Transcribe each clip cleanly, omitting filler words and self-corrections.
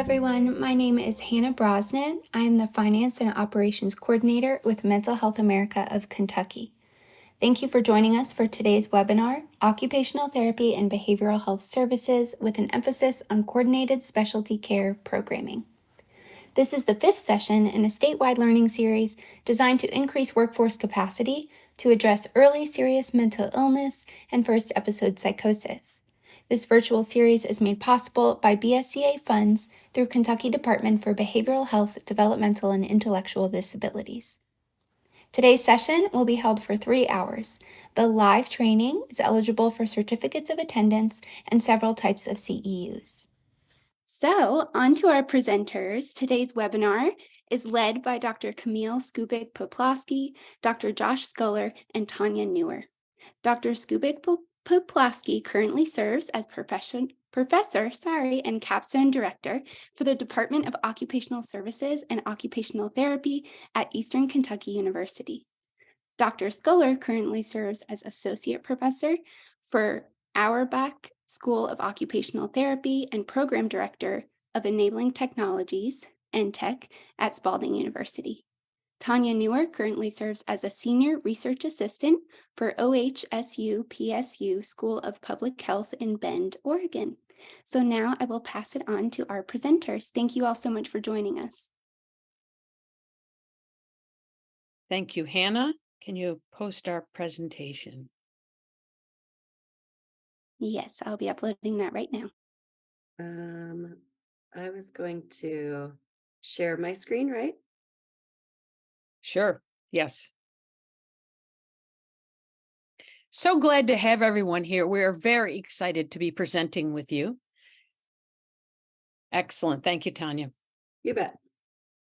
everyone. My name is Hannah Brosnan. I am the Finance and Operations Coordinator with Mental Health America of Kentucky. Thank you for joining us for today's webinar, Occupational Therapy and Behavioral Health Services, with an emphasis on coordinated specialty care programming. This is the 5th session in a statewide learning series designed to increase workforce capacity to address early serious mental illness and first episode psychosis. This virtual series is made possible by BSCA funds through Kentucky Department for Behavioral Health, Developmental, and Intellectual Disabilities. Today's session will be held for 3 hours. The live training is eligible for certificates of attendance and several types of CEUs. So, on to our presenters. Today's webinar is led by Dr. Camille Skubik-Peplaski, Dr. Josh Skuller, and Tania Kneuer. Dr. Skubik-Peplaski currently serves as professor and capstone director for the Department of Occupational Services and Occupational Therapy at Eastern Kentucky University. Dr. Skuller currently serves as associate professor for Auerbach School of Occupational Therapy and program director of Enabling Technologies, NTech, at Spalding University. Tania Kneuer currently serves as a senior research assistant for OHSU-PSU School of Public Health in Bend, Oregon. So now I will pass it on to our presenters. Thank you all so much for joining us. Thank you, Hannah. Can you post our presentation? Yes, I'll be uploading that right now. I was going to share my screen, right? Sure. Yes. So glad to have everyone here. We're very excited to be presenting with you. Excellent. Thank you, Tania. You bet.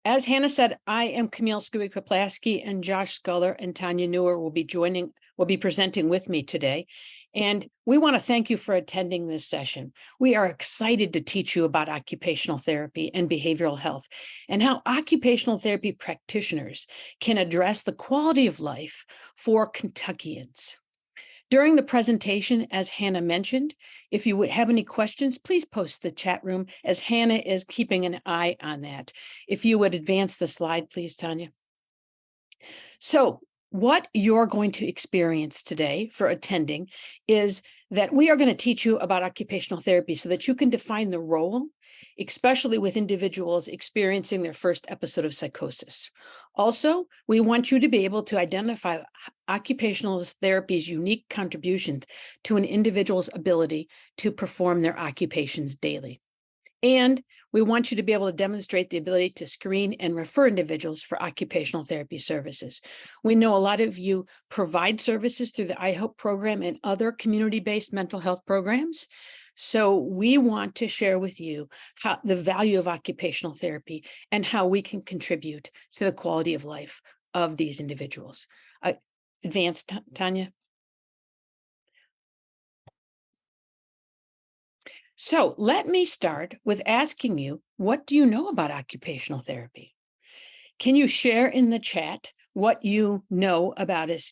As Hannah said, I am Camille Skubik-Peplaski, and Josh Skuller and Tania Kneuer will be presenting with me today. And we want to thank you for attending this session. We are excited to teach you about occupational therapy and behavioral health and how occupational therapy practitioners can address the quality of life for Kentuckians. During the presentation, as Hannah mentioned, if you would have any questions, please post the chat room, as Hannah is keeping an eye on that. If you would advance the slide, please, Tania. So what you're going to experience today for attending is that we are going to teach you about occupational therapy so that you can define the role, especially with individuals experiencing their first episode of psychosis. Also, we want you to be able to identify occupational therapy's unique contributions to an individual's ability to perform their occupations daily. And we want you to be able to demonstrate the ability to screen and refer individuals for occupational therapy services. We know a lot of you provide services through the iHOPE program and other community-based mental health programs. So we want to share with you how the value of occupational therapy and how we can contribute to the quality of life of these individuals. Advance, Tania. So let me start with asking you, what do you know about occupational therapy? Can you share in the chat what you know about us?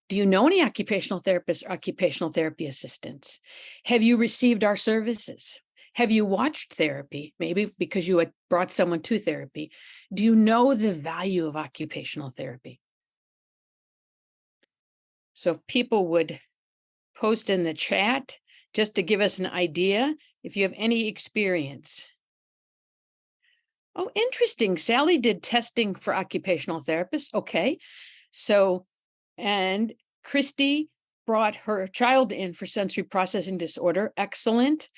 Do you know any occupational therapists or occupational therapy assistants? Have you received our services? Have you watched therapy, maybe because you had brought someone to therapy? Do you know the value of occupational therapy? So if people would post in the chat, just to give us an idea, if you have any experience. Oh, interesting. Sally did testing for occupational therapists. Okay. So, and Christy brought her child in for sensory processing disorder. Excellent.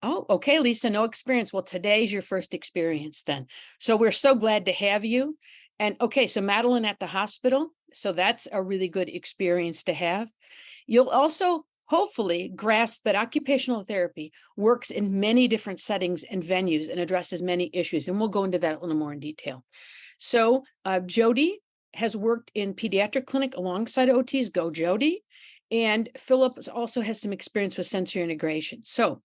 Oh, okay, Lisa, no experience. Well, today's your first experience then. So we're so glad to have you. And okay, so Madeline at the hospital. So that's a really good experience to have. You'll also hopefully grasp that occupational therapy works in many different settings and venues and addresses many issues. And we'll go into that a little more in detail. So Jody has worked in pediatric clinic alongside OTs. Go Jody. And Philip also has some experience with sensory integration. So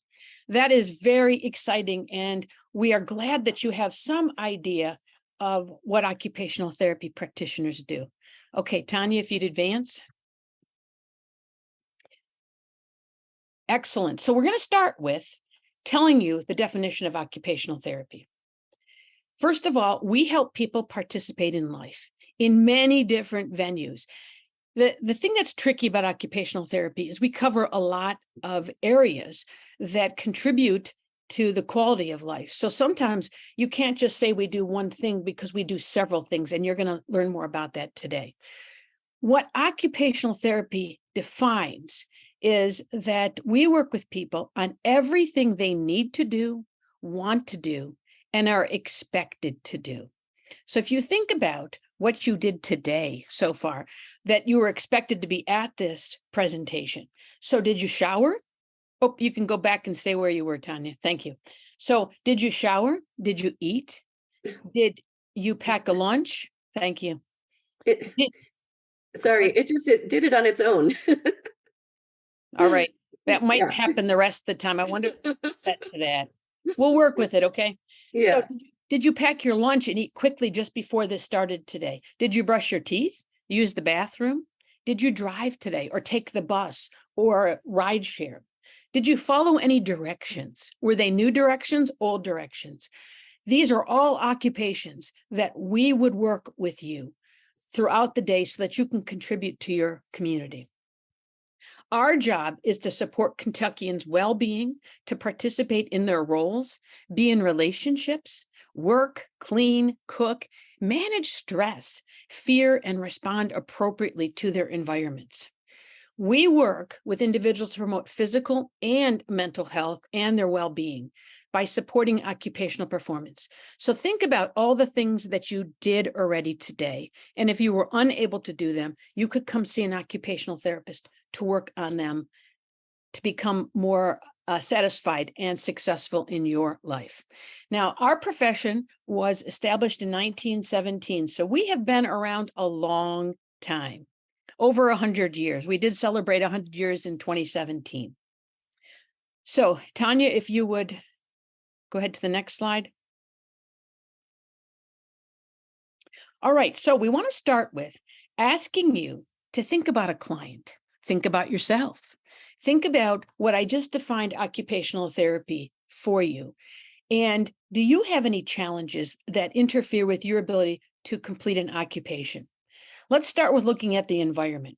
that is very exciting. And we are glad that you have some idea of what occupational therapy practitioners do. Okay, Tania, if you'd advance. Excellent. So we're going to start with telling you the definition of occupational therapy. First of all, we help people participate in life in many different venues. The thing that's tricky about occupational therapy is we cover a lot of areas that contribute to the quality of life. So sometimes you can't just say we do one thing, because we do several things, and you're going to learn more about that today. What occupational therapy defines is that we work with people on everything they need to do, want to do, and are expected to do. So if you think about what you did today so far, that you were expected to be at this presentation. So did you shower? Oh, you can go back and stay where you were, Tanya. Thank you. So did you shower? Did you eat? Did you pack a lunch? Thank you. Sorry, it did it on its own. All right. That might Yeah. happen the rest of the time. I wonder if we're set to that. We'll work with it, okay? Yeah. So did you pack your lunch and eat quickly just before this started today? Did you brush your teeth? Use the bathroom? Did you drive today or take the bus or ride share? Did you follow any directions? Were they new directions, old directions? These are all occupations that we would work with you throughout the day so that you can contribute to your community. Our job is to support Kentuckians' well-being, to participate in their roles, be in relationships, work, clean, cook, manage stress, fear, and respond appropriately to their environments. We work with individuals to promote physical and mental health and their well-being by supporting occupational performance. So think about all the things that you did already today. And if you were unable to do them, you could come see an occupational therapist to work on them to become more satisfied and successful in your life. Now, our profession was established in 1917, so we have been around a long time, over 100 years. We did celebrate 100 years in 2017. So, Tanya, if you would go ahead to the next slide. All right, so we want to start with asking you to think about a client, think about yourself, think about what I just defined occupational therapy for you. And do you have any challenges that interfere with your ability to complete an occupation? Let's start with looking at the environment.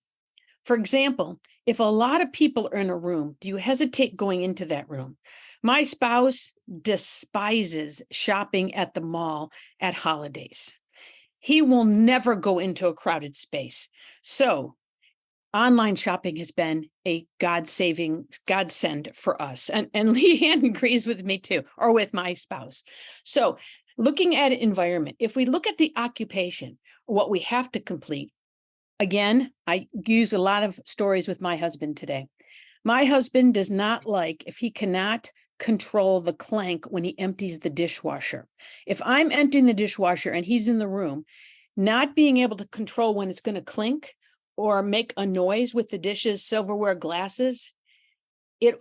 For example, if a lot of people are in a room, do you hesitate going into that room? My spouse despises shopping at the mall at holidays. He will never go into a crowded space. So online shopping has been a godsend for us. And Leanne agrees with me too, or with my spouse. So looking at environment, if we look at the occupation, what we have to complete, again, I use a lot of stories with my husband today. My husband does not like if he cannot control the clank when he empties the dishwasher. If I'm emptying the dishwasher and he's in the room, not being able to control when it's going to clink or make a noise with the dishes, silverware, glasses,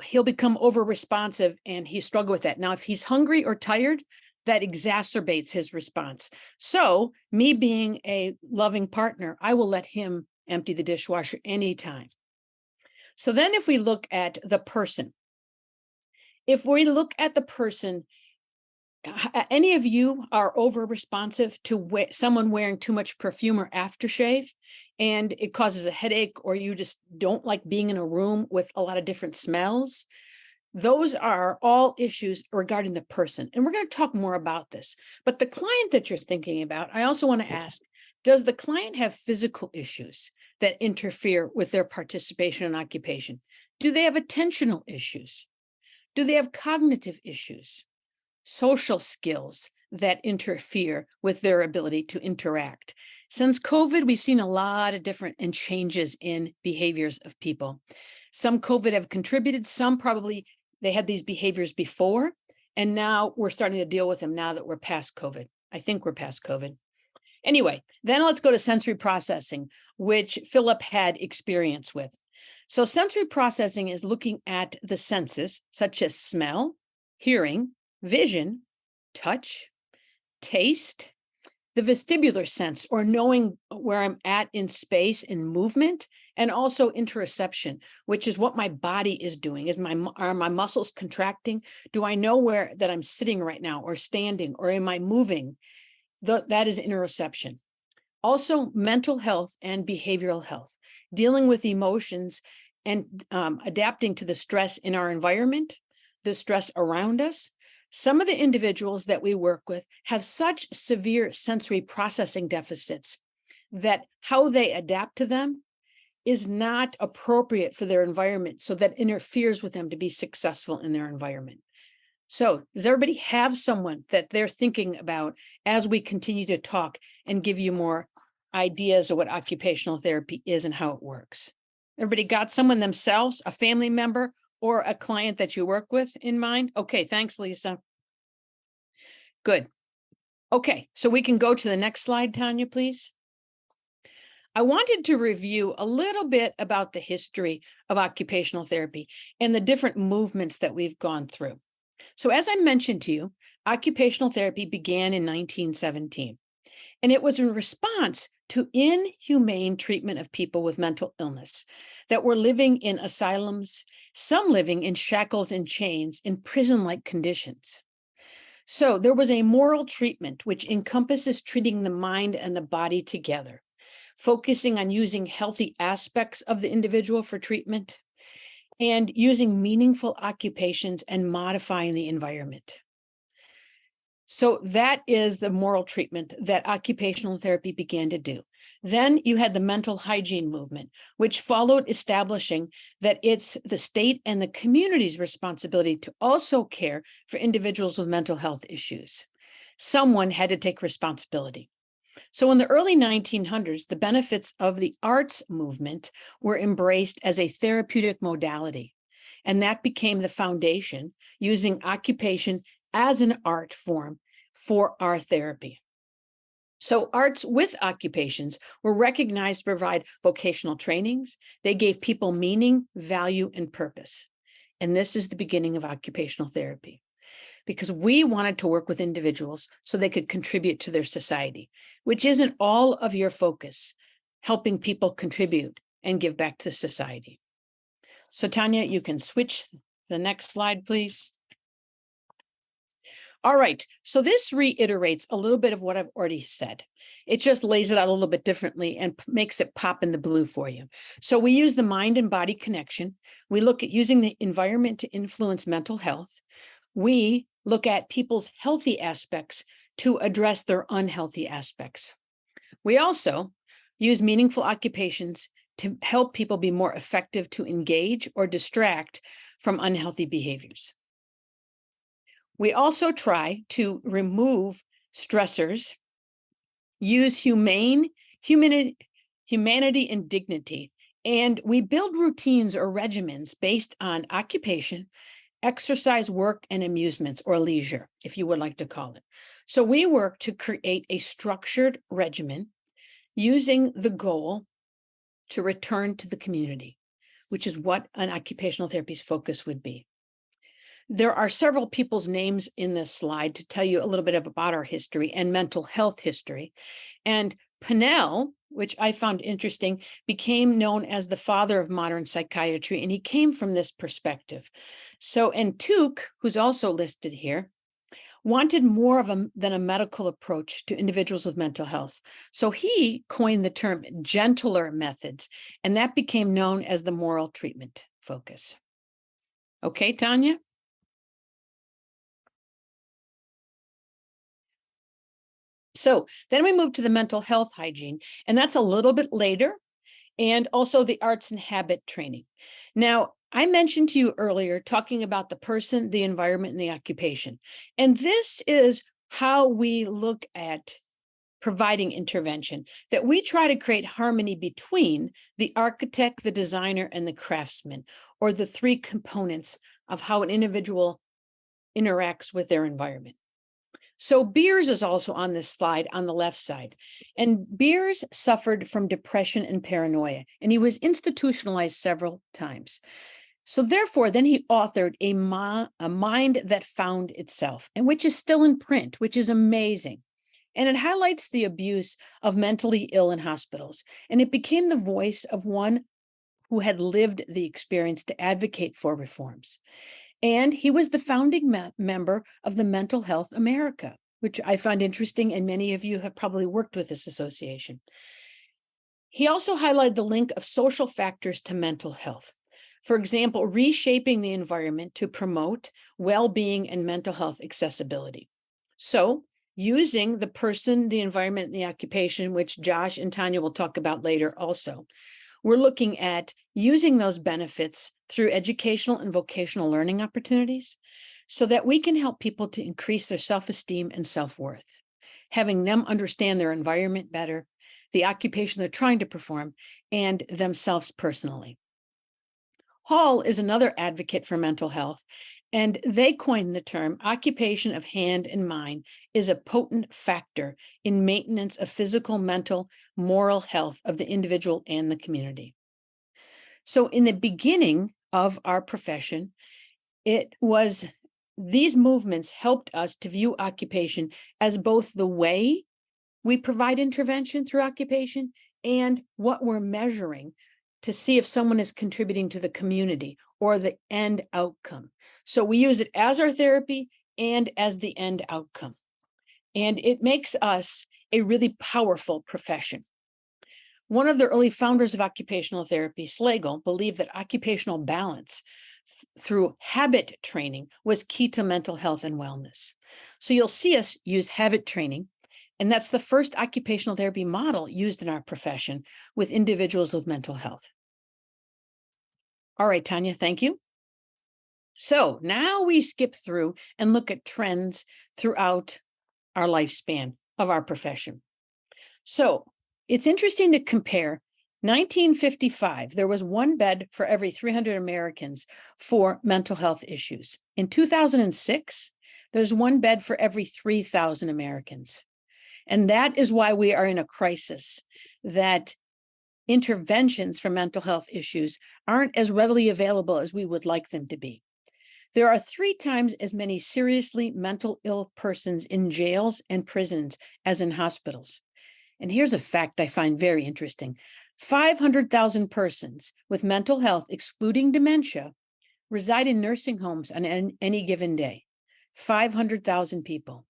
he'll become over responsive and he struggle with that. Now, if he's hungry or tired, that exacerbates his response. So me being a loving partner, I will let him empty the dishwasher anytime. So then if we look at the person, any of you are over responsive to someone wearing too much perfume or aftershave, and it causes a headache, or you just don't like being in a room with a lot of different smells. Those are all issues regarding the person. And we're going to talk more about this. But the client that you're thinking about, I also want to ask, does the client have physical issues that interfere with their participation in occupation? Do they have attentional issues? Do they have cognitive issues? Social skills that interfere with their ability to interact? Since COVID, we've seen a lot of different changes in behaviors of people. Some COVID have contributed, some probably they had these behaviors before, and now we're starting to deal with them now that we're past COVID. I think we're past COVID. Anyway, then let's go to sensory processing, which Philip had experience with. So sensory processing is looking at the senses, such as smell, hearing, vision, touch, taste, the vestibular sense, or knowing where I'm at in space and movement, and also interoception, which is what my body is doing. Are my muscles contracting? Do I know where that I'm sitting right now or standing, or am I moving? That is interoception. Also, mental health and behavioral health, dealing with emotions and adapting to the stress in our environment, the stress around us. Some of the individuals that we work with have such severe sensory processing deficits that how they adapt to them is not appropriate for their environment, so that interferes with them to be successful in their environment. So does everybody have someone that they're thinking about as we continue to talk and give you more ideas of what occupational therapy is and how it works? Everybody got someone themselves, a family member, or a client that you work with in mind? Okay, thanks, Lisa. Good. Okay, so we can go to the next slide, Tanya, please. I wanted to review a little bit about the history of occupational therapy and the different movements that we've gone through. So as I mentioned to you, occupational therapy began in 1917, and it was in response to inhumane treatment of people with mental illness that were living in asylums, some living in shackles and chains in prison-like conditions. So there was a moral treatment which encompasses treating the mind and the body together, focusing on using healthy aspects of the individual for treatment, and using meaningful occupations and modifying the environment. So that is the moral treatment that occupational therapy began to do. Then you had the mental hygiene movement, which followed establishing that it's the state and the community's responsibility to also care for individuals with mental health issues. Someone had to take responsibility. So in the early 1900s, the benefits of the arts movement were embraced as a therapeutic modality, and that became the foundation, using occupation as an art form for our therapy. So arts with occupations were recognized to provide vocational trainings. They gave people meaning, value, and purpose. And this is the beginning of occupational therapy, because we wanted to work with individuals so they could contribute to their society, which isn't all of your focus, helping people contribute and give back to society. So Tanya, you can switch the next slide, please. All right, so this reiterates a little bit of what I've already said. It just lays it out a little bit differently and makes it pop in the blue for you. So we use the mind and body connection. We look at using the environment to influence mental health. We look at people's healthy aspects to address their unhealthy aspects. We also use meaningful occupations to help people be more effective to engage or distract from unhealthy behaviors. We also try to remove stressors, use humanity and dignity, and we build routines or regimens based on occupation, exercise, work, and amusements, or leisure, if you would like to call it. So we work to create a structured regimen using the goal to return to the community, which is what an occupational therapy's focus would be. There are several people's names in this slide to tell you a little bit about our history and mental health history. And Pinnell, which I found interesting, became known as the father of modern psychiatry, and he came from this perspective. So, and Tuke, who's also listed here, wanted more than a medical approach to individuals with mental health. So he coined the term gentler methods, and that became known as the moral treatment focus. Okay, Tanya? So then we move to the mental health hygiene, and that's a little bit later, and also the arts and habit training. Now, I mentioned to you earlier, talking about the person, the environment, and the occupation. And this is how we look at providing intervention, that we try to create harmony between the architect, the designer, and the craftsman, or the three components of how an individual interacts with their environment. So Beers is also on this slide on the left side. And Beers suffered from depression and paranoia, and he was institutionalized several times. So therefore, then he authored a Mind That Found Itself, and which is still in print, which is amazing. And it highlights the abuse of mentally ill in hospitals. And it became the voice of one who had lived the experience to advocate for reforms. And he was the founding member of the Mental Health America, which I find interesting, and many of you have probably worked with this association. He also highlighted the link of social factors to mental health. For example, reshaping the environment to promote well-being and mental health accessibility. So, using the person, the environment, and the occupation, which Josh and Tanya will talk about later also, we're looking at using those benefits through educational and vocational learning opportunities so that we can help people to increase their self-esteem and self-worth, having them understand their environment better, the occupation they're trying to perform, and themselves personally. Hall is another advocate for mental health, and they coined the term occupation of hand and mind is a potent factor in maintenance of physical, mental, moral health of the individual and the community. So in the beginning of our profession, these movements helped us to view occupation as both the way we provide intervention through occupation and what we're measuring to see if someone is contributing to the community or the end outcome. So we use it as our therapy and as the end outcome. And it makes us a really powerful profession. One of the early founders of occupational therapy, Slagle, believed that occupational balance through habit training was key to mental health and wellness. So you'll see us use habit training, and that's the first occupational therapy model used in our profession with individuals with mental health. All right, Tanya, thank you. So now we skip through and look at trends throughout our lifespan of our profession. So it's interesting to compare. 1955, there was one bed for every 300 Americans for mental health issues. In 2006, there's one bed for every 3,000 Americans. And that is why we are in a crisis, that interventions for mental health issues aren't as readily available as we would like them to be. There are 3 times as many seriously mental ill persons in jails and prisons as in hospitals. And here's a fact I find very interesting. 500,000 persons with mental health, excluding dementia, reside in nursing homes on any given day. 500,000 people.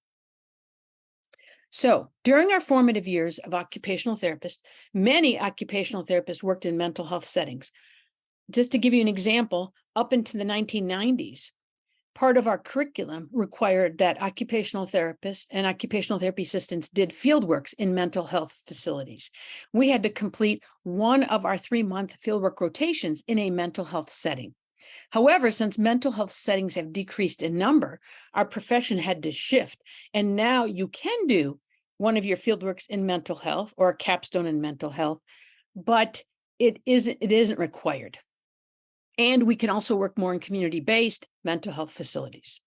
So during our formative years of occupational therapists, many occupational therapists worked in mental health settings. Just to give you an example, up into the 1990s, part of our curriculum required that occupational therapists and occupational therapy assistants did fieldworks in mental health facilities. We had to complete one of our 3-month fieldwork rotations in a mental health setting. However, since mental health settings have decreased in number, our profession had to shift. And now you can do one of your fieldworks in mental health or a capstone in mental health, but it isn't required. And we can also work more in community-based mental health facilities.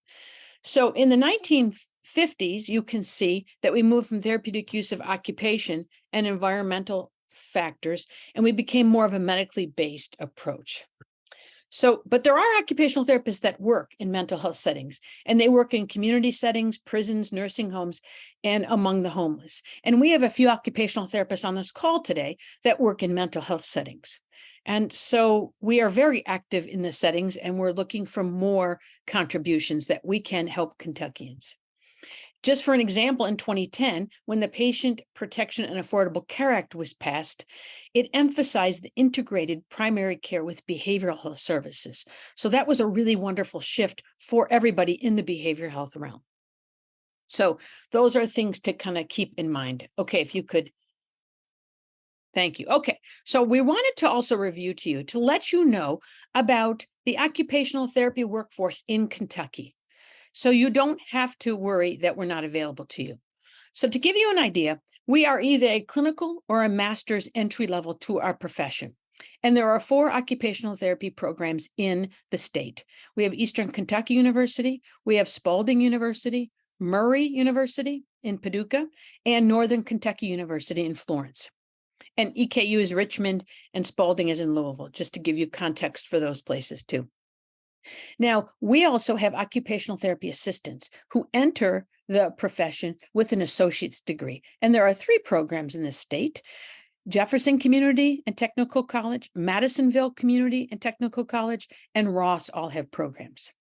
So in the 1950s, you can see that we moved from therapeutic use of occupation and environmental factors, and we became more of a medically based approach. So, but there are occupational therapists that work in mental health settings, and they work in community settings, prisons, nursing homes, and among the homeless. And we have a few occupational therapists on this call today that work in mental health settings. And so we are very active in the settings, and we're looking for more contributions that we can help Kentuckians. Just for an example, in 2010, when the Patient Protection and Affordable Care Act was passed, it emphasized the integrated primary care with behavioral health services. So that was a really wonderful shift for everybody in the behavioral health realm. So those are things to kind of keep in mind. Okay, if you could. Thank you. Okay, so we wanted to also review to you to let you know about the occupational therapy workforce in Kentucky. So you don't have to worry that we're not available to you. So to give you an idea, we are either a clinical or a master's entry level to our profession. And there are 4 occupational therapy programs in the state. We have Eastern Kentucky University, we have Spalding University, Murray University in Paducah, and Northern Kentucky University in Florence. And EKU is Richmond and Spalding is in Louisville, just to give you context for those places too. Now, we also have occupational therapy assistants who enter the profession with an associate's degree. And there are 3 programs in the state. Jefferson Community and Technical College, Madisonville Community and Technical College, and Ross all have programs.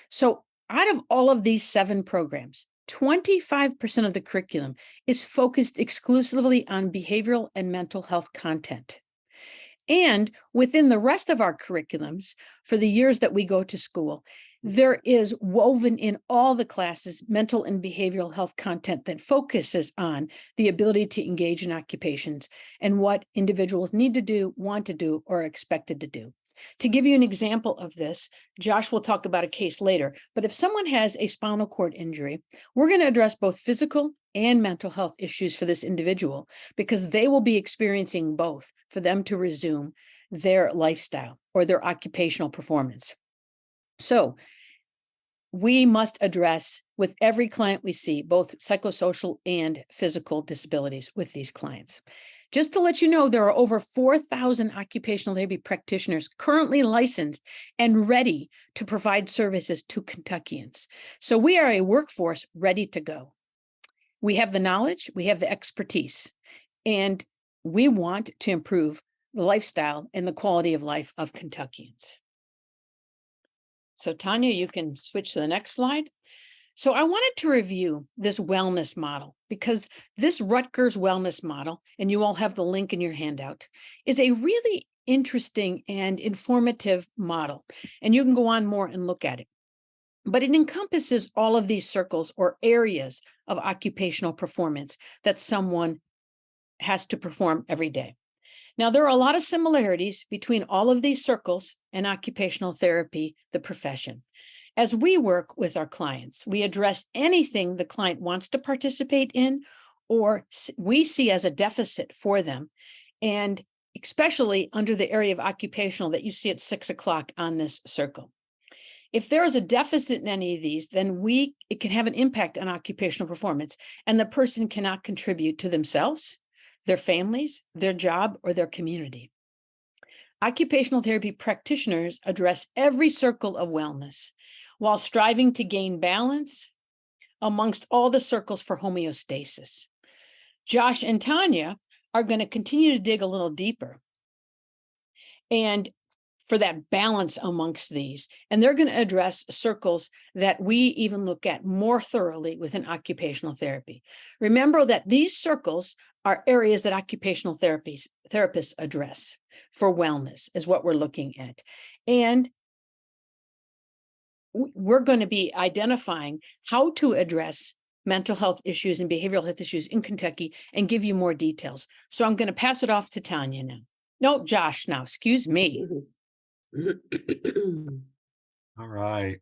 So out of all of these 7 programs, 25% of the curriculum is focused exclusively on behavioral and mental health content. And within the rest of our curriculums, for the years that we go to school, there is woven in all the classes mental and behavioral health content that focuses on the ability to engage in occupations and what individuals need to do, want to do, or are expected to do. To give you an example of this, Josh will talk about a case later, but if someone has a spinal cord injury, we're going to address both physical and mental health issues for this individual because they will be experiencing both for them to resume their lifestyle or their occupational performance. So we must address with every client we see, both psychosocial and physical disabilities with these clients. Just to let you know, there are over 4,000 occupational therapy practitioners currently licensed and ready to provide services to Kentuckians. So we are a workforce ready to go. We have the knowledge, we have the expertise, and we want to improve the lifestyle and the quality of life of Kentuckians. So Tanya, you can switch to the next slide. So I wanted to review this wellness model because this Rutgers wellness model, and you all have the link in your handout, is a really interesting and informative model. And you can go on more and look at it. But it encompasses all of these circles or areas of occupational performance that someone has to perform every day. Now, there are a lot of similarities between all of these circles and occupational therapy, the profession. As we work with our clients, we address anything the client wants to participate in or we see as a deficit for them, and especially under the area of occupational that you see at 6 o'clock on this circle. If there is a deficit in any of these, then it can have an impact on occupational performance, and the person cannot contribute to themselves, their families, their job, or their community. Occupational therapy practitioners address every circle of wellness while striving to gain balance amongst all the circles for homeostasis. Josh and Tanya are going to continue to dig a little deeper and for that balance amongst these. And they're going to address circles that we even look at more thoroughly within occupational therapy. Remember that these circles are areas that occupational therapists address for wellness is what we're looking at. And we're going to be identifying how to address mental health issues and behavioral health issues in Kentucky and give you more details. So I'm going to pass it off to Tanya now. No, Josh now, excuse me. All right.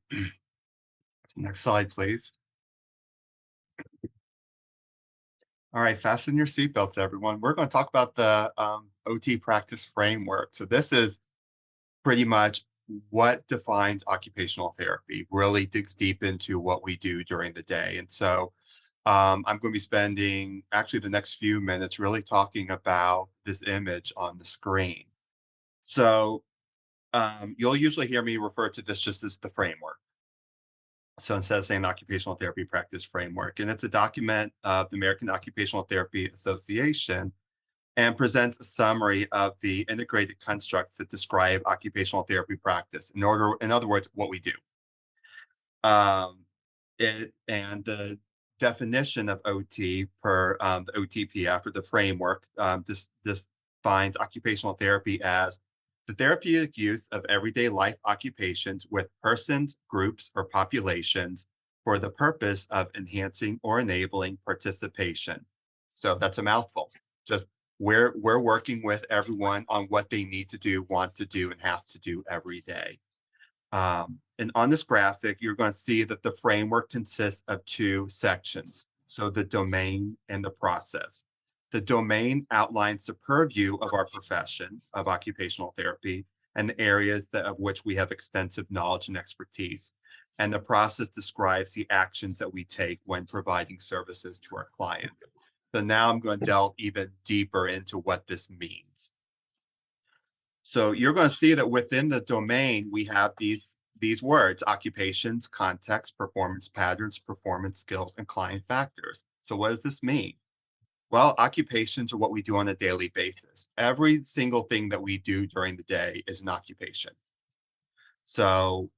Next slide, please. All right, fasten your seatbelts, everyone. We're going to talk about the OT practice framework. So this is pretty much what defines occupational therapy, really digs deep into what we do during the day. And so I'm going to be spending actually the next few minutes really talking about this image on the screen. So you'll usually hear me refer to this just as the framework. So instead of saying the occupational therapy practice framework, and it's a document of the American Occupational Therapy Association and presents a summary of the integrated constructs that describe occupational therapy practice. In other words, what we do. And the definition of OT per the OTPF or the framework, this defines occupational therapy as the therapeutic use of everyday life occupations with persons, groups, or populations for the purpose of enhancing or enabling participation. So that's a mouthful. Just we're working with everyone on what they need to do, want to do, and have to do every day. And on this graphic, you're going to see that the framework consists of 2 sections. So the domain and the process. The domain outlines the purview of our profession of occupational therapy and the areas of which we have extensive knowledge and expertise. And the process describes the actions that we take when providing services to our clients. So now I'm going to delve even deeper into what this means. So you're going to see that within the domain, we have these words: occupations, context, performance patterns, performance skills, and client factors. So what does this mean? Well, occupations are what we do on a daily basis. Every single thing that we do during the day is an occupation. So,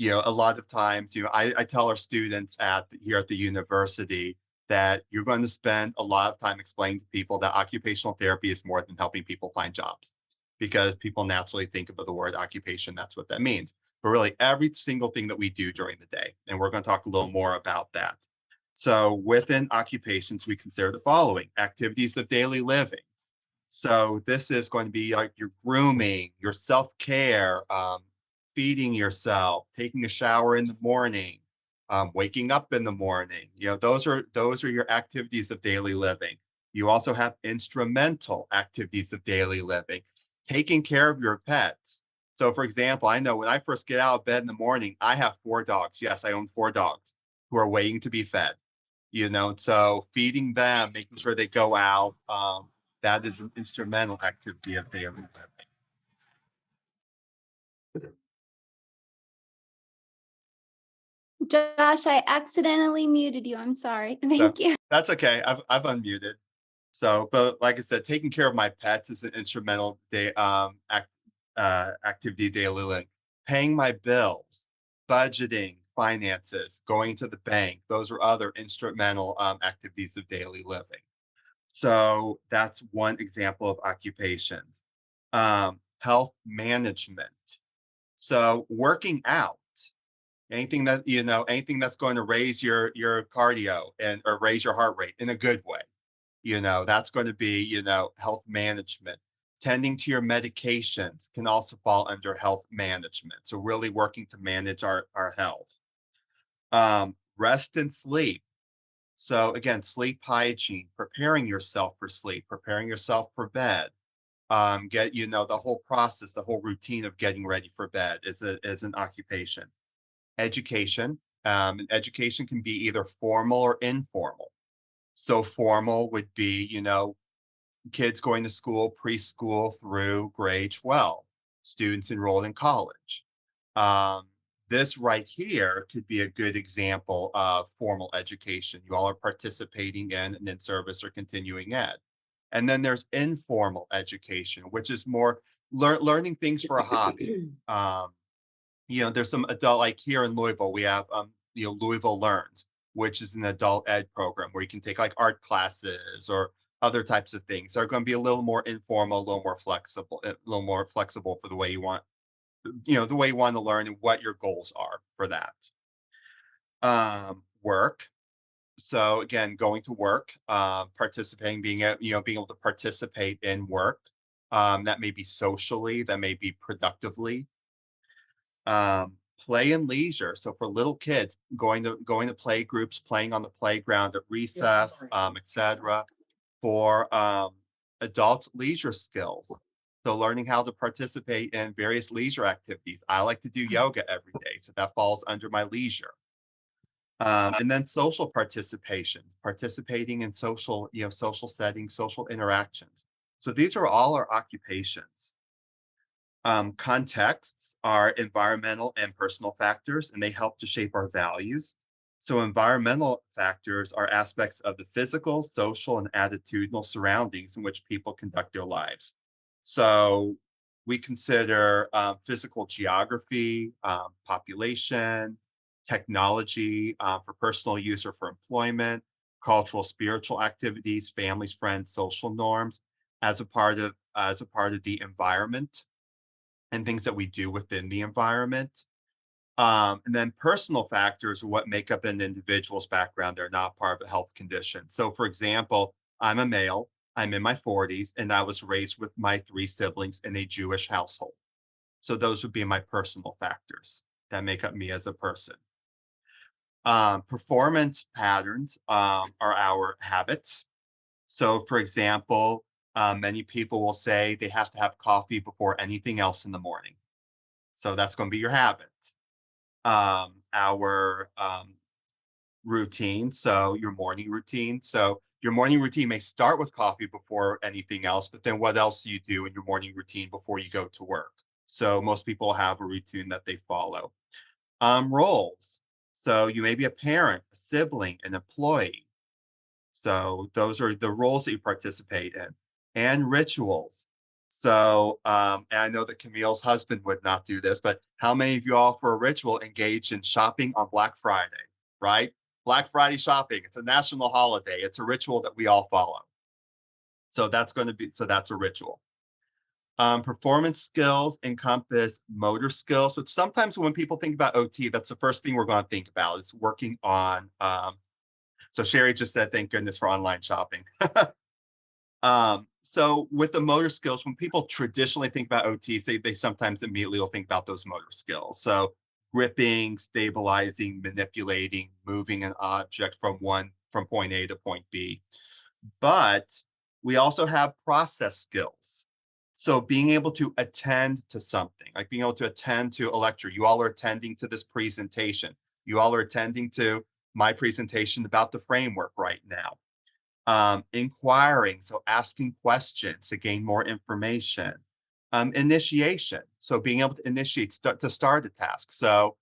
a lot of times, I tell our students here at the university that you're going to spend a lot of time explaining to people that occupational therapy is more than helping people find jobs, because people naturally think about the word occupation. That's what that means. But really, every single thing that we do during the day, and we're going to talk a little more about that. So within occupations, we consider the following: activities of daily living. So this is going to be like your grooming, your self-care, feeding yourself, taking a shower in the morning, waking up in the morning. Those are your activities of daily living. You also have instrumental activities of daily living, taking care of your pets. So for example, I know when I first get out of bed in the morning, I have 4 dogs. Yes, I own 4 dogs who are waiting to be fed. So feeding them, making sure they go out, that is an instrumental activity of daily living. Josh, I accidentally muted you. I'm sorry. So Thank you. that's okay. I've unmuted. So, but like I said, taking care of my pets is an instrumental activity of daily living. Paying my bills, budgeting, finances, going to the bank, those are other instrumental activities of daily living. So that's one example of occupations. Health management. So working out, anything that's going to raise your cardio or raise your heart rate in a good way. That's going to be, health management. Tending to your medications can also fall under health management. So really working to manage our health. Rest and sleep. So again, sleep hygiene, preparing yourself for sleep, preparing yourself for bed. Get the whole process, the whole routine of getting ready for bed is an occupation. Education. And education can be either formal or informal. So formal would be, kids going to school, preschool through grade 12, students enrolled in college. Um, this right here could be a good example of formal education. You all are participating in an in-service or continuing ed. And then there's informal education, which is more learning things for a hobby. There's some adult, like here in Louisville, we have, Louisville Learns, which is an adult ed program where you can take like art classes or other types of things. They're going to be a little more informal, a little more flexible for the way you want, the way you want to learn and what your goals are for that. Work. So again, going to work, participating, being able to participate in work. That may be socially, that may be productively. Play and leisure. So for little kids, going to play groups, playing on the playground at recess, etc. For adult leisure skills. So learning how to participate in various leisure activities. I like to do yoga every day, so that falls under my leisure. And then social participation, participating in social settings, social interactions. So these are all our occupations. Contexts are environmental and personal factors, and they help to shape our values. So environmental factors are aspects of the physical, social, and attitudinal surroundings in which people conduct their lives. So we consider physical geography, population, technology for personal use or for employment, cultural, spiritual activities, families, friends, social norms as a part of the environment and things that we do within the environment. And then personal factors are what make up an individual's background. They're not part of a health condition. So for example, I'm a male, I'm in my 40s, and I was raised with my 3 siblings in a Jewish household. So those would be my personal factors that make up me as a person. Performance patterns are our habits. So for example, many people will say they have to have coffee before anything else in the morning. So that's going to be your habit. Our routine, so your morning routine. So your morning routine may start with coffee before anything else, but then what else do you do in your morning routine before you go to work? So most people have a routine that they follow. Roles. So you may be a parent, a sibling, an employee. So those are the roles that you participate in, and rituals. So, and I know that Camille's husband would not do this, but how many of you all for a ritual engage in shopping on Black Friday, right? Black Friday shopping, it's a national holiday. It's a ritual that we all follow. So that's a ritual. Performance skills encompass motor skills, which sometimes when people think about OT, that's the first thing we're going to think about is working on. So Sherry just said, thank goodness for online shopping. So with the motor skills, when people traditionally think about OTs, they sometimes immediately will think about those motor skills. So gripping, stabilizing, manipulating, moving an object from point A to point B. But we also have process skills. So being able to attend to something, like being able to attend to a lecture. You all are attending to this presentation. You all are attending to my presentation about the framework right now. Inquiring, so asking questions to gain more information. Initiation, so being able to initiate to start a task. So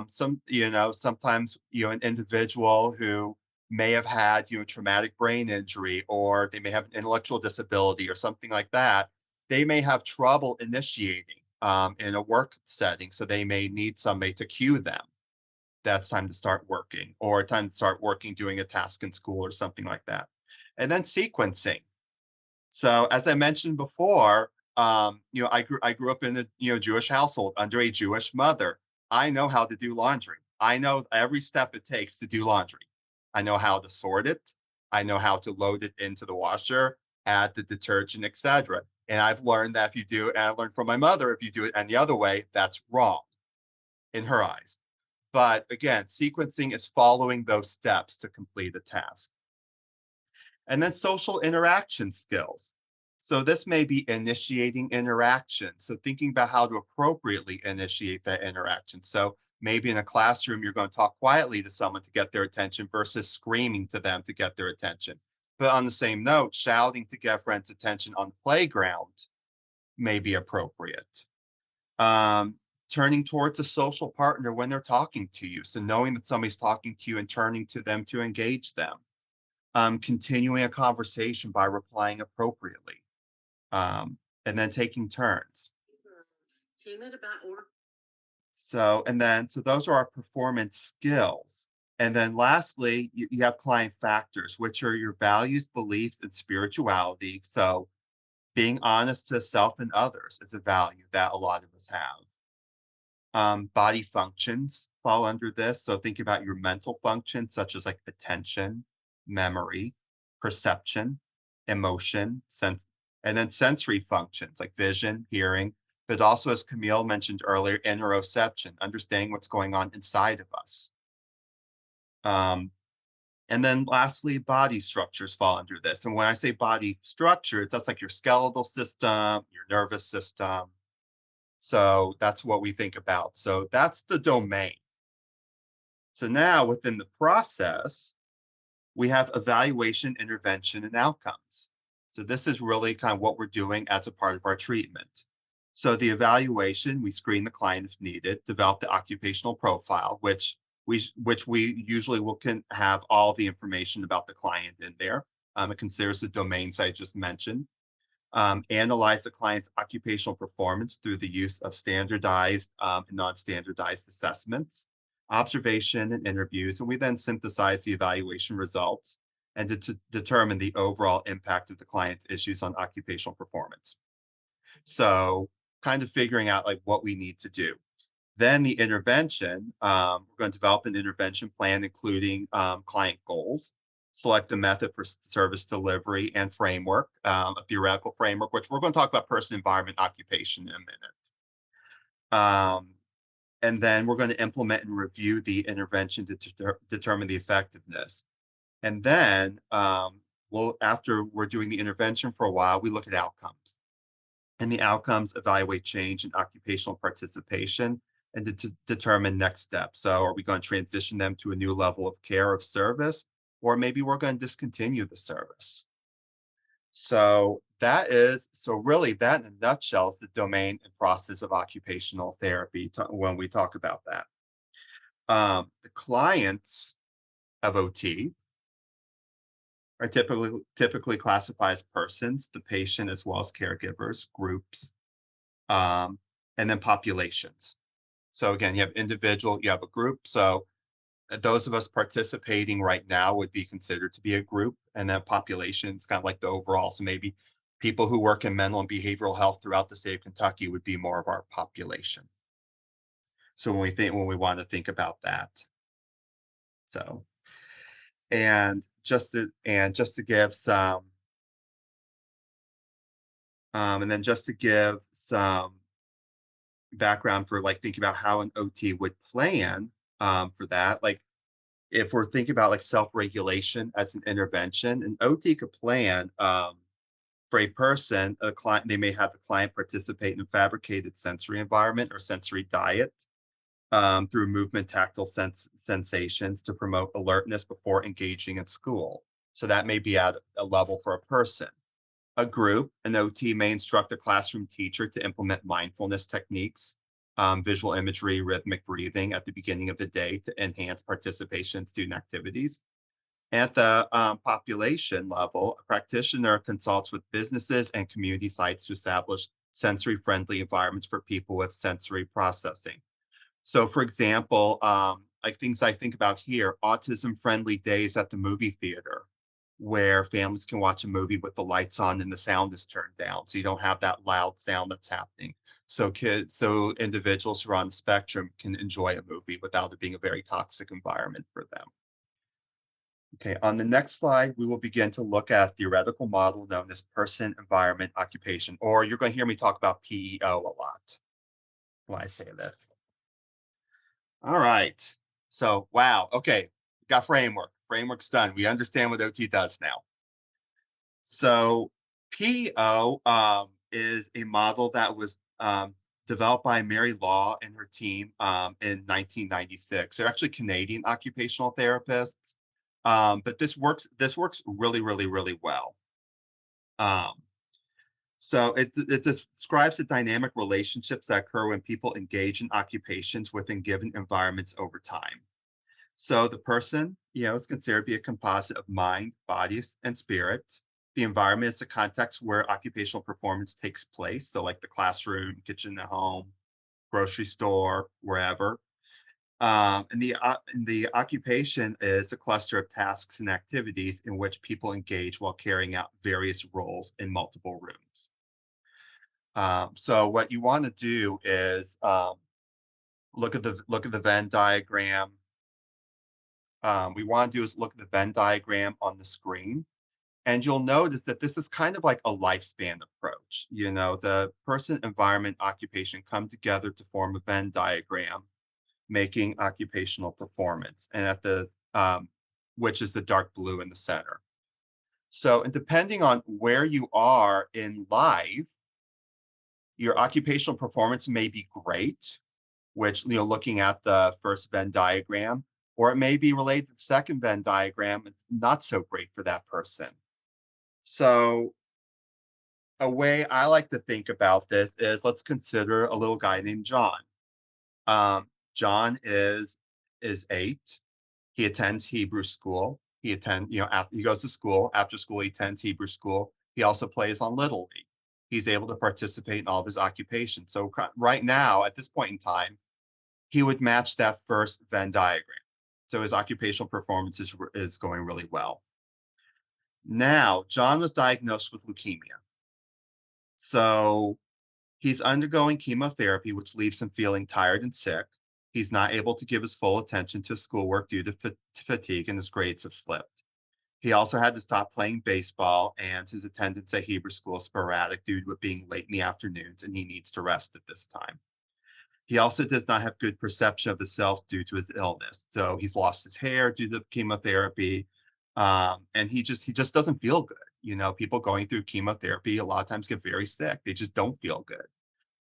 sometimes an individual who may have had traumatic brain injury, or they may have an intellectual disability or something like that, they may have trouble initiating in a work setting. So they may need somebody to cue them. That's time to start working, or time to start working doing a task in school or something like that. And then sequencing. So as I mentioned before, I grew up in a Jewish household under a Jewish mother. I know how to do laundry. I know every step it takes to do laundry. I know how to sort it. I know how to load it into the washer, add the detergent, etc. And I've learned that and I learned from my mother, if you do it any other way, that's wrong in her eyes. But again, sequencing is following those steps to complete a task. And then social interaction skills. So this may be initiating interaction. So thinking about how to appropriately initiate that interaction. So maybe in a classroom, you're going to talk quietly to someone to get their attention versus screaming to them to get their attention. But on the same note, shouting to get friends' attention on the playground may be appropriate. Turning towards a social partner when they're talking to you. So knowing that somebody's talking to you and turning to them to engage them. Continuing a conversation by replying appropriately. And then taking turns. So those are our performance skills. And then lastly, you have client factors, which are your values, beliefs, and spirituality. So being honest to self and others is a value that a lot of us have. Body functions fall under this. So think about your mental functions, such as like attention, memory, perception, emotion, sense, and then sensory functions like vision, hearing, but also, as Camille mentioned earlier, interoception, understanding what's going on inside of us. And then lastly, body structures fall under this. And when I say body structure, that's like your skeletal system, your nervous system. So that's what we think about. So that's the domain. So now within the process, we have evaluation, intervention, and outcomes. So this is really kind of what we're doing as a part of our treatment. So the evaluation, we screen the client if needed, develop the occupational profile, which we usually can have all the information about the client in there. It considers the domains I just mentioned. Analyze the client's occupational performance through the use of standardized and non-standardized assessments, observation, and interviews, and we then synthesize the evaluation results and to determine the overall impact of the client's issues on occupational performance. So kind of figuring out like what we need to do. Then the intervention, we're going to develop an intervention plan, including client goals, select a method for service delivery and framework, a theoretical framework, which we're going to talk about person, environment, occupation in a minute. And then we're going to implement and review the intervention to determine the effectiveness. And then after we're doing the intervention for a while, we look at outcomes. And the outcomes evaluate change in occupational participation and to determine next steps. So are we going to transition them to a new level of care of service, or maybe we're going to discontinue the service? So really that in a nutshell is the domain and process of occupational therapy when we talk about that. The clients of OT are typically classified as persons, the patient as well as caregivers, groups, um, and then populations. So again, you have individual, you have a group. So those of us participating right now would be considered to be a group, and then population is kind of like the overall. So maybe people who work in mental and behavioral health throughout the state of Kentucky would be more of our population. So when we want to think about that, so just to give some and then just to give some background for like thinking about how an OT would plan for that, like if we're thinking about like self-regulation as an intervention, an OT could plan for a person, a client, they may have the client participate in a fabricated sensory environment or sensory diet through movement, tactile sensations to promote alertness before engaging in school. So that may be at a level for a person. A group, an OT may instruct a classroom teacher to implement mindfulness techniques, visual imagery, rhythmic breathing at the beginning of the day to enhance participation in student activities. At the population level, a practitioner consults with businesses and community sites to establish sensory-friendly environments for people with sensory processing. So, for example, like things I think about here, autism-friendly days at the movie theater, where families can watch a movie with the lights on and the sound is turned down, so you don't have that loud sound that's happening. So individuals who are on the spectrum can enjoy a movie without it being a very toxic environment for them. Okay, on the next slide, we will begin to look at a theoretical model known as person, environment, occupation, or you're going to hear me talk about PEO a lot when I say this. All right, so wow, okay, got framework. Framework's done. We understand what OT does now. So PEO is a model that was developed by Mary Law and her team in 1996. They're actually Canadian occupational therapists, but this works really, really, really well. Um, so it describes the dynamic relationships that occur when people engage in occupations within given environments over time. So the person, is considered to be a composite of mind, body, and spirit. The environment is the context where occupational performance takes place. So like the classroom, kitchen at home, grocery store, wherever. And the occupation is a cluster of tasks and activities in which people engage while carrying out various roles in multiple rooms. So what you want to do is look at the Venn diagram. We want to do is look at the Venn diagram on the screen, and you'll notice that this is kind of like a lifespan approach. The person, environment, occupation come together to form a Venn diagram, making occupational performance, and at the which is the dark blue in the center. So, and depending on where you are in life, your occupational performance may be great, which, looking at the first Venn diagram, or it may be related to the second Venn diagram. It's not so great for that person. So a way I like to think about this is, let's consider a little guy named John. John is 8. He attends Hebrew school. He goes to school. After school, he attends Hebrew school. He also plays on Little League. He's able to participate in all of his occupations. So right now, at this point in time, he would match that first Venn diagram. So his occupational performance is going really well. Now, John was diagnosed with leukemia. So he's undergoing chemotherapy, which leaves him feeling tired and sick. He's not able to give his full attention to schoolwork due to fatigue, and his grades have slipped. He also had to stop playing baseball, and his attendance at Hebrew school is sporadic due to it being late in the afternoons, and he needs to rest at this time. He also does not have good perception of himself due to his illness. So he's lost his hair due to chemotherapy, and he just doesn't feel good. People going through chemotherapy a lot of times get very sick. They just don't feel good.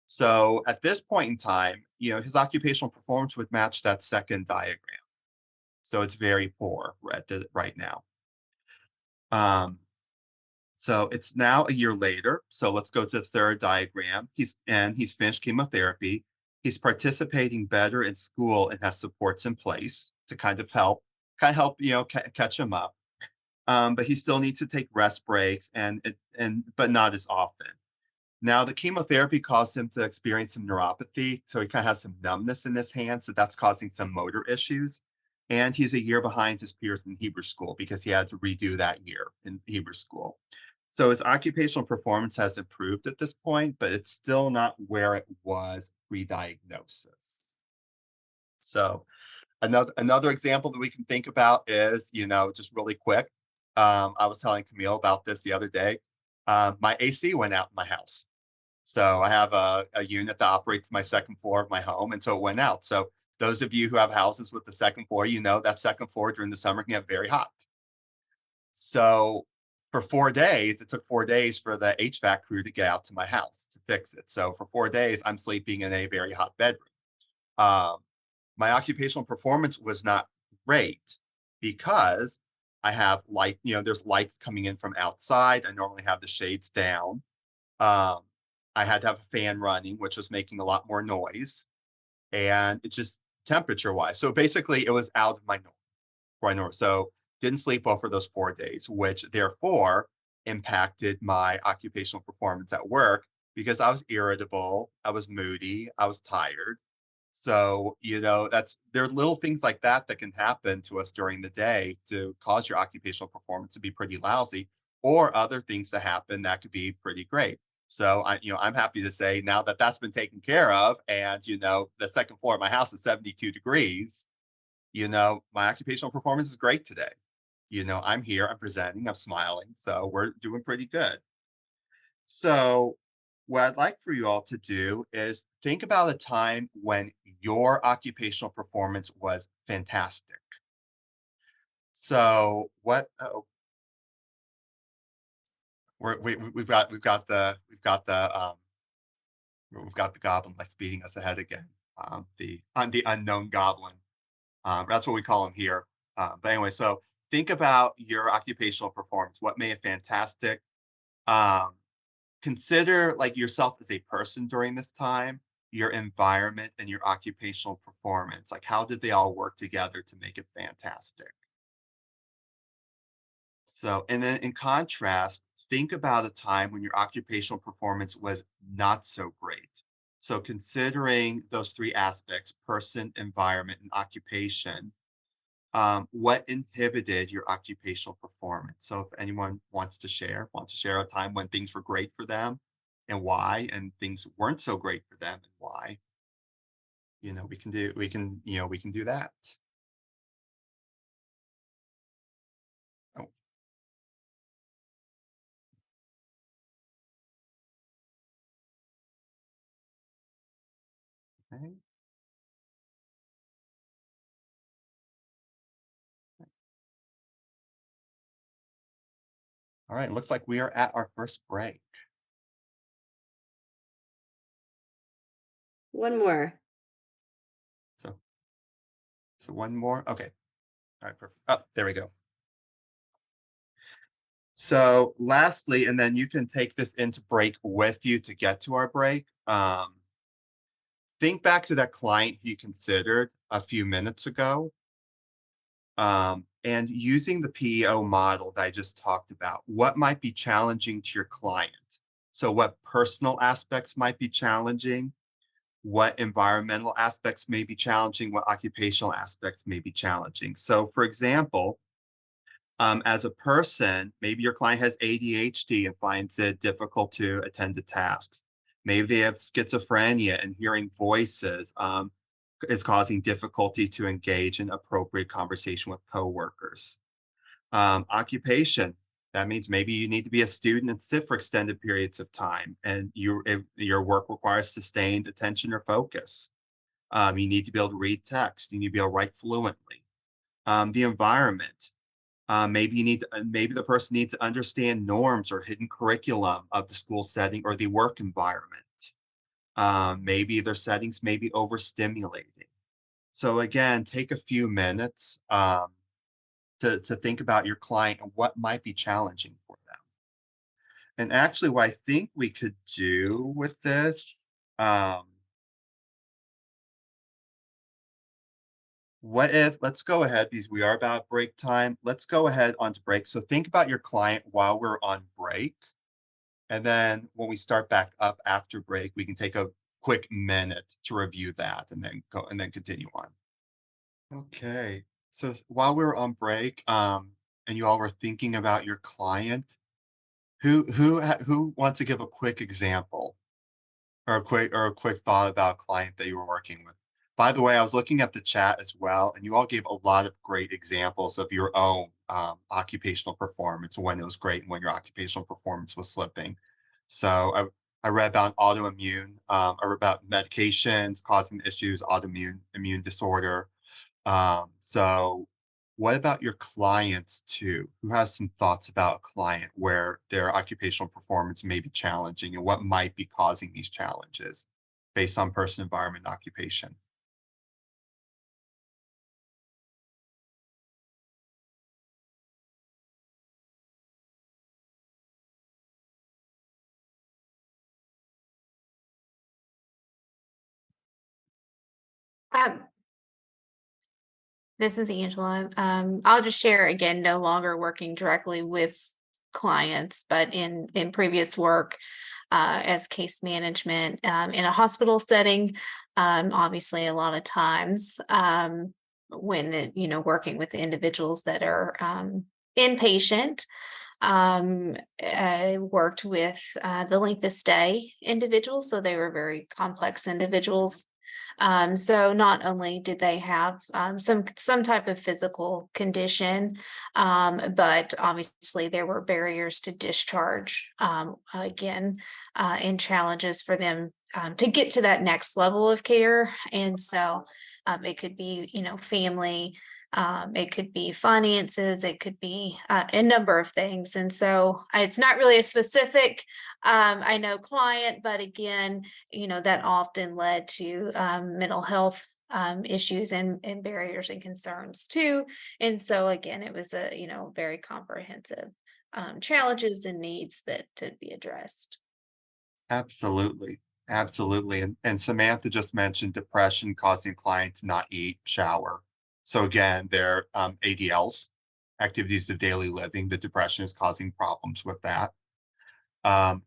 So at this point in time, his occupational performance would match that second diagram. So it's very poor right now. So it's now a year later. So let's go to the third diagram. He's finished chemotherapy. He's participating better in school and has supports in place to kind of help catch him up. but he still needs to take rest breaks but not as often. Now, the chemotherapy caused him to experience some neuropathy, so he kind of has some numbness in his hand, so that's causing some motor issues. And he's a year behind his peers in Hebrew school because he had to redo that year in Hebrew school. So his occupational performance has improved at this point, but it's still not where it was pre-diagnosis. So another example that we can think about is, just really quick. I was telling Camille about this the other day. My AC went out in my house. So I have a unit that operates my second floor of my home, and so it went out. So those of you who have houses with the second floor, that second floor during the summer can get very hot. So for 4 days, it took 4 days for the HVAC crew to get out to my house to fix it. So for 4 days, I'm sleeping in a very hot bedroom. My occupational performance was not great because I have light, there's lights coming in from outside. I normally have the shades down. I had to have a fan running, which was making a lot more noise, and it just temperature wise. So basically, it was out of my norm. So didn't sleep well for those 4 days, which therefore impacted my occupational performance at work because I was irritable, I was moody, I was tired. So, there are little things like that that can happen to us during the day to cause your occupational performance to be pretty lousy, or other things to happen that could be pretty great. So I'm happy to say now that that's been taken care of, and the second floor of my house is 72 degrees. My occupational performance is great today. I'm here, I'm presenting, I'm smiling, so we're doing pretty good. So what I'd like for you all to do is think about a time when your occupational performance was fantastic. So what? Oh, we've got the goblin that's beating us ahead again. The unknown goblin. That's what we call him here. But anyway, so think about your occupational performance. What made it fantastic? Um, Consider like yourself as a person during this time, your environment, and your occupational performance. Like, how did they all work together to make it fantastic? So, and then in contrast, think about a time when your occupational performance was not so great. So, considering those three aspects, person, environment, and occupation, what inhibited your occupational performance? So, if anyone wants to share a time when things were great for them and why, and things weren't so great for them and why, we can do that. Oh, okay. All right. Looks like we are at our first break. One more. So, one more. Okay. All right. Perfect. Oh, there we go. So lastly, and then you can take this into break with you to get to our break. Think back to that client you considered a few minutes ago, and using the PEO model that I just talked about, what might be challenging to your client? So what personal aspects might be challenging? What environmental aspects may be challenging? What occupational aspects may be challenging? So for example, as a person, maybe your client has ADHD and finds it difficult to attend to tasks. Maybe they have schizophrenia and hearing voices is causing difficulty to engage in appropriate conversation with coworkers. Occupation, that means maybe you need to be a student and sit for extended periods of time, and your work requires sustained attention or focus. You need to be able to read text. You need to be able to write fluently. The environment, maybe the person needs to understand norms or hidden curriculum of the school setting or the work environment. Maybe their settings may be overstimulating. So again, take a few minutes to think about your client and what might be challenging for them. And actually, what I think we could do with this, um, what if, let's go ahead because we are about break time. Let's go ahead onto break. So think about your client while we're on break. And then when we start back up after break, we can take a quick minute to review that and then go and then continue on. Okay. So while we were on break, and you all were thinking about your client, who wants to give a quick example or a quick thought about a client that you were working with? By the way, I was looking at the chat as well, and you all gave a lot of great examples of your own occupational performance, when it was great and when your occupational performance was slipping. So I read about autoimmune, I read about medications causing issues, autoimmune immune disorder. So what about your clients too? Who has some thoughts about a client where their occupational performance may be challenging and what might be causing these challenges based on person, environment, and occupation? Um, this is Angela. I'll just share again, no longer working directly with clients, but in previous work as case management in a hospital setting. Obviously, a lot of times when working with individuals that are inpatient, I worked with the length of stay individuals, so they were very complex individuals. So not only did they have some type of physical condition, but obviously there were barriers to discharge again, and challenges for them to get to that next level of care. And so it could be, family, it could be finances, it could be a number of things. And so it's not really a specific, I know client, but again, that often led to mental health issues and barriers and concerns too. And so again, it was a, very comprehensive challenges and needs that to be addressed. Absolutely. Absolutely. And Samantha just mentioned depression causing clients to not eat, shower. So again, they're ADLs, activities of daily living. The depression is causing problems with that.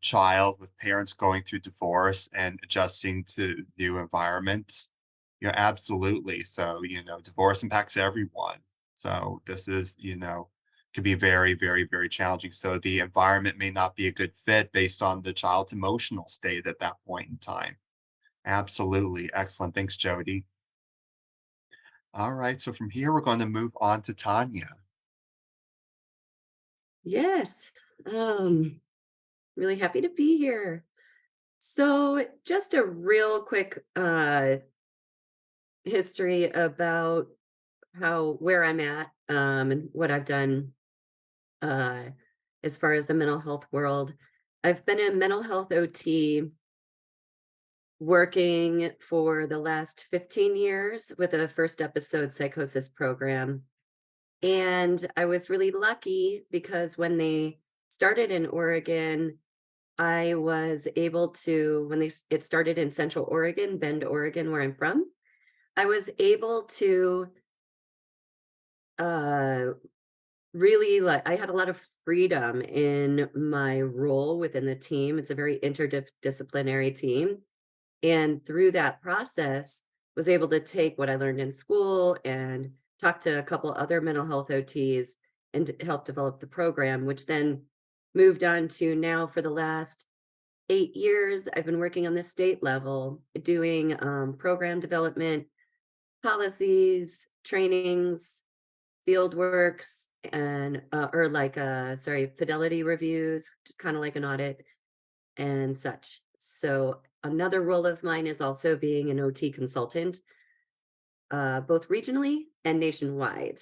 Child with parents going through divorce and adjusting to new environments. Absolutely. So, divorce impacts everyone. So this is, could be very, very, very challenging. So the environment may not be a good fit based on the child's emotional state at that point in time. Absolutely. Excellent. Thanks, Jody. All right. So from here, we're going to move on to Tanya. Yes. Really happy to be here. So just a real quick history about where I'm at and what I've done uh as far as the mental health world. I've been a mental health OT working for the last 15 years with a First Episode Psychosis program. And I was really lucky because when they started in Oregon, I was able to, when it started in Central Oregon, Bend, Oregon, where I'm from, I was able to uh, really, like, I had a lot of freedom in my role within the team. It's a very interdisciplinary team. And through that process, was able to take what I learned in school and talk to a couple other mental health OTs and help develop the program, which then moved on to now for the last 8 years. I've been working on the state level, doing program development, policies, trainings, field works, and fidelity reviews, just kind of like an audit and such. So another role of mine is also being an OT consultant, both regionally and nationwide.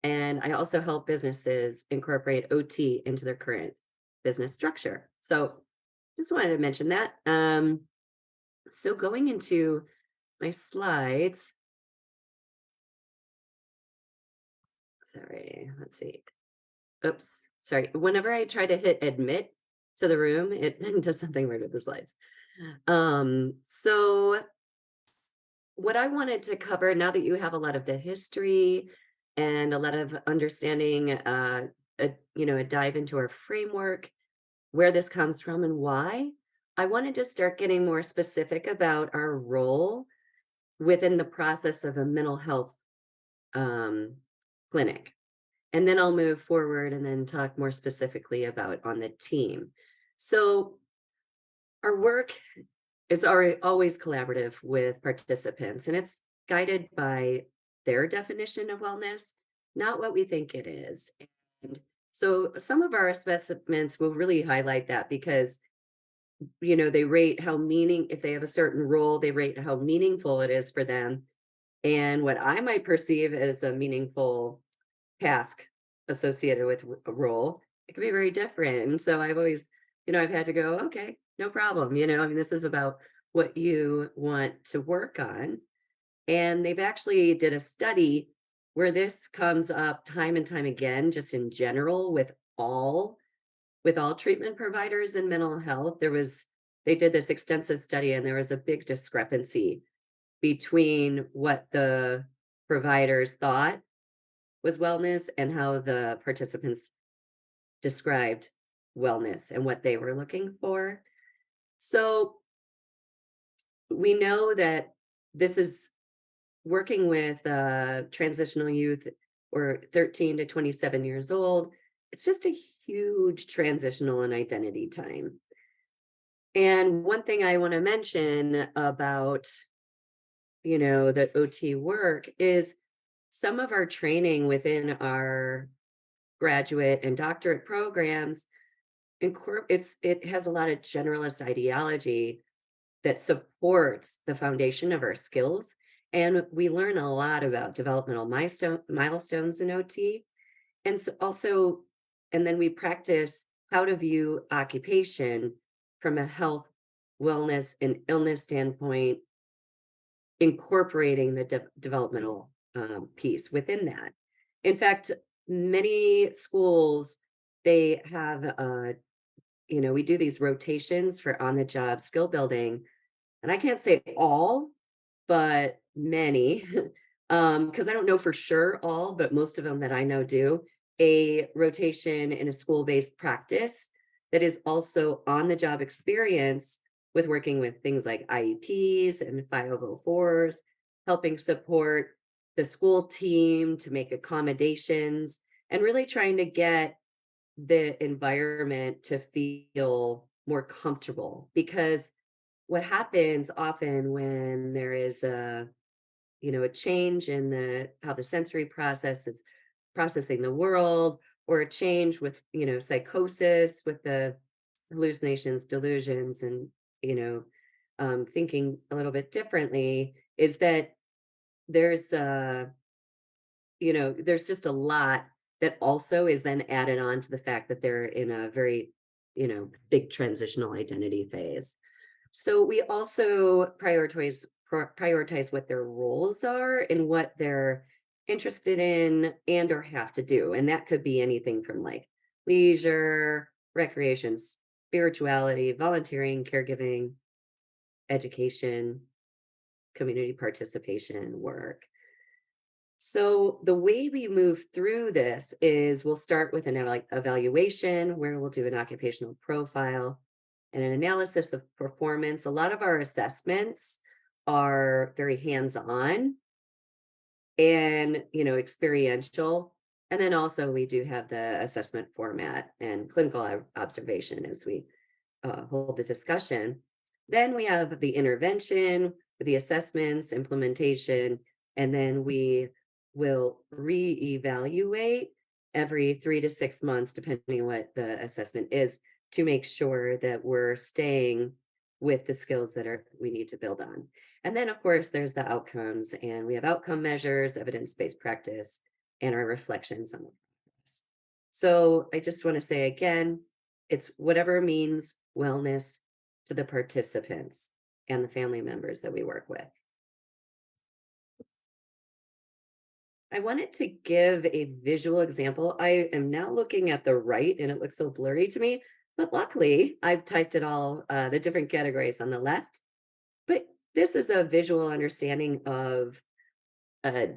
And I also help businesses incorporate OT into their current business structure. So just wanted to mention that. So going into my slides, sorry, let's see. Oops, sorry. Whenever I try to hit admit to the room, it does something weird with the slides. So what I wanted to cover, now that you have a lot of the history and a lot of understanding, a dive into our framework, where this comes from and why, I wanted to start getting more specific about our role within the process of a mental health um, clinic. And then I'll move forward and then talk more specifically about on the team. So our work is always collaborative with participants, and it's guided by their definition of wellness, not what we think it is. And so some of our assessments will really highlight that because, they rate if they have a certain role, they rate how meaningful it is for them. And what I might perceive as a meaningful task associated with a role, it can be very different. And so I've always, I've had to go, okay, no problem. I mean, this is about what you want to work on. And they've actually did a study where this comes up time and time again, just in general with all treatment providers in mental health. They did this extensive study and there was a big discrepancy between what the providers thought was wellness and how the participants described wellness and what they were looking for. So we know that this is working with transitional youth or 13 to 27 years old. It's just a huge transitional and identity time. And one thing I want to mention about, the OT work is some of our training within our graduate and doctorate programs, it has a lot of generalist ideology that supports the foundation of our skills. And we learn a lot about developmental milestones in OT. And and then we practice how to view occupation from a health, wellness, and illness standpoint, incorporating the developmental piece within that. In fact, many schools, they have, we do these rotations for on-the-job skill building. And I can't say all, but many, because I don't know for sure all, but most of them that I know do a rotation in a school-based practice that is also on-the-job experience with working with things like IEPs and 504s, helping support the school team to make accommodations and really trying to get the environment to feel more comfortable. Because what happens often when there is a change in how the sensory process is processing the world, or a change with psychosis, with the hallucinations, delusions, and thinking a little bit differently, is that there's there's just a lot that also is then added on to the fact that they're in a very big transitional identity phase. So we also prioritize what their roles are and what they're interested in and or have to do. And that could be anything from like leisure, recreation, spirituality, volunteering, caregiving, education, community participation, work. So the way we move through this is we'll start with an evaluation where we'll do an occupational profile and an analysis of performance. A lot of our assessments are very hands-on and experiential. And then also we do have the assessment format and clinical observation as we hold the discussion. Then we have the intervention, the assessments, implementation, and then we will reevaluate every 3 to 6 months, depending on what the assessment is, to make sure that we're staying with the skills that we need to build on. And then, of course, there's the outcomes, and we have outcome measures, evidence-based practice, and our reflections on the process. So I just want to say again, it's whatever means wellness to the participants and the family members that we work with. I wanted to give a visual example. I am now looking at the right and it looks so blurry to me, but luckily I've typed it all, the different categories on the left. But this is a visual understanding of a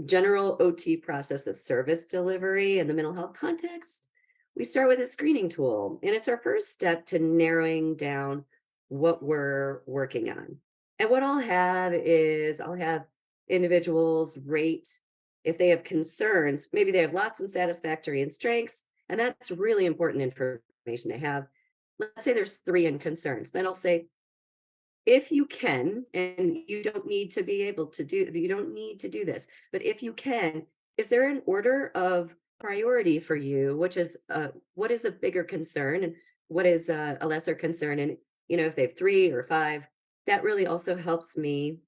general OT process of service delivery in the mental health context. We start with a screening tool, and it's our first step to narrowing down what we're working on. And what I'll have is I'll have individuals rate if they have concerns. Maybe they have lots and satisfactory and strengths, and that's really important information to have. Let's say there's 3 in concerns. Then I'll say, if you can, and you don't need to be able to do, you don't need to do this, but if you can, is there an order of priority for you, which is what is a bigger concern and what is a lesser concern? And if they have 3 or 5, that really also helps me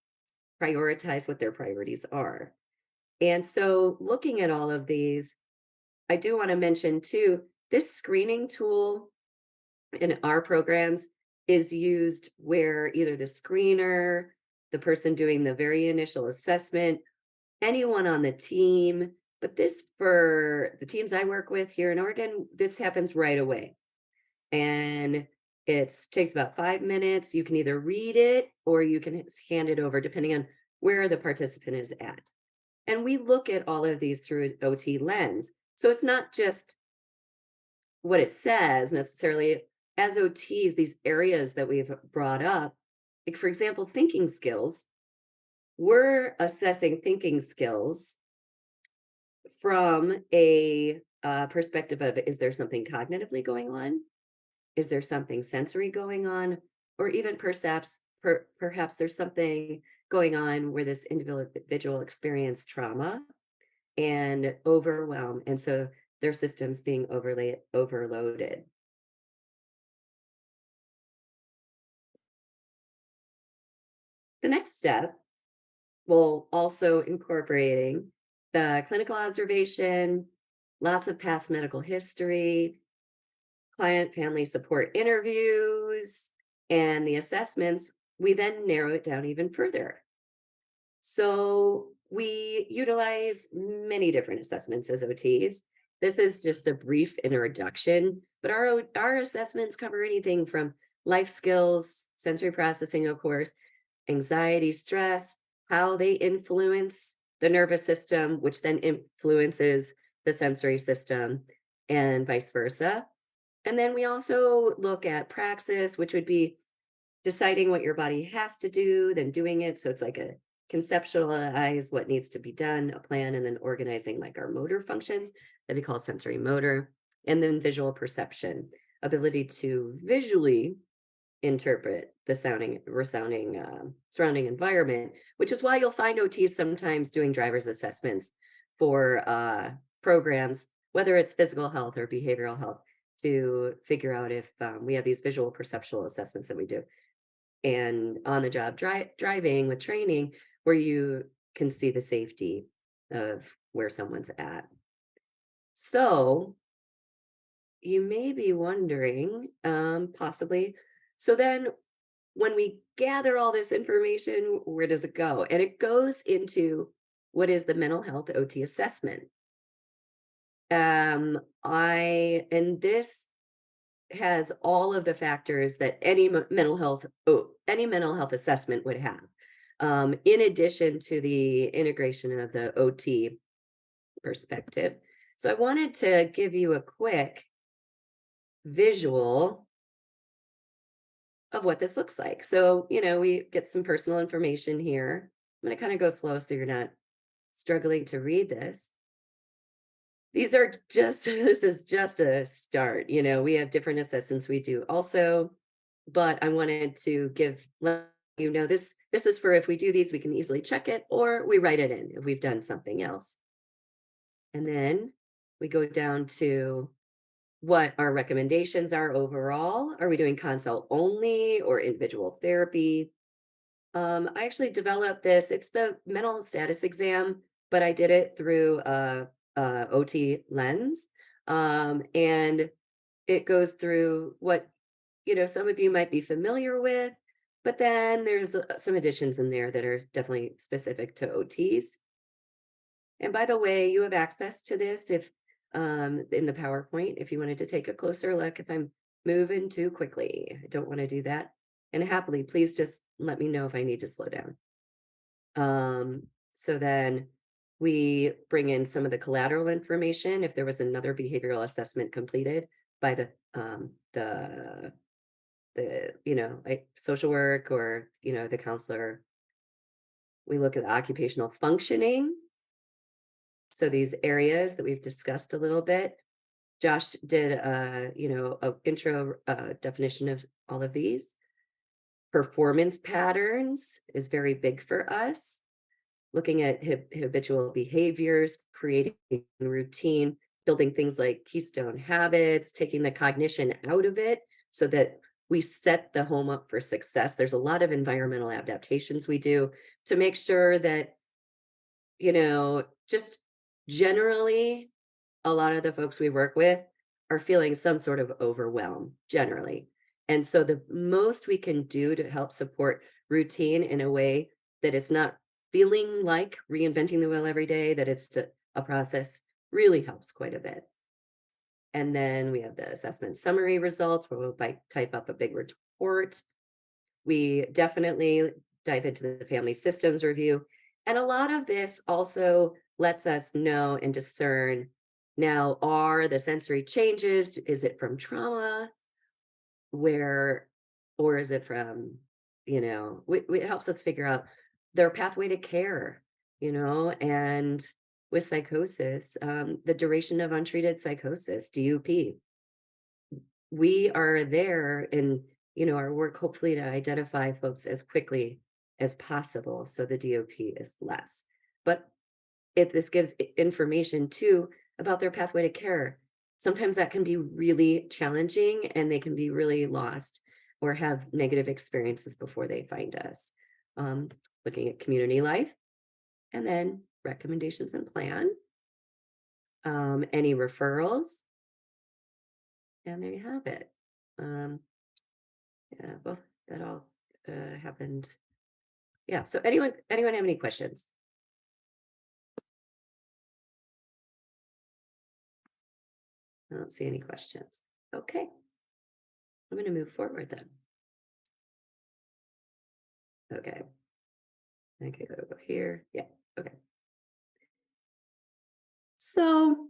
prioritize what their priorities are. And so looking at all of these, I do want to mention too, this screening tool in our programs is used where either the screener, the person doing the very initial assessment, anyone on the team, but this, for the teams I work with here in Oregon, this happens right away. And it takes about 5 minutes. You can either read it or you can hand it over depending on where the participant is at. And we look at all of these through an OT lens. So it's not just what it says necessarily. As OTs, these areas that we've brought up, like for example, thinking skills, we're assessing thinking skills from a perspective of, is there something cognitively going on? Is there something sensory going on? Or even perhaps there's something going on where this individual experienced trauma and overwhelm, and so their system's being overloaded. The next step will also incorporating the clinical observation, lots of past medical history, client family support interviews, and the assessments. We then narrow it down even further. So we utilize many different assessments as OTs. This is just a brief introduction, but our assessments cover anything from life skills, sensory processing, of course, anxiety, stress, how they influence the nervous system, which then influences the sensory system, and vice versa. And then we also look at praxis, which would be deciding what your body has to do, then doing it. So it's like a conceptualize what needs to be done, a plan, and then organizing like our motor functions that we call sensory motor, and then visual perception, ability to visually interpret the surrounding environment, which is why you'll find OTs sometimes doing driver's assessments for programs, whether it's physical health or behavioral health, to figure out if we have these visual perceptual assessments that we do. And on the job driving with training, where you can see the safety of where someone's at. So you may be wondering, possibly, so then when we gather all this information, where does it go? And it goes into what is the mental health OT assessment. And this has all of the factors that any mental health assessment would have, in addition to the integration of the OT perspective. So I wanted to give you a quick visual of what this looks like. So, we get some personal information here. I'm going to kind of go slow so you're not struggling to read this. This is just a start. We have different assessments we do also, but I wanted to let you know this is for if we do these, we can easily check it, or we write it in if we've done something else. And then we go down to what our recommendations are overall. Are we doing consult only or individual therapy? I actually developed this. It's the mental status exam, but I did it through a OT lens. And it goes through what, some of you might be familiar with, but then there's some additions in there that are definitely specific to OTs. And by the way, you have access to this if in the PowerPoint, if you wanted to take a closer look. If I'm moving too quickly, I don't want to do that. And happily, please just let me know if I need to slow down. So then we bring in some of the collateral information if there was another behavioral assessment completed by the like social work or the counselor. We look at the occupational functioning. So these areas that we've discussed a little bit. Josh did a intro definition of all of these. Performance patterns is very big for us. Looking at habitual behaviors, creating routine, building things like keystone habits, taking the cognition out of it so that we set the home up for success. There's a lot of environmental adaptations we do to make sure that, just generally, a lot of the folks we work with are feeling some sort of overwhelm generally. And so the most we can do to help support routine in a way that it's not feeling like reinventing the wheel every day, that it's a process, really helps quite a bit. And then we have the assessment summary results where we'll type up a big report. We definitely dive into the family systems review. And a lot of this also lets us know and discern, now, are the sensory changes, is it from trauma? Or is it from, it helps us figure out their pathway to care, and with psychosis, the duration of untreated psychosis, DUP. We are there in, our work, hopefully to identify folks as quickly as possible so the DOP is less. But if this gives information too about their pathway to care, sometimes that can be really challenging and they can be really lost or have negative experiences before they find us. Looking at community life, and then recommendations and plan, any referrals, and there you have it. Yeah, both that all happened. Yeah. So anyone have any questions? I don't see any questions. Okay. I'm going to move forward then. Okay. I think I gotta go here. Yeah. Okay. So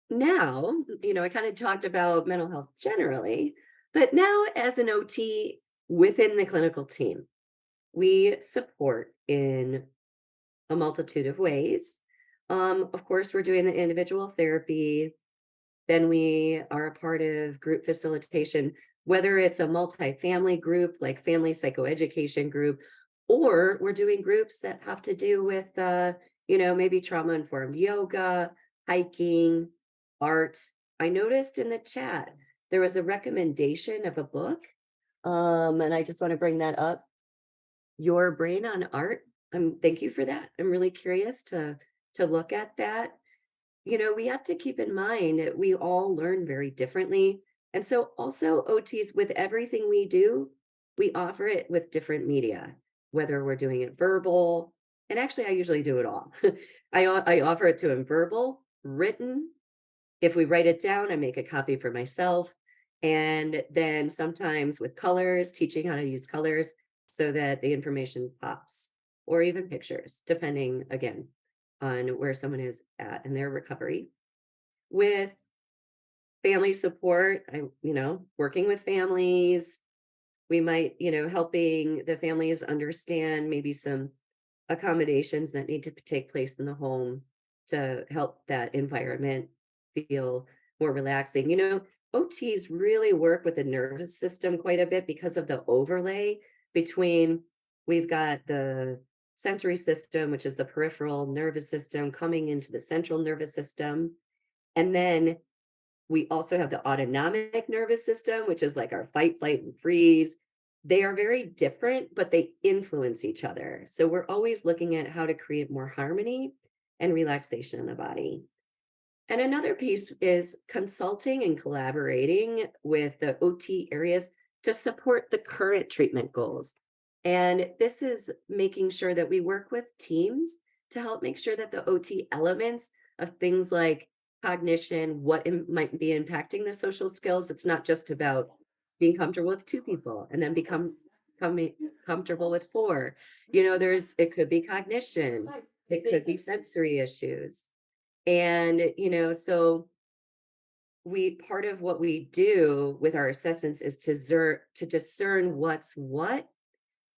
now, I kind of talked about mental health generally, but now as an OT within the clinical team, we support in a multitude of ways. Of course, we're doing the individual therapy. Then we are a part of group facilitation, whether it's a multi-family group like family psychoeducation group, or we're doing groups that have to do with, maybe trauma-informed yoga, hiking, art. I noticed in the chat, there was a recommendation of a book. And I just want to bring that up. Your Brain on Art. Thank you for that. I'm really curious to look at that. We have to keep in mind that we all learn very differently. And so also OTs, with everything we do, we offer it with different media, whether we're doing it verbal, and actually I usually do it all. I offer it to them verbal, written. If we write it down, I make a copy for myself. And then sometimes with colors, teaching how to use colors so that the information pops, or even pictures, depending again on where someone is at in their recovery. With family support, working with families, we might, helping the families understand maybe some accommodations that need to take place in the home to help that environment feel more relaxing. OTs really work with the nervous system quite a bit because of the overlay between, we've got the sensory system, which is the peripheral nervous system, coming into the central nervous system. And then we also have the autonomic nervous system, which is like our fight, flight, and freeze. They are very different, but they influence each other. So we're always looking at how to create more harmony and relaxation in the body. And another piece is consulting and collaborating with the OT areas to support the current treatment goals. And this is making sure that we work with teams to help make sure that the OT elements of things like cognition, what might be impacting the social skills. It's not just about, being comfortable with 2 people, and then becoming comfortable with 4. You know, it could be cognition, it could be sensory issues. And, you know, so part of what we do with our assessments is to discern what's what.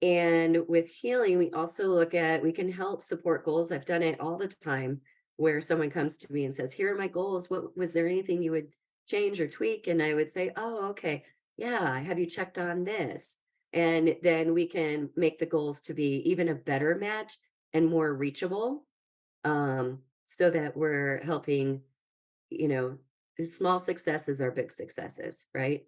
And with healing, we also we can help support goals. I've done it all the time where someone comes to me and says, "Here are my goals. What was there anything you would change or tweak?" And I would say, "Oh, okay. Yeah, have you checked on this?" And then we can make the goals to be even a better match and more reachable, so that we're helping, you know, the small successes are big successes, right?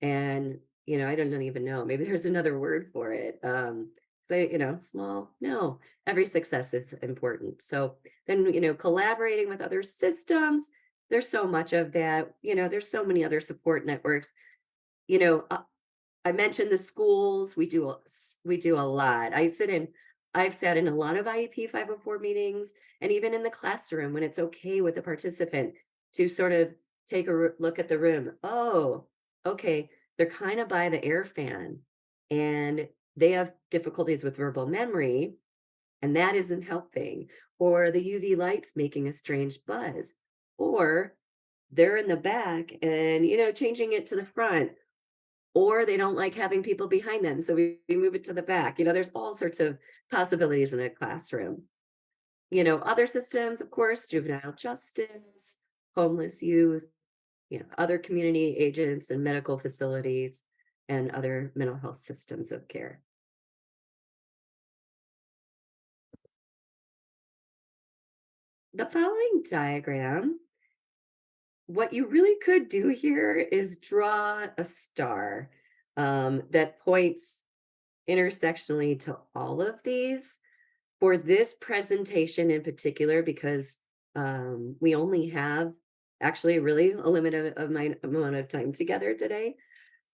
And, you know, I don't even know, maybe there's another word for it. So, you know, small, no, every success is important. So then, you know, collaborating with other systems, there's so much of that, you know, there's so many other support networks. You know, I mentioned the schools, we do a lot. I've sat in a lot of IEP 504 meetings, and even in the classroom when it's okay with the participant to sort of take a look at the room. Oh, okay, they're kind of by the air fan, and they have difficulties with verbal memory, and that isn't helping. Or the UV light's making a strange buzz. Or they're in the back and, you know, changing it to the front, or they don't like having people behind them. So we move it to the back. You know, there's all sorts of possibilities in a classroom. You know, other systems, of course, juvenile justice, homeless youth, you know, other community agents and medical facilities and other mental health systems of care. The following diagram, what you really could do here is draw a star that points intersectionally to all of these. For this presentation in particular, because we only have actually really a limited amount of time together today.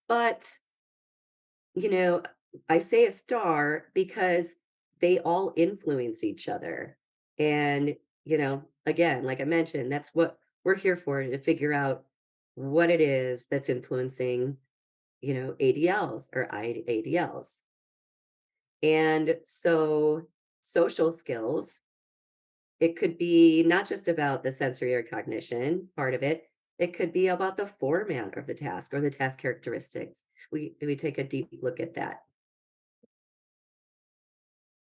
But, you know, I say a star because they all influence each other. And, you know, again, like I mentioned, that's what we're here for, to figure out what it is that's influencing, you know, ADLs or IADLs. And so social skills, it could be not just about the sensory or cognition part of it. It could be about the format of the task or the task characteristics. We take a deep look at that.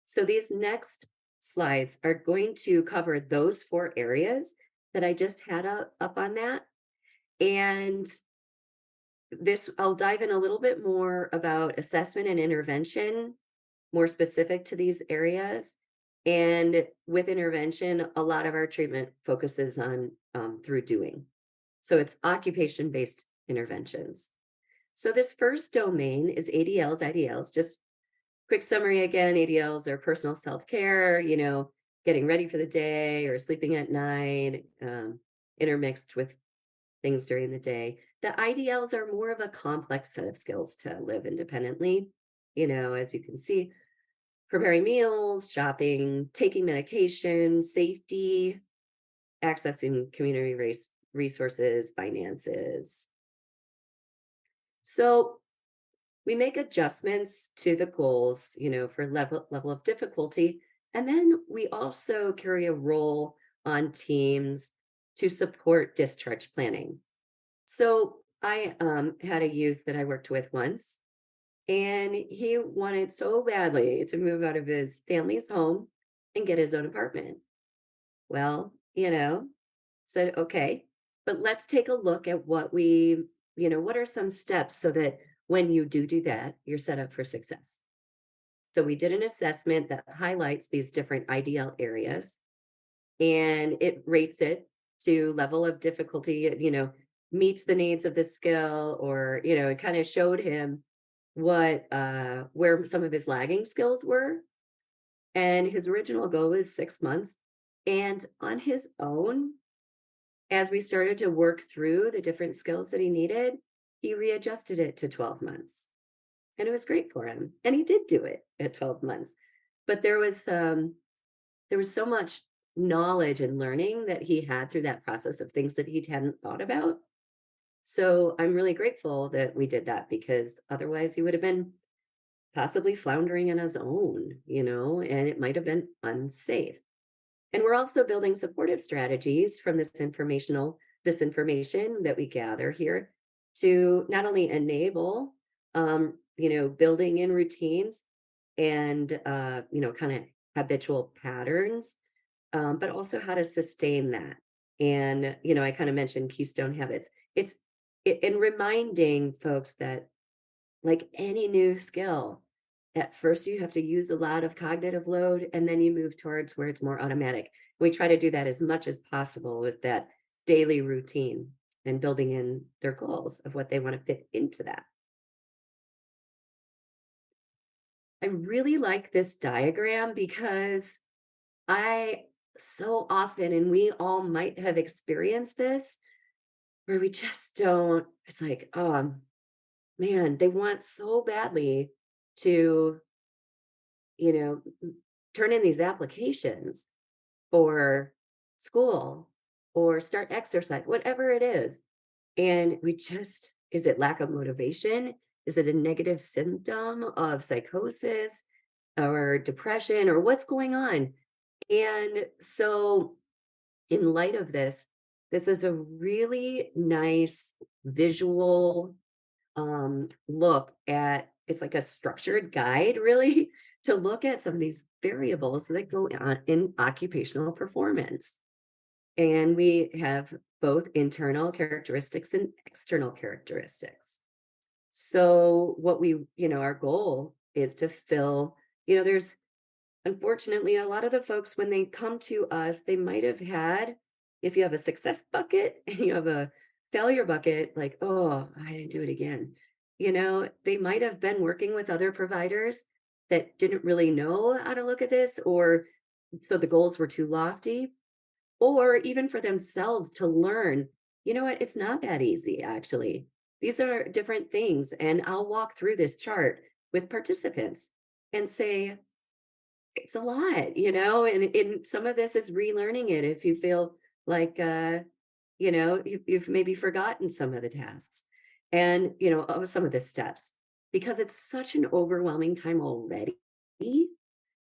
So these next slides are going to cover those 4 areas that I just had up on that. And I'll dive in a little bit more about assessment and intervention, more specific to these areas. And with intervention, a lot of our treatment focuses on through doing. So it's occupation-based interventions. So this first domain is ADLs, IDLs. Just quick summary again, ADLs are personal self-care, you know, getting ready for the day or sleeping at night, intermixed with things during the day. The IDLs are more of a complex set of skills to live independently. You know, as you can see, preparing meals, shopping, taking medication, safety, accessing community resources, finances. So we make adjustments to the goals, you know, for level of difficulty. And then we also carry a role on teams to support discharge planning. So I had a youth that I worked with once, and he wanted so badly to move out of his family's home and get his own apartment. Well, you know, said, okay, but let's take a look at what are some steps so that when you do that, you're set up for success. So we did an assessment that highlights these different IDL areas, and it rates it to level of difficulty, you know, meets the needs of the skill, or, you know, it kind of showed him where some of his lagging skills were. And his original goal was 6 months. And on his own, as we started to work through the different skills that he needed, he readjusted it to 12 months. And it was great for him. And he did do it at 12 months. But there was so much knowledge and learning that he had through that process of things that he hadn't thought about. So I'm really grateful that we did that, because otherwise he would have been possibly floundering on his own, and it might have been unsafe. And we're also building supportive strategies from this information that we gather here to not only enable, building in routines and, kind of habitual patterns, but also how to sustain that. And, I kind of mentioned keystone habits. In reminding folks that, like any new skill, at first you have to use a lot of cognitive load, and then you move towards where it's more automatic. We try to do that as much as possible with that daily routine and building in their goals of what they want to fit into that. I really like this diagram because I so often, and we all might have experienced this, where we just don't, it's like, oh man, they want so badly to, turn in these applications for school or start exercise, whatever it is. And is it lack of motivation? Is it a negative symptom of psychosis or depression, or what's going on? And so, in light of this is a really nice visual look at, it's like a structured guide, really, to look at some of these variables that go on in occupational performance. And we have both internal characteristics and external characteristics. So our goal is to fill, there's unfortunately a lot of the folks, when they come to us, they might have had, if you have a success bucket and you have a failure bucket, like, oh, I didn't do it again. They might have been working with other providers that didn't really know how to look at this, or so the goals were too lofty, or even for themselves to learn, what, it's not that easy, actually. These are different things. And I'll walk through this chart with participants and say, it's a lot, and some of this is relearning it if you feel like, you've maybe forgotten some of the tasks and, some of the steps, because it's such an overwhelming time already.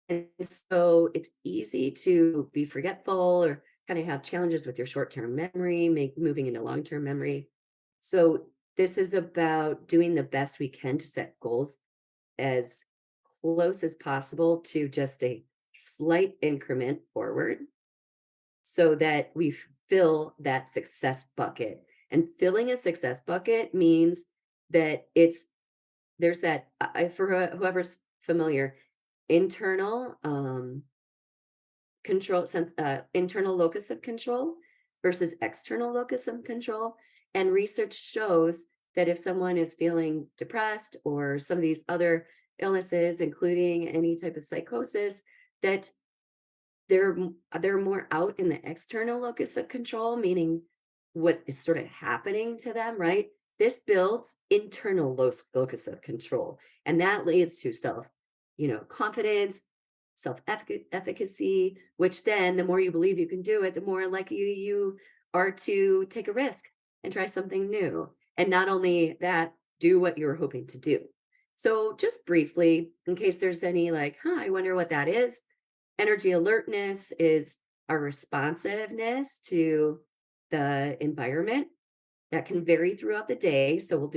And so it's easy to be forgetful or kind of have challenges with your short-term memory, moving into long-term memory. So this is about doing the best we can to set goals as close as possible to just a slight increment forward, so that we fill that success bucket. And filling a success bucket means that there's that, for whoever's familiar, internal internal locus of control versus external locus of control. And research shows that if someone is feeling depressed or some of these other illnesses, including any type of psychosis, that they're more out in the external locus of control, meaning what is sort of happening to them, right? This builds internal locus of control, and that leads to confidence, self-efficacy, which then the more you believe you can do it, the more likely you are to take a risk and try something new. And not only that, do what you're hoping to do. So just briefly, in case there's any I wonder what that is. Energy alertness is our responsiveness to the environment. That can vary throughout the day. So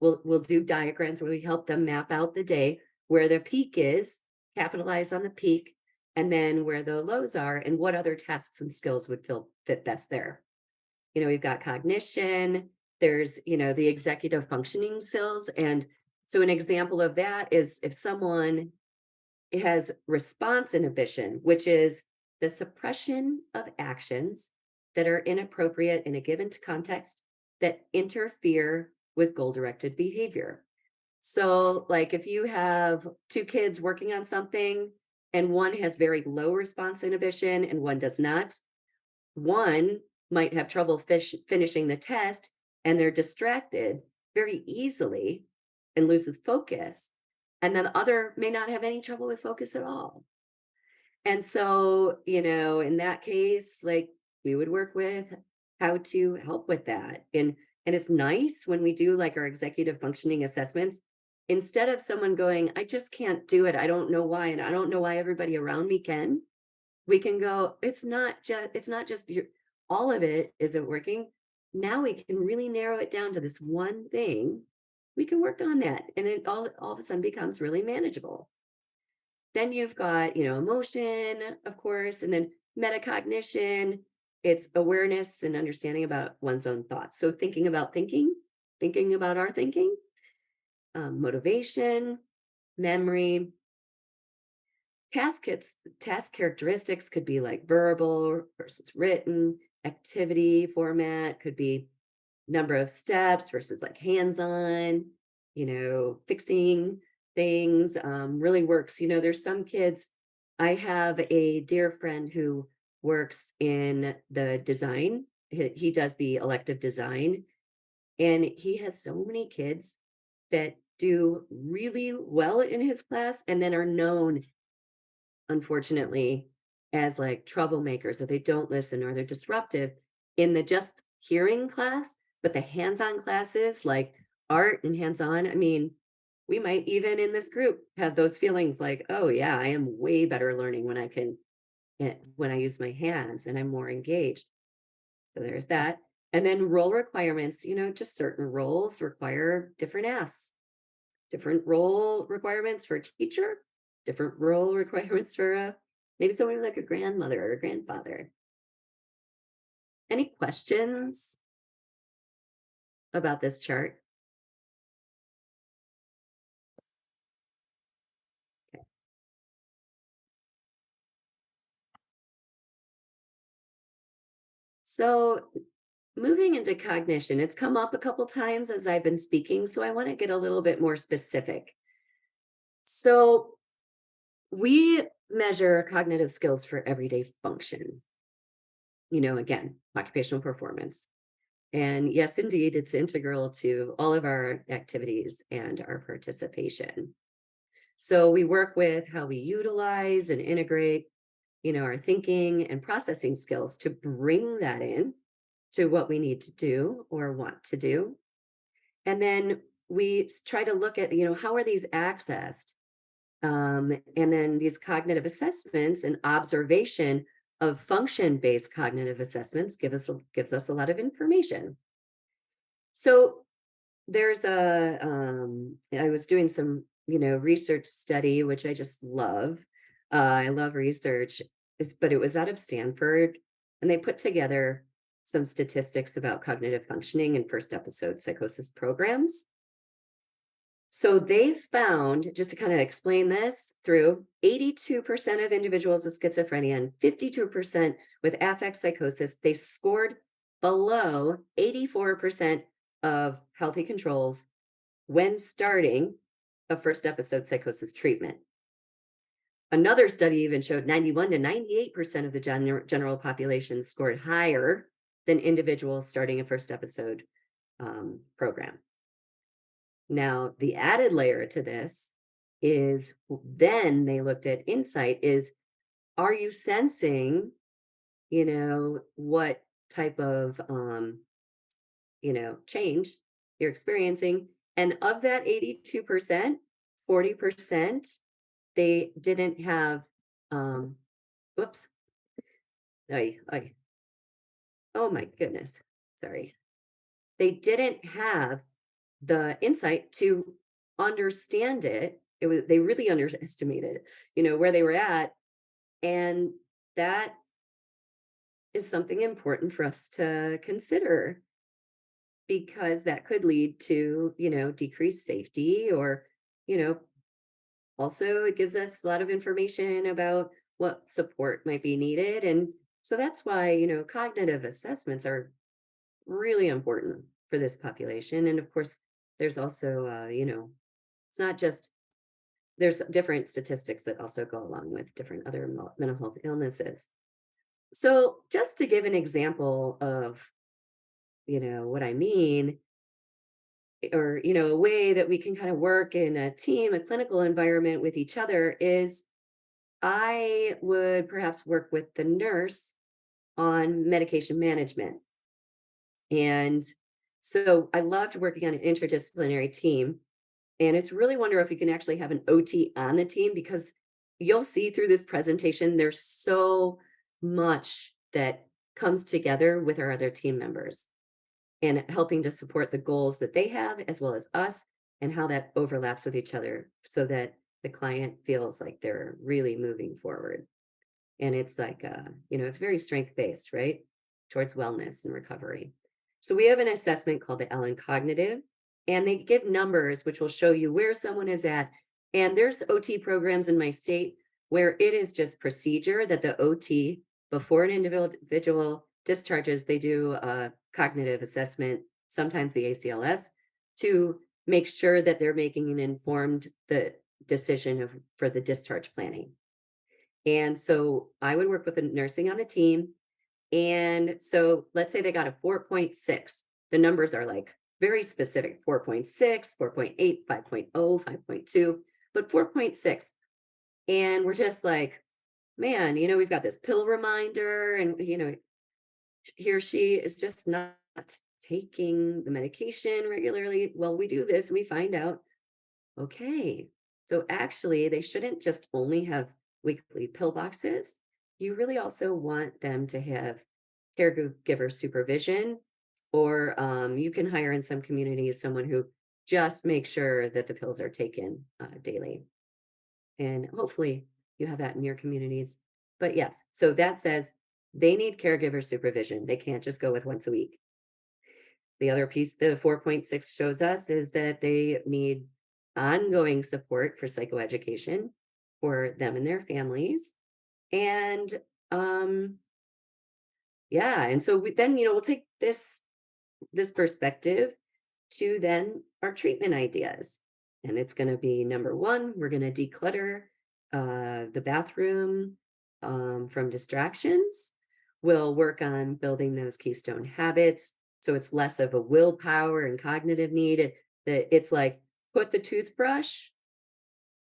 we'll do diagrams where we help them map out the day, where the peak is, capitalize on the peak, and then where the lows are and what other tasks and skills would fit best there. We've got cognition, there's, the executive functioning skills. And so an example of that is if someone has response inhibition, which is the suppression of actions that are inappropriate in a given context that interfere with goal-directed behavior. So, if you have two kids working on something and one has very low response inhibition and one does not, one might have trouble finishing the test and they're distracted very easily and loses focus. And then the other may not have any trouble with focus at all. And so, in that case, we would work with how to help with that. And And it's nice when we do like our executive functioning assessments, instead of someone going, I just can't do it, I don't know why, and I don't know why everybody around me can, we can go, it's not just your, all of it isn't working. Now we can really narrow it down to this one thing. We can work on that, and it all of a sudden becomes really manageable. Then you've got, emotion, of course, and then metacognition. It's awareness and understanding about one's own thoughts. So thinking about our thinking, motivation, memory. Task characteristics could be like verbal versus written, activity format could be number of steps versus like hands-on, fixing things, really works. There's some kids, I have a dear friend who works in the design. He does the elective design, and he has so many kids that do really well in his class and then are known, unfortunately, as like troublemakers, or they don't listen, or they're disruptive in the just hearing class. But the hands-on classes like art and hands-on, I mean, we might even in this group have those feelings like, oh yeah, I am way better learning when when I use my hands and I'm more engaged. So there's that. And then role requirements, just certain roles require different asks. Different role requirements for a teacher, different role requirements for maybe someone like a grandmother or a grandfather. Any questions about this chart? Okay. So moving into cognition, it's come up a couple times as I've been speaking, so I want to get a little bit more specific. So we measure cognitive skills for everyday function. Again, occupational performance. And yes, indeed, it's integral to all of our activities and our participation. So we work with how we utilize and integrate, our thinking and processing skills to bring that in to what we need to do or want to do. And then we try to look at, how are these accessed? And then these cognitive assessments and observation of function-based cognitive assessments gives us a lot of information. So there's I was doing some, research study, which I just love. I love research, but it was out of Stanford, and they put together some statistics about cognitive functioning in first episode psychosis programs. So they found, just to kind of explain this through, 82% of individuals with schizophrenia and 52% with affect psychosis, they scored below 84% of healthy controls when starting a first episode psychosis treatment. Another study even showed 91 to 98% of the general population scored higher than individuals starting a first episode program. Now, the added layer to this is then they looked at insight is, are you sensing, what type of, change you're experiencing? And of that 82%, 40%, they didn't have, whoops. Oh my goodness. Sorry. They didn't have the insight to understand it. They really underestimated, where they were at. And that is something important for us to consider, because that could lead to, decreased safety, or, also it gives us a lot of information about what support might be needed. And so that's why, cognitive assessments are really important for this population. And of course, there's also, it's not just, there's different statistics that also go along with different other mental health illnesses. So just to give an example of, what I mean, or, a way that we can kind of work in a team, a clinical environment with each other is, I would perhaps work with the nurse on medication management. And So I loved working on an interdisciplinary team. And it's really wonder if you can actually have an OT on the team, because you'll see through this presentation, there's so much that comes together with our other team members and helping to support the goals that they have as well as us, and how that overlaps with each other so that the client feels like they're really moving forward. And it's like, it's very strength based, right? Towards wellness and recovery. So we have an assessment called the Ellen Cognitive, and they give numbers which will show you where someone is at. And there's OT programs in my state where it is just procedure that the OT, before an individual discharges, they do a cognitive assessment, sometimes the ACLS, to make sure that they're making an informed decision for the discharge planning. And so I would work with the nursing on the team. And so let's say they got a 4.6. The numbers are like very specific: 4.6, 4.8, 5.0, 5.2, but 4.6. And we're just like, man, we've got this pill reminder, and, he or she is just not taking the medication regularly. Well, we do this and we find out, okay, so actually, they shouldn't just only have weekly pill boxes. You really also want them to have caregiver supervision, or you can hire in some communities someone who just makes sure that the pills are taken daily. And hopefully you have that in your communities. But yes, so that says they need caregiver supervision. They can't just go with once a week. The other piece the 4.6 shows us is that they need ongoing support for psychoeducation for them and their families. And and so then we'll take this perspective to then our treatment ideas. And it's going to be, number one, we're going to declutter the bathroom from distractions. We'll work on building those keystone habits, so it's less of a willpower and cognitive need. It's like, put the toothbrush,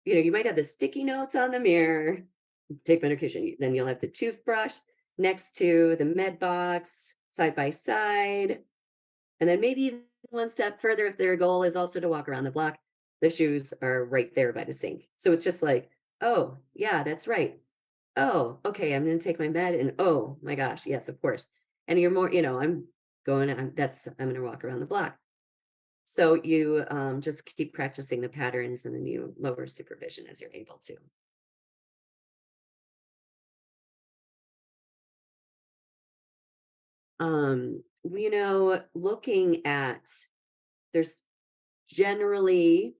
you might have the sticky notes on the mirror, take medication, then you'll have the toothbrush next to the med box, side by side. And then maybe one step further, if their goal is also to walk around the block, the shoes are right there by the sink. So it's just like, oh, yeah, that's right. Oh, okay, I'm going to take my med, and oh my gosh, yes, of course. And you're more, I'm going to walk around the block. So you just keep practicing the patterns, and then you lower supervision as you're able to. Looking at, there's generally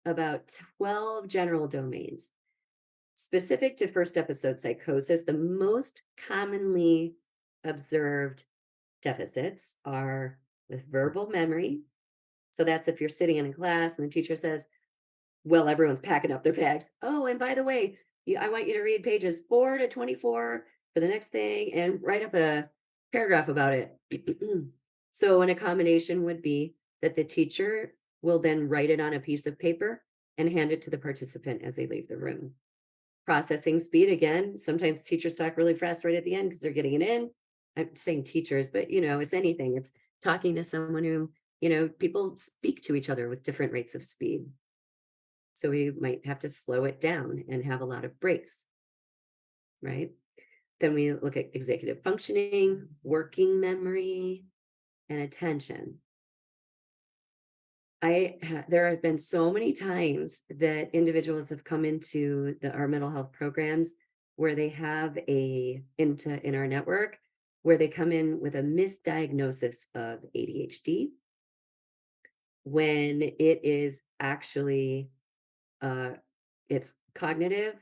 about 12 general domains specific to first episode psychosis. The most commonly observed deficits are with verbal memory. So that's if you're sitting in a class and the teacher says, well, everyone's packing up their bags. Oh, and by the way, I want you to read pages 4 to 24 for the next thing and write up a paragraph about it. So an accommodation would be that the teacher will then write it on a piece of paper and hand it to the participant as they leave the room. Processing speed, again, sometimes teachers talk really fast right at the end because they're getting it in. I'm saying teachers, but it's anything. It's talking to someone who, people speak to each other with different rates of speed. So we might have to slow it down and have a lot of breaks, right? Then we look at executive functioning, working memory, and attention. There have been so many times that individuals have come into our mental health programs where they have in our network, where they come in with a misdiagnosis of ADHD, when it is actually it's cognitive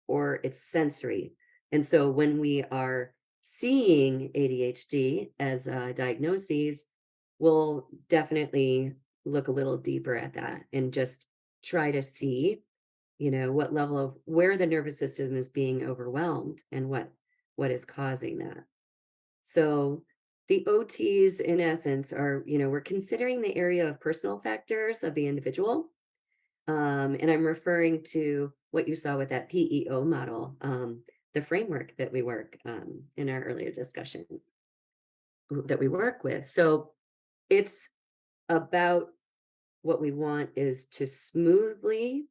or it's sensory. And so when we are seeing ADHD as a diagnosis, we'll definitely look a little deeper at that and just try to see, what level of where the nervous system is being overwhelmed and what is causing that. So the OTs, in essence, are, we're considering the area of personal factors of the individual. And I'm referring to what you saw with that PEO model, the framework that we work in our earlier discussion that we work with. So it's about what we want is to smoothly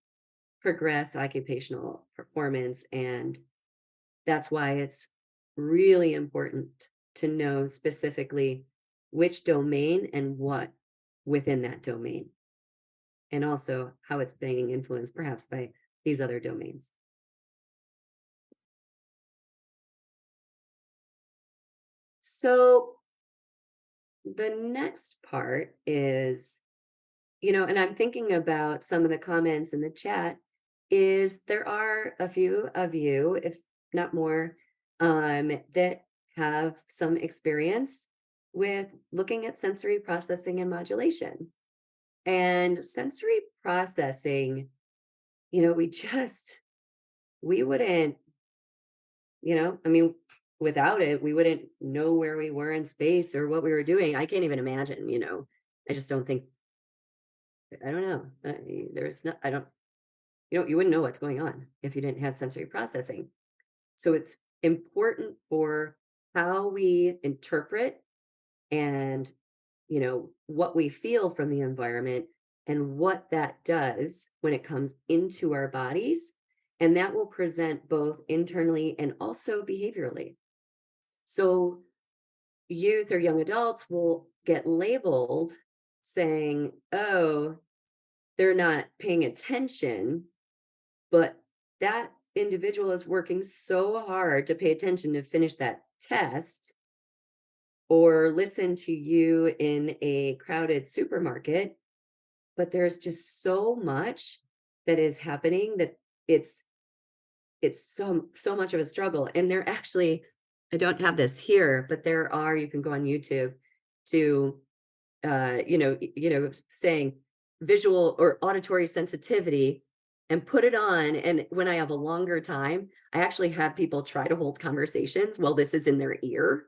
progress occupational performance. And that's why it's really important to know specifically which domain and what within that domain, and also how it's being influenced perhaps by these other domains. So the next part is, and I'm thinking about some of the comments in the chat, is there are a few of you, if not more, that have some experience with looking at sensory processing and modulation. And sensory processing, we wouldn't, I mean, without it, we wouldn't know where we were in space or what we were doing. I can't even imagine, I just don't think, I don't know. There's not, I don't, you wouldn't know what's going on if you didn't have sensory processing. So it's important for how we interpret and, what we feel from the environment and what that does when it comes into our bodies. And that will present both internally and also behaviorally. So youth or young adults will get labeled saying, oh, they're not paying attention, but that individual is working so hard to pay attention to finish that test or listen to you in a crowded supermarket. But there's just so much that is happening that it's so much of a struggle. And they're actually, I don't have this here, but you can go on YouTube to saying visual or auditory sensitivity and put it on. And when I have a longer time, I actually have people try to hold conversations while this is in their ear.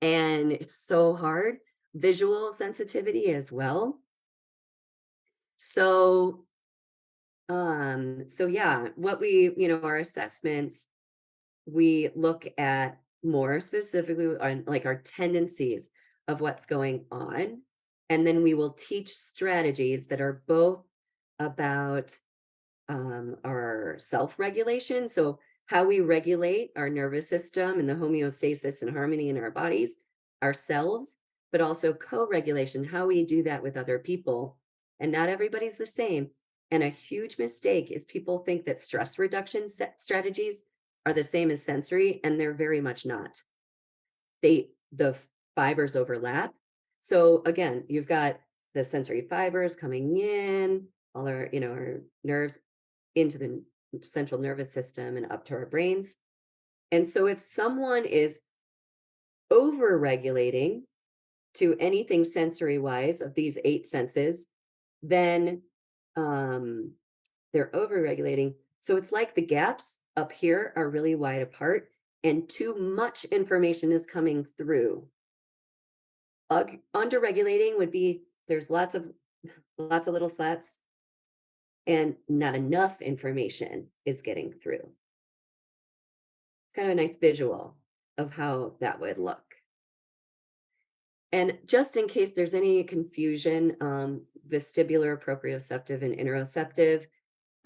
And it's so hard. Visual sensitivity as well. So yeah, what our assessments, we look at more specifically on like our tendencies of what's going on. And then we will teach strategies that are both about our self-regulation. So how we regulate our nervous system and the homeostasis and harmony in our bodies, ourselves, but also co-regulation, how we do that with other people. And not everybody's the same. And a huge mistake is people think that stress reduction strategies are the same as sensory, and they're very much not. The fibers overlap. So again, you've got the sensory fibers coming in, all our, our nerves into the central nervous system and up to our brains. And so if someone is over-regulating to anything sensory wise of these 8 senses, then they're over-regulating. So it's like the gaps up here are really wide apart and too much information is coming through. Under-regulating would be there's lots of little slats and not enough information is getting through. Kind of a nice visual of how that would look. And just in case there's any confusion, vestibular, proprioceptive, and interoceptive.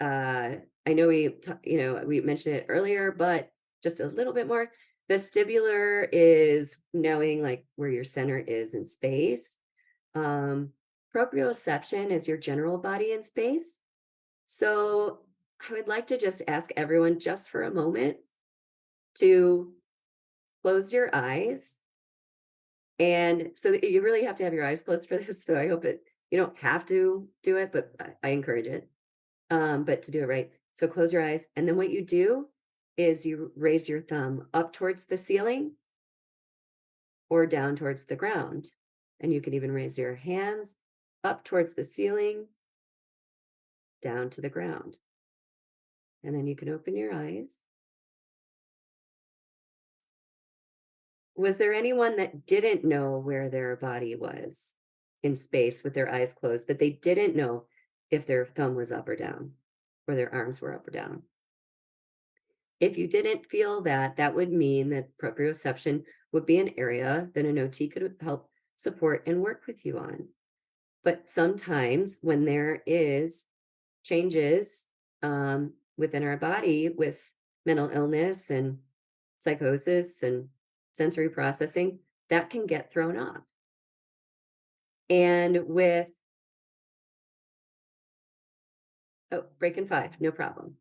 I know we mentioned it earlier, but just a little bit more. Vestibular is knowing like where your center is in space. Proprioception is your general body in space. So I would like to just ask everyone just for a moment to close your eyes. And so you really have to have your eyes closed for this. So I hope you don't have to do it, but I encourage it. But to do it right. So close your eyes. And then what you do is you raise your thumb up towards the ceiling or down towards the ground. And you can even raise your hands up towards the ceiling, down to the ground. And then you can open your eyes. Was there anyone that didn't know where their body was in space with their eyes closed, that they didn't know if their thumb was up or down, or their arms were up or down? If you didn't feel that, that would mean that proprioception would be an area that an OT could help support and work with you on. But sometimes when there is changes within our body with mental illness and psychosis and sensory processing, that can get thrown off. And with, oh, breaking 5, no problem.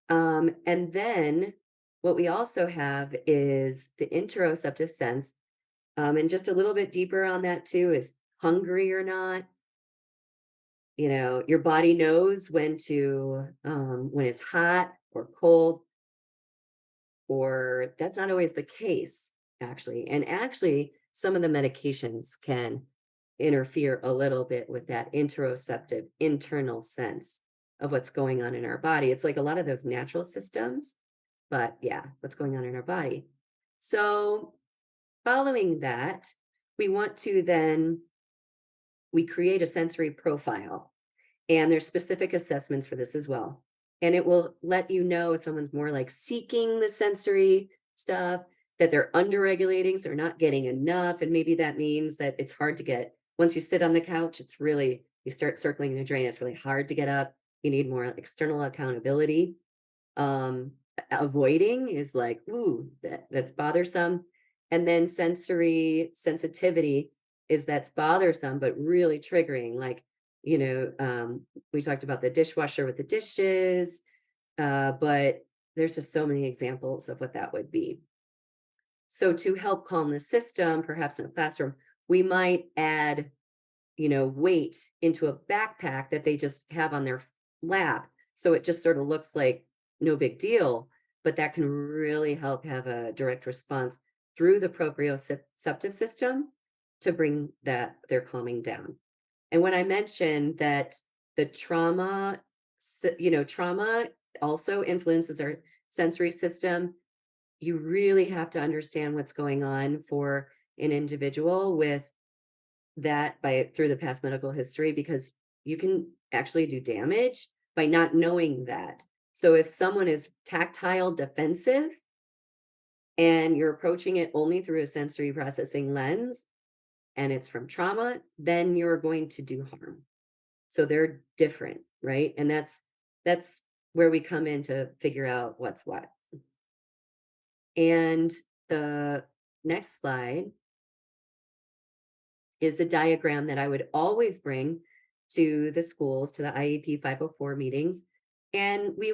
And then what we also have is the interoceptive sense. And just a little bit deeper on that too is hungry or not. You know, your body knows when it's hot or cold, or that's not always the case, actually. And actually, some of the medications can interfere a little bit with that interoceptive internal sense of what's going on in our body. It's like a lot of those natural systems, but yeah, what's going on in our body. So, following that, we create a sensory profile, and there's specific assessments for this as well. And it will let you know if someone's more like seeking the sensory stuff, that they're underregulating, so they're not getting enough. And maybe that means that it's hard to get, once you sit on the couch, you start circling the drain, it's really hard to get up. You need more external accountability. Avoiding is like, ooh, that's bothersome. And then sensory sensitivity that's bothersome, but really triggering. Like, we talked about the dishwasher with the dishes, but there's just so many examples of what that would be. So to help calm the system, perhaps in a classroom, we might add, weight into a backpack that they just have on their lap. So it just sort of looks like no big deal, but that can really help have a direct response through the proprioceptive system to bring their calming down. And when I mentioned that the trauma also influences our sensory system, you really have to understand what's going on for an individual with that through the past medical history, because you can actually do damage by not knowing that. So if someone is tactile defensive and you're approaching it only through a sensory processing lens, and it's from trauma, then you're going to do harm. So they're different, right? And that's where we come in to figure out what's what. And the next slide is a diagram that I would always bring to the schools, to the IEP 504 meetings. And we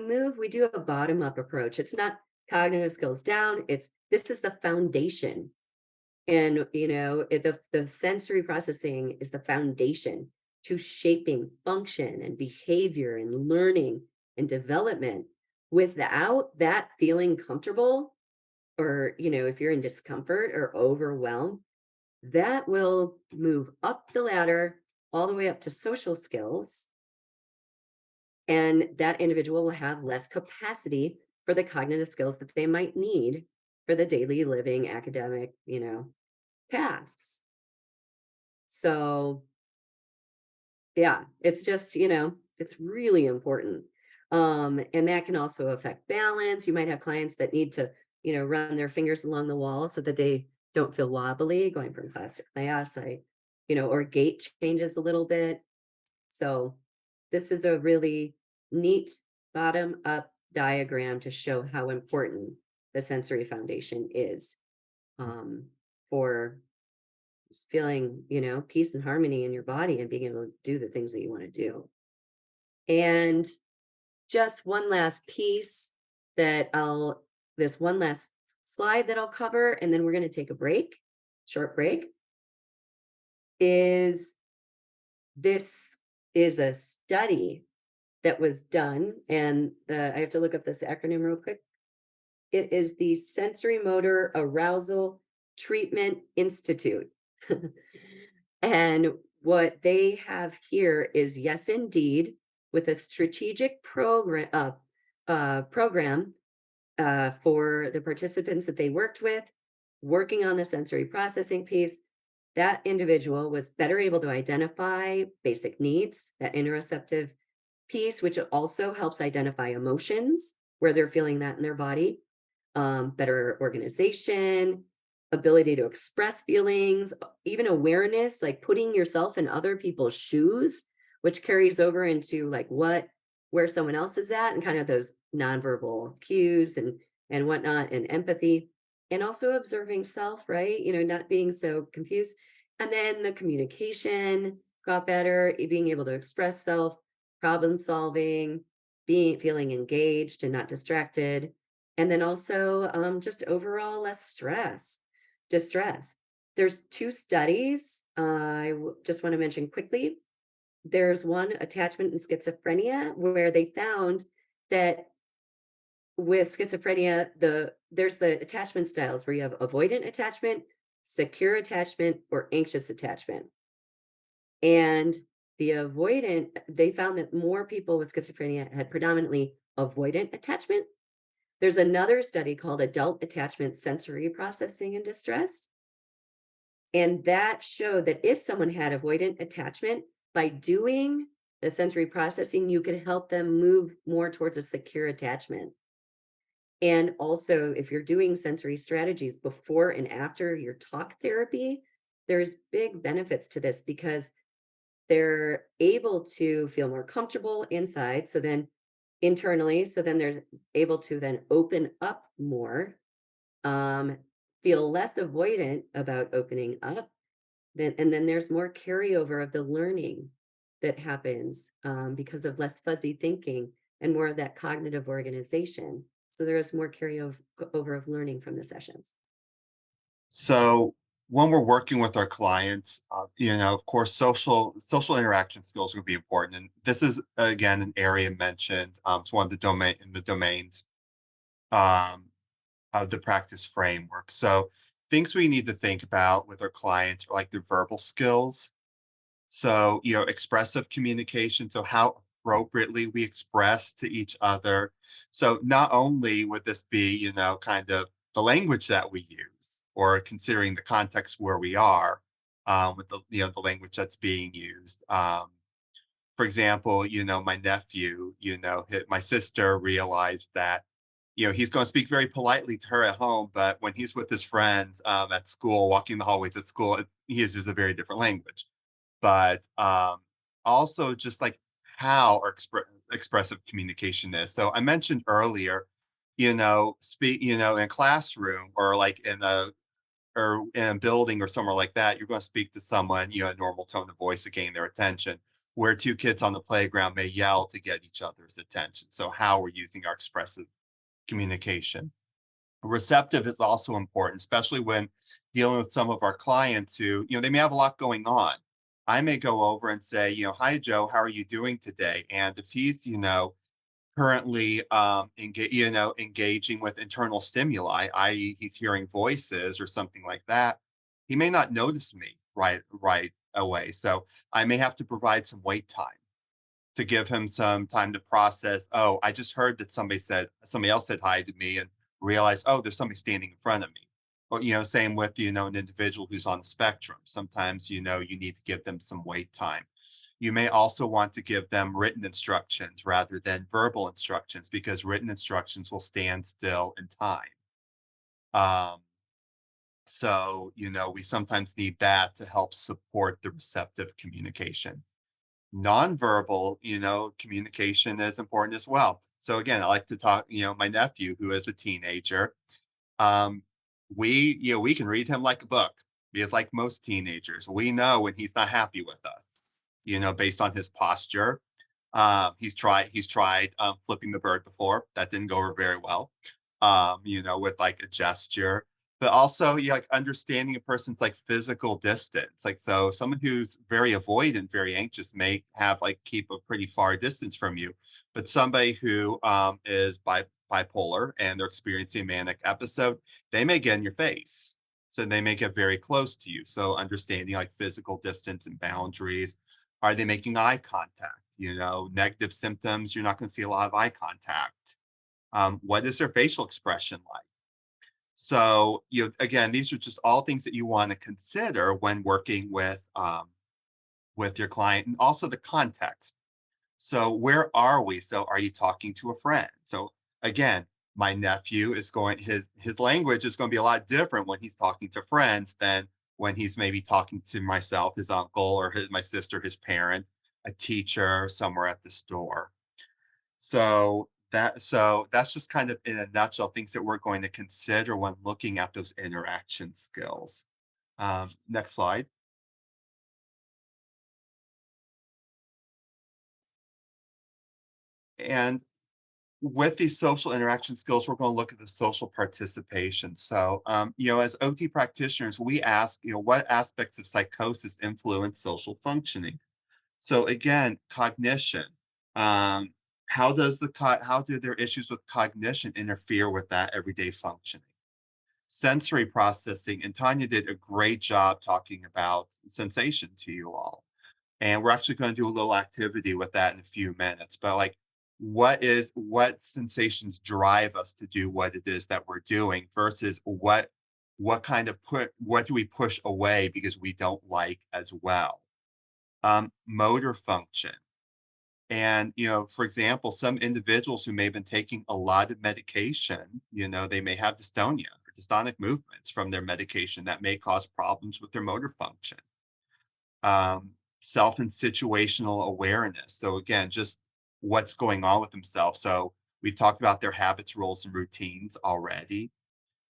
do a bottom-up approach. It's not cognitive skills down, this is the foundation. And, the sensory processing is the foundation to shaping function and behavior and learning and development. Without that feeling comfortable, or, if you're in discomfort or overwhelmed, that will move up the ladder all the way up to social skills. And that individual will have less capacity for the cognitive skills that they might need for the daily living academic, tasks. So yeah, it's just, it's really important. And that can also affect balance. You might have clients that need to, run their fingers along the wall so that they don't feel wobbly going from class to class. Or gait changes a little bit. So this is a really neat bottom up diagram to show how important the sensory foundation is for just feeling, peace and harmony in your body and being able to do the things that you want to do. And just one last piece this one last slide that I'll cover, and then we're going to take a short break, this is a study that was done, and I have to look up this acronym real quick. It is the Sensory Motor Arousal Treatment Institute. And what they have here is, yes, indeed, with a strategic program for the participants that they worked with, working on the sensory processing piece, that individual was better able to identify basic needs, that interoceptive piece, which also helps identify emotions, where they're feeling that in their body, better organization, ability to express feelings, even awareness, like putting yourself in other people's shoes, which carries over into like where someone else is at, and kind of those nonverbal cues and whatnot, and empathy, and also observing self, right? Not being so confused. And then the communication got better, being able to express self, problem solving, feeling engaged and not distracted. And then also just overall less distress. There's two studies just want to mention quickly. There's one, attachment and schizophrenia, where they found that with schizophrenia, there's the attachment styles where you have avoidant attachment, secure attachment, or anxious attachment. And the avoidant, they found that more people with schizophrenia had predominantly avoidant attachment. There's another study called Adult Attachment Sensory Processing and Distress. And that showed that if someone had avoidant attachment, by doing the sensory processing, you could help them move more towards a secure attachment. And also, if you're doing sensory strategies before and after your talk therapy, there's big benefits to this because they're able to feel more comfortable inside. So then internally, so then they're able to then open up more, feel less avoidant about opening up. And then there's more carryover of the learning that happens because of less fuzzy thinking and more of that cognitive organization. So there is more carryover of learning from the sessions. So when we're working with our clients, of course, social interaction skills will be important. And this is again an area mentioned. It's one of the domains um, of the practice framework. So things we need to think about with our clients are like their verbal skills. So, expressive communication. So how appropriately we express to each other. So not only would this be, kind of the language that we use, or considering the context where we are with the language that's being used. For example, my nephew, my sister realized that, he's going to speak very politely to her at home, but when he's with his friends at school, walking the hallways at school, he uses a very different language. But also just like how our expressive communication is. So I mentioned earlier, in a classroom or like in a building or somewhere like that, you're going to speak to someone, a normal tone of voice to gain their attention, where two kids on the playground may yell to get each other's attention. So how we're using our expressive communication. Receptive is also important, especially when dealing with some of our clients who, they may have a lot going on. I may go over and say, hi, Joe, how are you doing today? And if he's, currently engaging with internal stimuli, i.e., he's hearing voices or something like that, he may not notice me right away. So I may have to provide some wait time to give him some time to process. Oh, I just heard that somebody else said hi to me, and realized, oh, there's somebody standing in front of me. Or, same with, an individual who's on the spectrum. Sometimes, you need to give them some wait time. You may also want to give them written instructions rather than verbal instructions, because written instructions will stand still in time. So, we sometimes need that to help support the receptive communication. Nonverbal, communication is important as well. So again, I like to talk, my nephew, who is a teenager, we can read him like a book, because like most teenagers, we know when he's not happy with us, based on his posture. He's tried flipping the bird before. That didn't go over very well, with like a gesture. But also, like understanding a person's like physical distance. Like, so someone who's very avoidant, very anxious may have like keep a pretty far distance from you. But somebody who is bipolar and they're experiencing a manic episode, they may get in your face. So they may get very close to you. So understanding like physical distance and boundaries. Are they making eye contact? Negative symptoms, you're not going to see a lot of eye contact. What is their facial expression like? So, again, these are just all things that you want to consider when working with your client, and also the context. So where are we? So are you talking to a friend? So again, My nephew is going, his language is going to be a lot different when he's talking to friends than when he's maybe talking to myself, his uncle, or my sister, his parent, a teacher, somewhere at the store. So that's just kind of in a nutshell things that we're going to consider when looking at those interaction skills. Next slide. And with these social interaction skills, we're going to look at the social participation. So, as OT practitioners, we ask, what aspects of psychosis influence social functioning? So again, cognition. Um, how do their issues with cognition interfere with that everyday functioning? Sensory processing, and Tanya did a great job talking about sensation to you all. And we're actually going to do a little activity with that in a few minutes. But like, what sensations drive us to do what it is that we're doing versus what do we push away because we don't like as well? Motor function. And, for example, some individuals who may have been taking a lot of medication, they may have dystonia or dystonic movements from their medication that may cause problems with their motor function. Self and situational awareness. So again, just what's going on with themselves. So we've talked about their habits, rules, and routines already.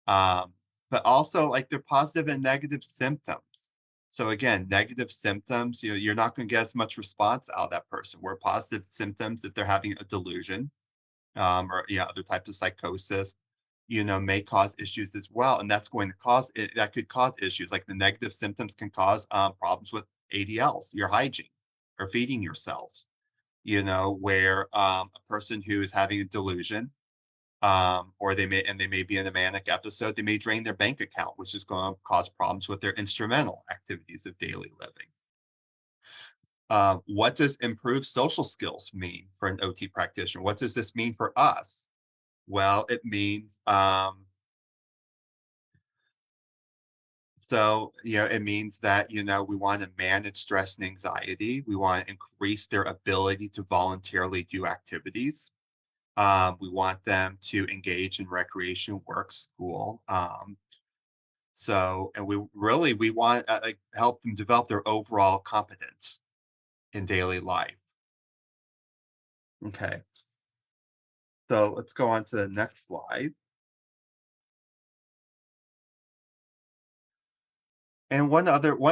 Um, but also like their positive and negative symptoms. So again, negative symptoms, you're not going to get as much response out of that person. Where positive symptoms, if they're having a delusion, or other types of psychosis, may cause issues as well. And that's going to cause it, that could cause issues. Like the negative symptoms can cause problems with ADLs, your hygiene, or feeding yourselves, where a person who is having a delusion, or they may be in a manic episode, they may drain their bank account, which is going to cause problems with their instrumental activities of daily living. What does improved social skills mean for an OT practitioner? What does this mean for us? Well, it means it means that we want to manage stress and anxiety. We want to increase their ability to voluntarily do activities. We want them to engage in recreation, work, school. And we want help them develop their overall competence in daily life. Okay. So let's go on to the next slide. And one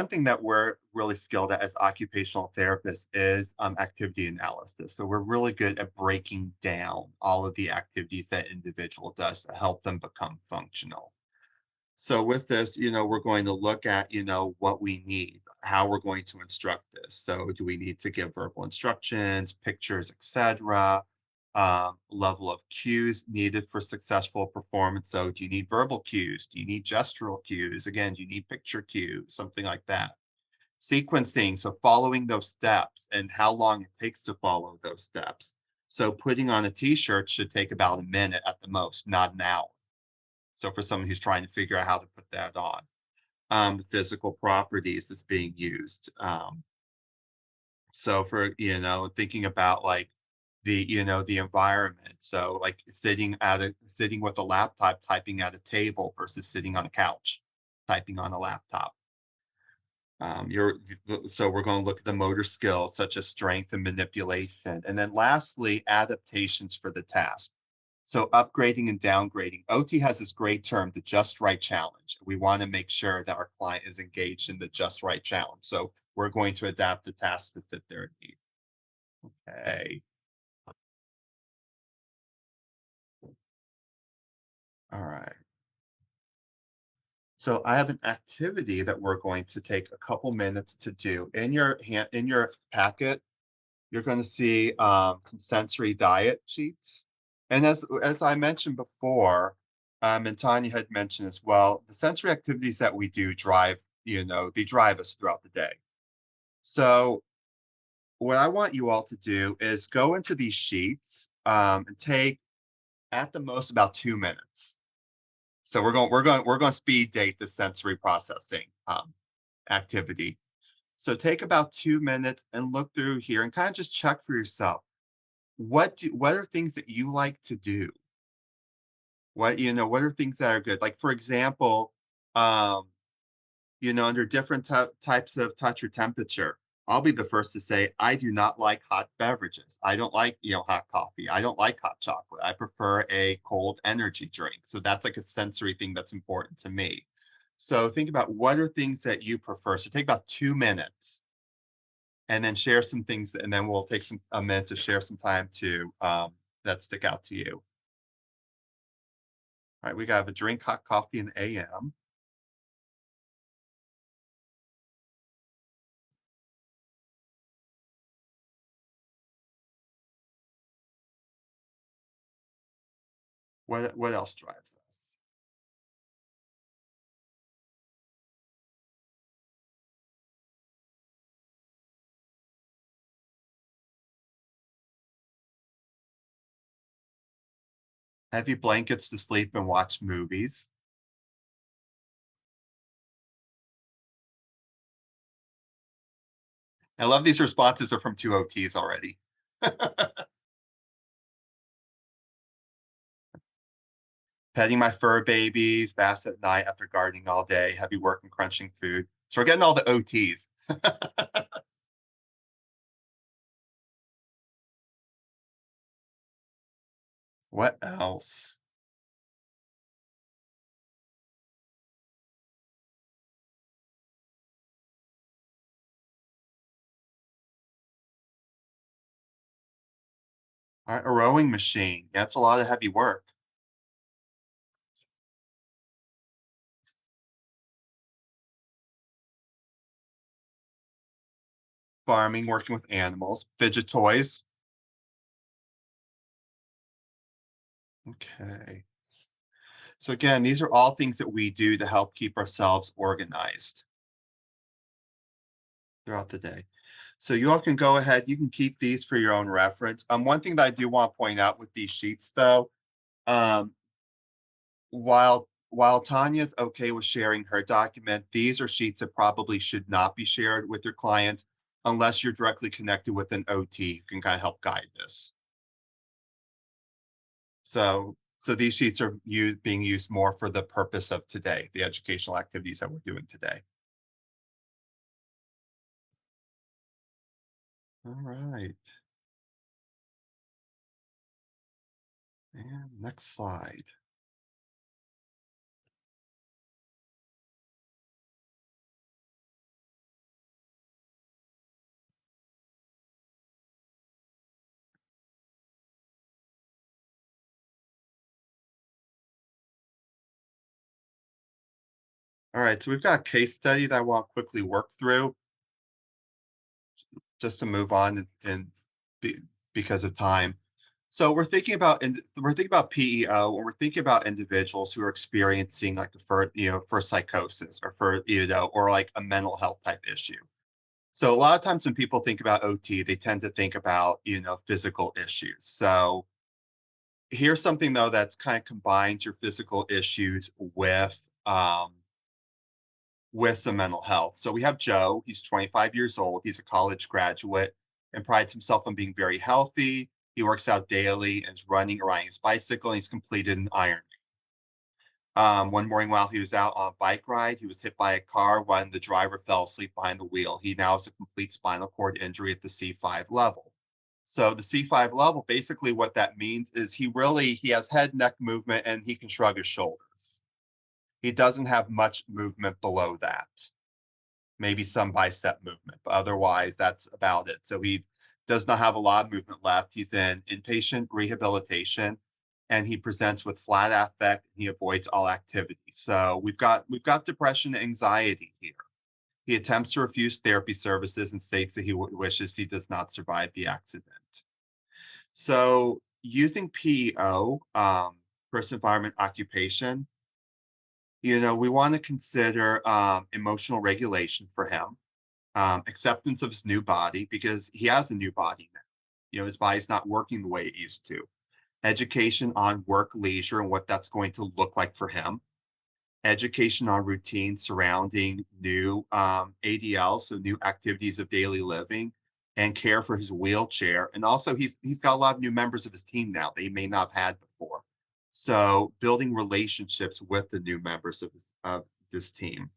thing that we're really skilled at as occupational therapists is activity analysis. So we're really good at breaking down all of the activities that individual does to help them become functional. So with this, we're going to look at, what we need, how we're going to instruct this. So do we need to give verbal instructions, pictures, etc.? Level of cues needed for successful performance. So do you need verbal cues? Do you need gestural cues? Again, do you need picture cues? Something like that. Sequencing, so following those steps and how long it takes to follow those steps. So putting on a t-shirt should take about a minute at the most, not an hour. So for someone who's trying to figure out how to put that on, the physical properties that's being used. So for, thinking about like the environment. So like sitting with a laptop, typing at a table versus sitting on a couch, typing on a laptop. So we're going to look at the motor skills such as strength and manipulation. And then lastly, adaptations for the task. So upgrading and downgrading. OT has this great term, the just right challenge. We want to make sure that our client is engaged in the just right challenge. So we're going to adapt the task to fit their need. Okay. All right. So I have an activity that we're going to take a couple minutes to do. In your packet, you're going to see some sensory diet sheets. And as I mentioned before, and Tanya had mentioned as well, the sensory activities that we do they drive us throughout the day. So what I want you all to do is go into these sheets and take at the most about 2 minutes. So we're going to speed date the sensory processing activity. So take about 2 minutes and look through here and kind of just check for yourself. What are things that you like to do? What are things that are good? Like, for example, um, under different types of touch or temperature. I'll be the first to say I do not like hot beverages. I don't like, hot coffee. I don't like hot chocolate. I prefer a cold energy drink. So that's like a sensory thing that's important to me. So think about what are things that you prefer. So take about 2 minutes and then share some things, and then we'll take a minute to share some time to that stick out to you. All right, we got to drink hot coffee in the AM. What else drives us? Heavy blankets to sleep and watch movies. I love these responses are from two OTs already. Petting my fur babies, baths at night after gardening all day, heavy work and crunching food. So we're getting all the OTs. What else? All right, a rowing machine. That's a lot of heavy work. Farming, working with animals, fidget toys. Okay. So again, these are all things that we do to help keep ourselves organized throughout the day. So you all can go ahead, you can keep these for your own reference. One thing that I do want to point out with these sheets though, um, while Tanya's okay with sharing her document, these are sheets that probably should not be shared with your client unless you're directly connected with an OT who can kind of help guide this. So these sheets are being used more for the purpose of today, the educational activities that we're doing today. All right. And next slide. All right, so we've got a case study that I want to quickly work through just to move on and because of time. So we're thinking about PEO, and we're thinking about individuals who are experiencing like for psychosis or or like a mental health type issue. So a lot of times when people think about OT, they tend to think about physical issues. So here's something though that's kind of combines your physical issues with some mental health. So we have Joe, he's 25 years old, he's a college graduate and prides himself on being very healthy. He works out daily and is running or riding his bicycle, and he's completed an Ironman. One morning while he was out on a bike ride, he was hit by a car when the driver fell asleep behind the wheel. He now has a complete spinal cord injury at the C5 level. So the C5 level, basically what that means is he has head, neck movement, and he can shrug his shoulders. He doesn't have much movement below that. Maybe some bicep movement, but otherwise that's about it. So he does not have a lot of movement left. He's in inpatient rehabilitation and he presents with flat affect and he avoids all activities. So we've got depression and anxiety here. He attempts to refuse therapy services and states that he wishes he does not survive the accident. So using PEO, person, environment, occupation, we want to consider emotional regulation for him, acceptance of his new body because he has a new body now. His body's not working the way it used to. Education on work, leisure, and what that's going to look like for him. Education on routines surrounding new ADL, so new activities of daily living, and care for his wheelchair. And also, he's got a lot of new members of his team now that he may not have had before. So building relationships with the new members of this team.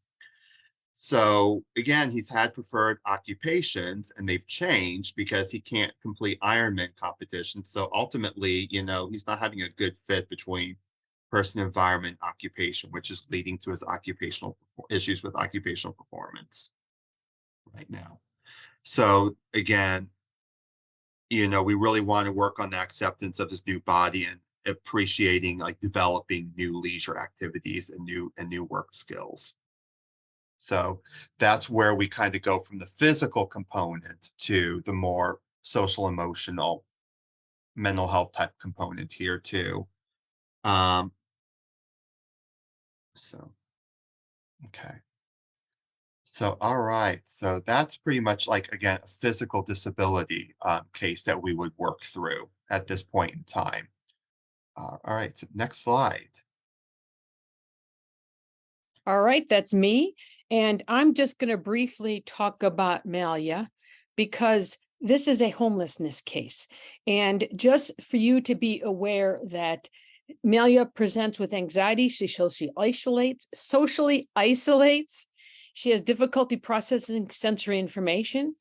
So again, he's had preferred occupations and they've changed because he can't complete Ironman competitions. So ultimately, he's not having a good fit between person, environment, occupation, which is leading to his issues with occupational performance right now. So again, we really want to work on the acceptance of his new body and appreciating like developing new leisure activities and new work skills. So that's where we kind of go from the physical component to the more social, emotional, mental health type component here too. So, okay. So, all right. So that's pretty much like, again, a physical disability case that we would work through at this point in time. All right. So next slide. All right, that's me. And I'm just going to briefly talk about Malia because this is a homelessness case. And just for you to be aware that Malia presents with anxiety, socially isolates. She has difficulty processing sensory information,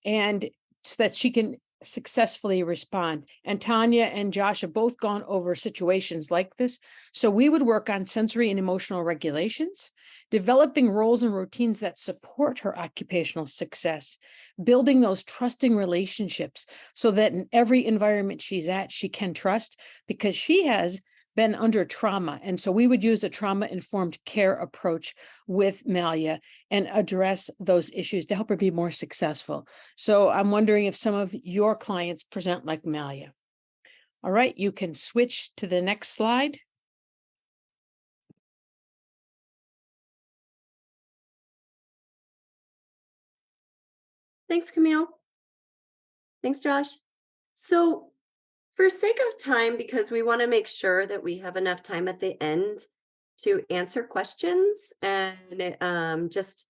and so that she can successfully respond. And Tanya and Josh have both gone over situations like this. So we would work on sensory and emotional regulations, developing roles and routines that support her occupational success, building those trusting relationships so that in every environment she's at, she can trust because she has been under trauma. And so we would use a trauma-informed care approach with Malia and address those issues to help her be more successful. So I'm wondering if some of your clients present like Malia. All right, you can switch to the next slide. Thanks, Camille. Thanks, Josh. So for sake of time, because we want to make sure that we have enough time at the end to answer questions and just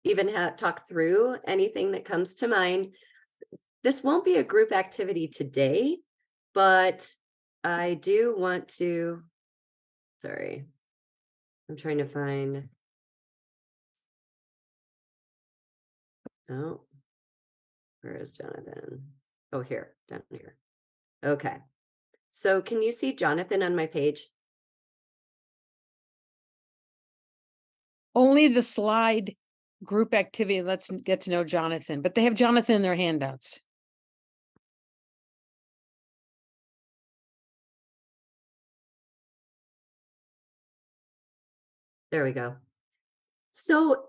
even talk through anything that comes to mind, this won't be a group activity today, but I do want to, sorry, I'm trying to find, oh, where is Jonathan? Oh, here, down here. Okay. So can you see Jonathan on my page? Only the slide group activity, let's get to know Jonathan, but they have Jonathan in their handouts. There we go. So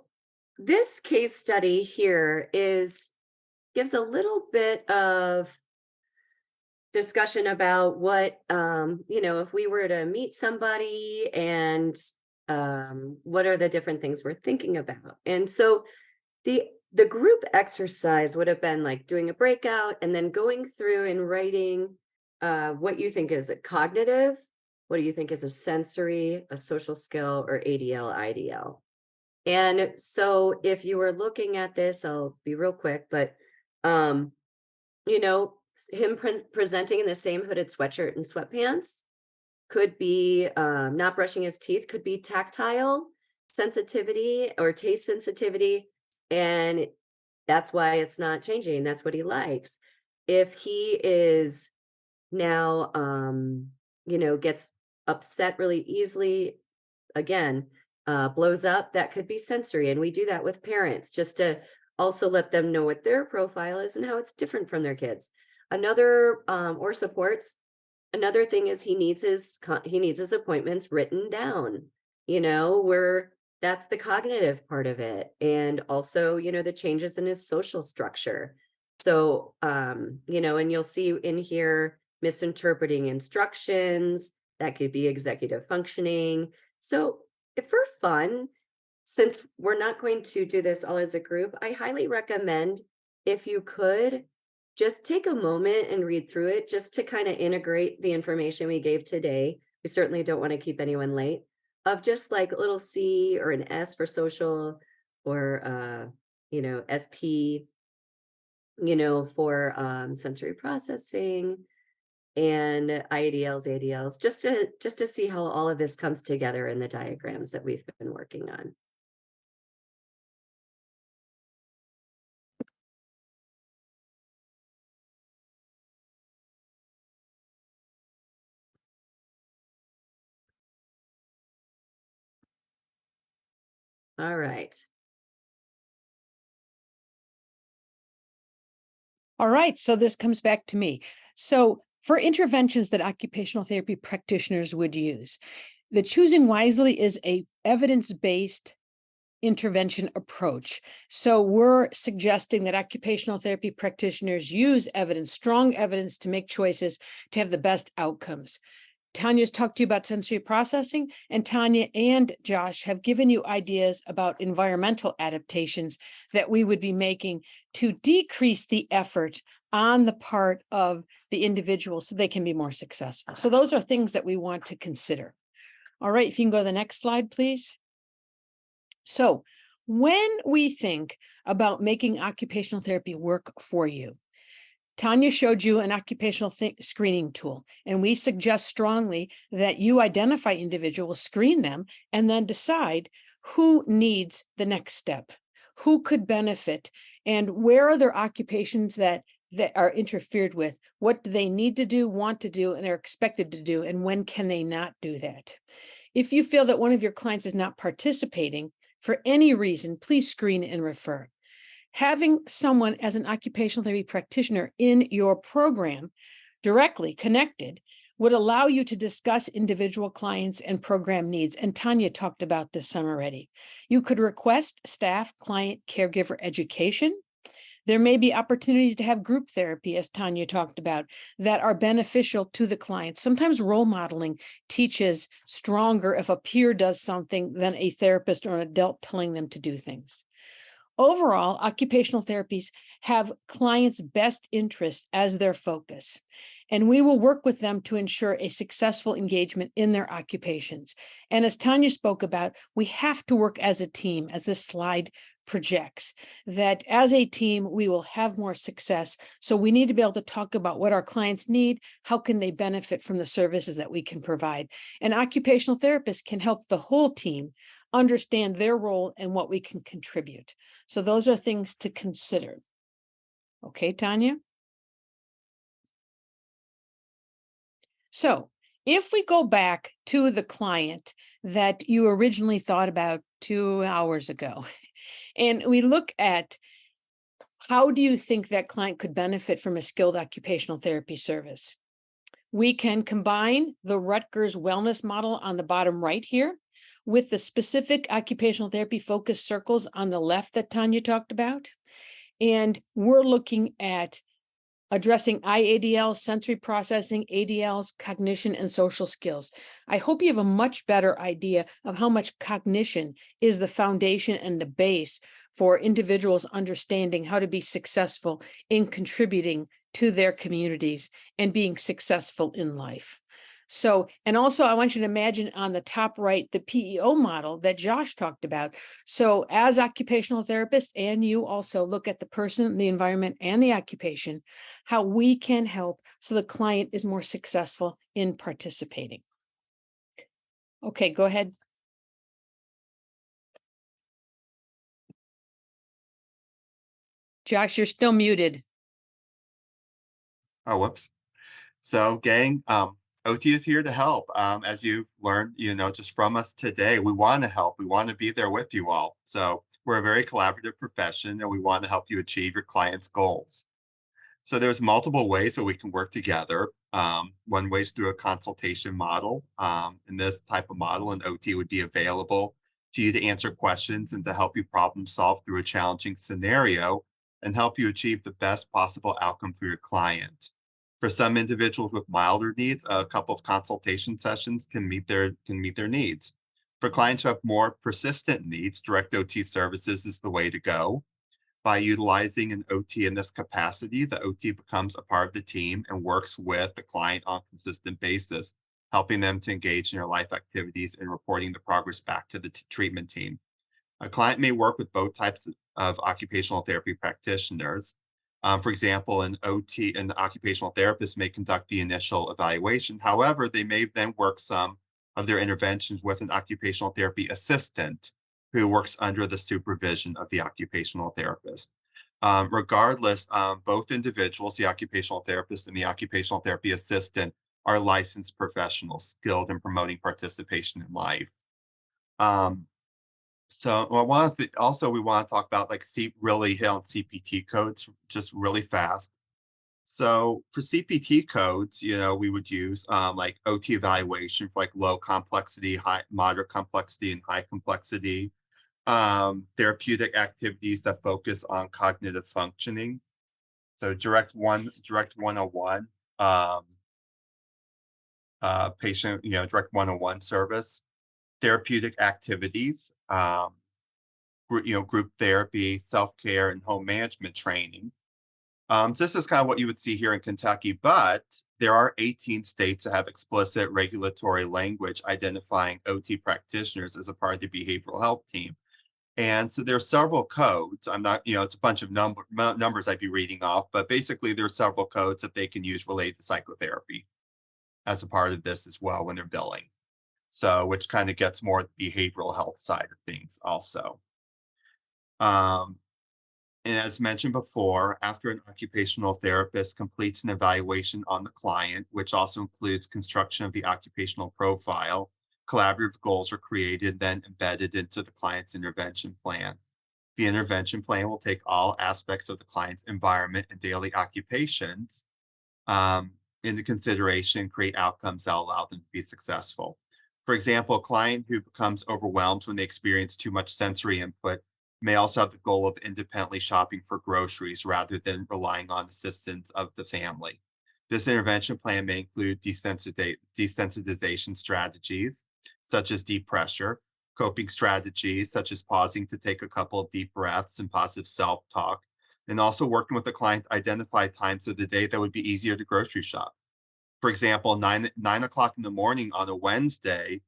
this case study here gives a little bit of discussion about what, if we were to meet somebody and what are the different things we're thinking about. And so the group exercise would have been like doing a breakout and then going through and writing what you think is a cognitive, what do you think is a sensory, a social skill, or ADL, IDL. And so if you were looking at this, I'll be real quick, but him presenting in the same hooded sweatshirt and sweatpants could be not brushing his teeth, could be tactile sensitivity or taste sensitivity. And that's why it's not changing. That's what he likes. If he is now, gets upset really easily, again, blows up, that could be sensory. And we do that with parents just to also let them know what their profile is and how it's different from their kids. Another, or supports, another thing is he needs his appointments written down, where that's the cognitive part of it. And also, the changes in his social structure. So, and you'll see in here, misinterpreting instructions, that could be executive functioning. So if for fun, since we're not going to do this all as a group, I highly recommend, if you could, just take a moment and read through it just to kind of integrate the information we gave today. We certainly don't want to keep anyone late, of just like a little C or an S for social, or, SP, for sensory processing. and IADLs, ADLs, just to see how all of this comes together in the diagrams that we've been working on. All right. All right, so this comes back to me. So for interventions that occupational therapy practitioners would use, the choosing wisely is a evidence-based intervention approach. So we're suggesting that occupational therapy practitioners use evidence, strong evidence, to make choices to have the best outcomes. Tanya's talked to you about sensory processing, and Tania and Josh have given you ideas about environmental adaptations that we would be making to decrease the effort on the part of the individual so they can be more successful. So those are things that we want to consider. All right, if you can go to the next slide, please. So when we think about making occupational therapy work for you, Tania showed you an occupational screening tool, and we suggest strongly that you identify individuals, screen them, and then decide who needs the next step, who could benefit, and where are there occupations that are interfered with, what do they need to do, want to do, and are expected to do, and when can they not do that? If you feel that one of your clients is not participating for any reason, please screen and refer. Having someone as an occupational therapy practitioner in your program directly connected would allow you to discuss individual clients and program needs. And Tania talked about this some already. You could request staff, client, caregiver education. There may be opportunities to have group therapy, as Tania talked about, that are beneficial to the client. Sometimes role modeling teaches stronger if a peer does something than a therapist or an adult telling them to do things. Overall, occupational therapies have clients' best interests as their focus, and we will work with them to ensure a successful engagement in their occupations. And as Tania spoke about, we have to work as a team, as this slide projects, that as a team, we will have more success. So we need to be able to talk about what our clients need, how can they benefit from the services that we can provide. And occupational therapists can help the whole team understand their role and what we can contribute. So those are things to consider. Okay, Tania? So if we go back to the client that you originally thought about 2 hours ago, and we look at how do you think that client could benefit from a skilled occupational therapy service? We can combine the Rutgers wellness model on the bottom right here with the specific occupational therapy focus circles on the left that Tania talked about. And we're looking at addressing IADL, sensory processing, ADLs, cognition, and social skills. I hope you have a much better idea of how much cognition is the foundation and the base for individuals understanding how to be successful in contributing to their communities and being successful in life. So, and also I want you to imagine on the top right, the PEO model that Josh talked about. So as occupational therapists, and you also look at the person, the environment, and the occupation, how we can help so the client is more successful in participating. Okay, go ahead. Josh, you're still muted. Oh, whoops. So gang, OT is here to help. As you've learned, just from us today, we want to help. We want to be there with you all. So we're a very collaborative profession, and we want to help you achieve your clients' goals. So there's multiple ways that we can work together. One way is through a consultation model. In this type of model, an OT would be available to you to answer questions and to help you problem solve through a challenging scenario and help you achieve the best possible outcome for your client. For some individuals with milder needs, a couple of consultation sessions can meet their needs. For clients who have more persistent needs, direct OT services is the way to go. By utilizing an OT in this capacity, the OT becomes a part of the team and works with the client on a consistent basis, helping them to engage in their life activities and reporting the progress back to the treatment team. A client may work with both types of occupational therapy practitioners. For example, an occupational therapist may conduct the initial evaluation. However, they may then work some of their interventions with an occupational therapy assistant who works under the supervision of the occupational therapist. Regardless, both individuals, the occupational therapist and the occupational therapy assistant, are licensed professionals skilled in promoting participation in life. So I want to also we want to talk about really hit on CPT codes just really fast. So for CPT codes, we would use like OT evaluation for like low complexity, high, moderate complexity, and high complexity. Therapeutic activities that focus on cognitive functioning. So Direct 101, patient, Direct 101 service. Therapeutic activities, group therapy, self-care, and home management training. So this is kind of what you would see here in Kentucky, but there are 18 states that have explicit regulatory language identifying OT practitioners as a part of the behavioral health team. And so there are several codes. I'm not, it's a bunch of numbers I'd be reading off, but basically there are several codes that they can use related to psychotherapy as a part of this as well when they're billing. So, which kind of gets more the behavioral health side of things also. And as mentioned before, after an occupational therapist completes an evaluation on the client, which also includes construction of the occupational profile, collaborative goals are created, then embedded into the client's intervention plan. The intervention plan will take all aspects of the client's environment and daily occupations into consideration, create outcomes that allow them to be successful. For example, a client who becomes overwhelmed when they experience too much sensory input may also have the goal of independently shopping for groceries rather than relying on assistance of the family. This intervention plan may include desensitization strategies, such as deep pressure, coping strategies, such as pausing to take a couple of deep breaths and positive self-talk, and also working with the client to identify times of the day that would be easier to grocery shop. For example, 9 o'clock in the morning on a Wednesday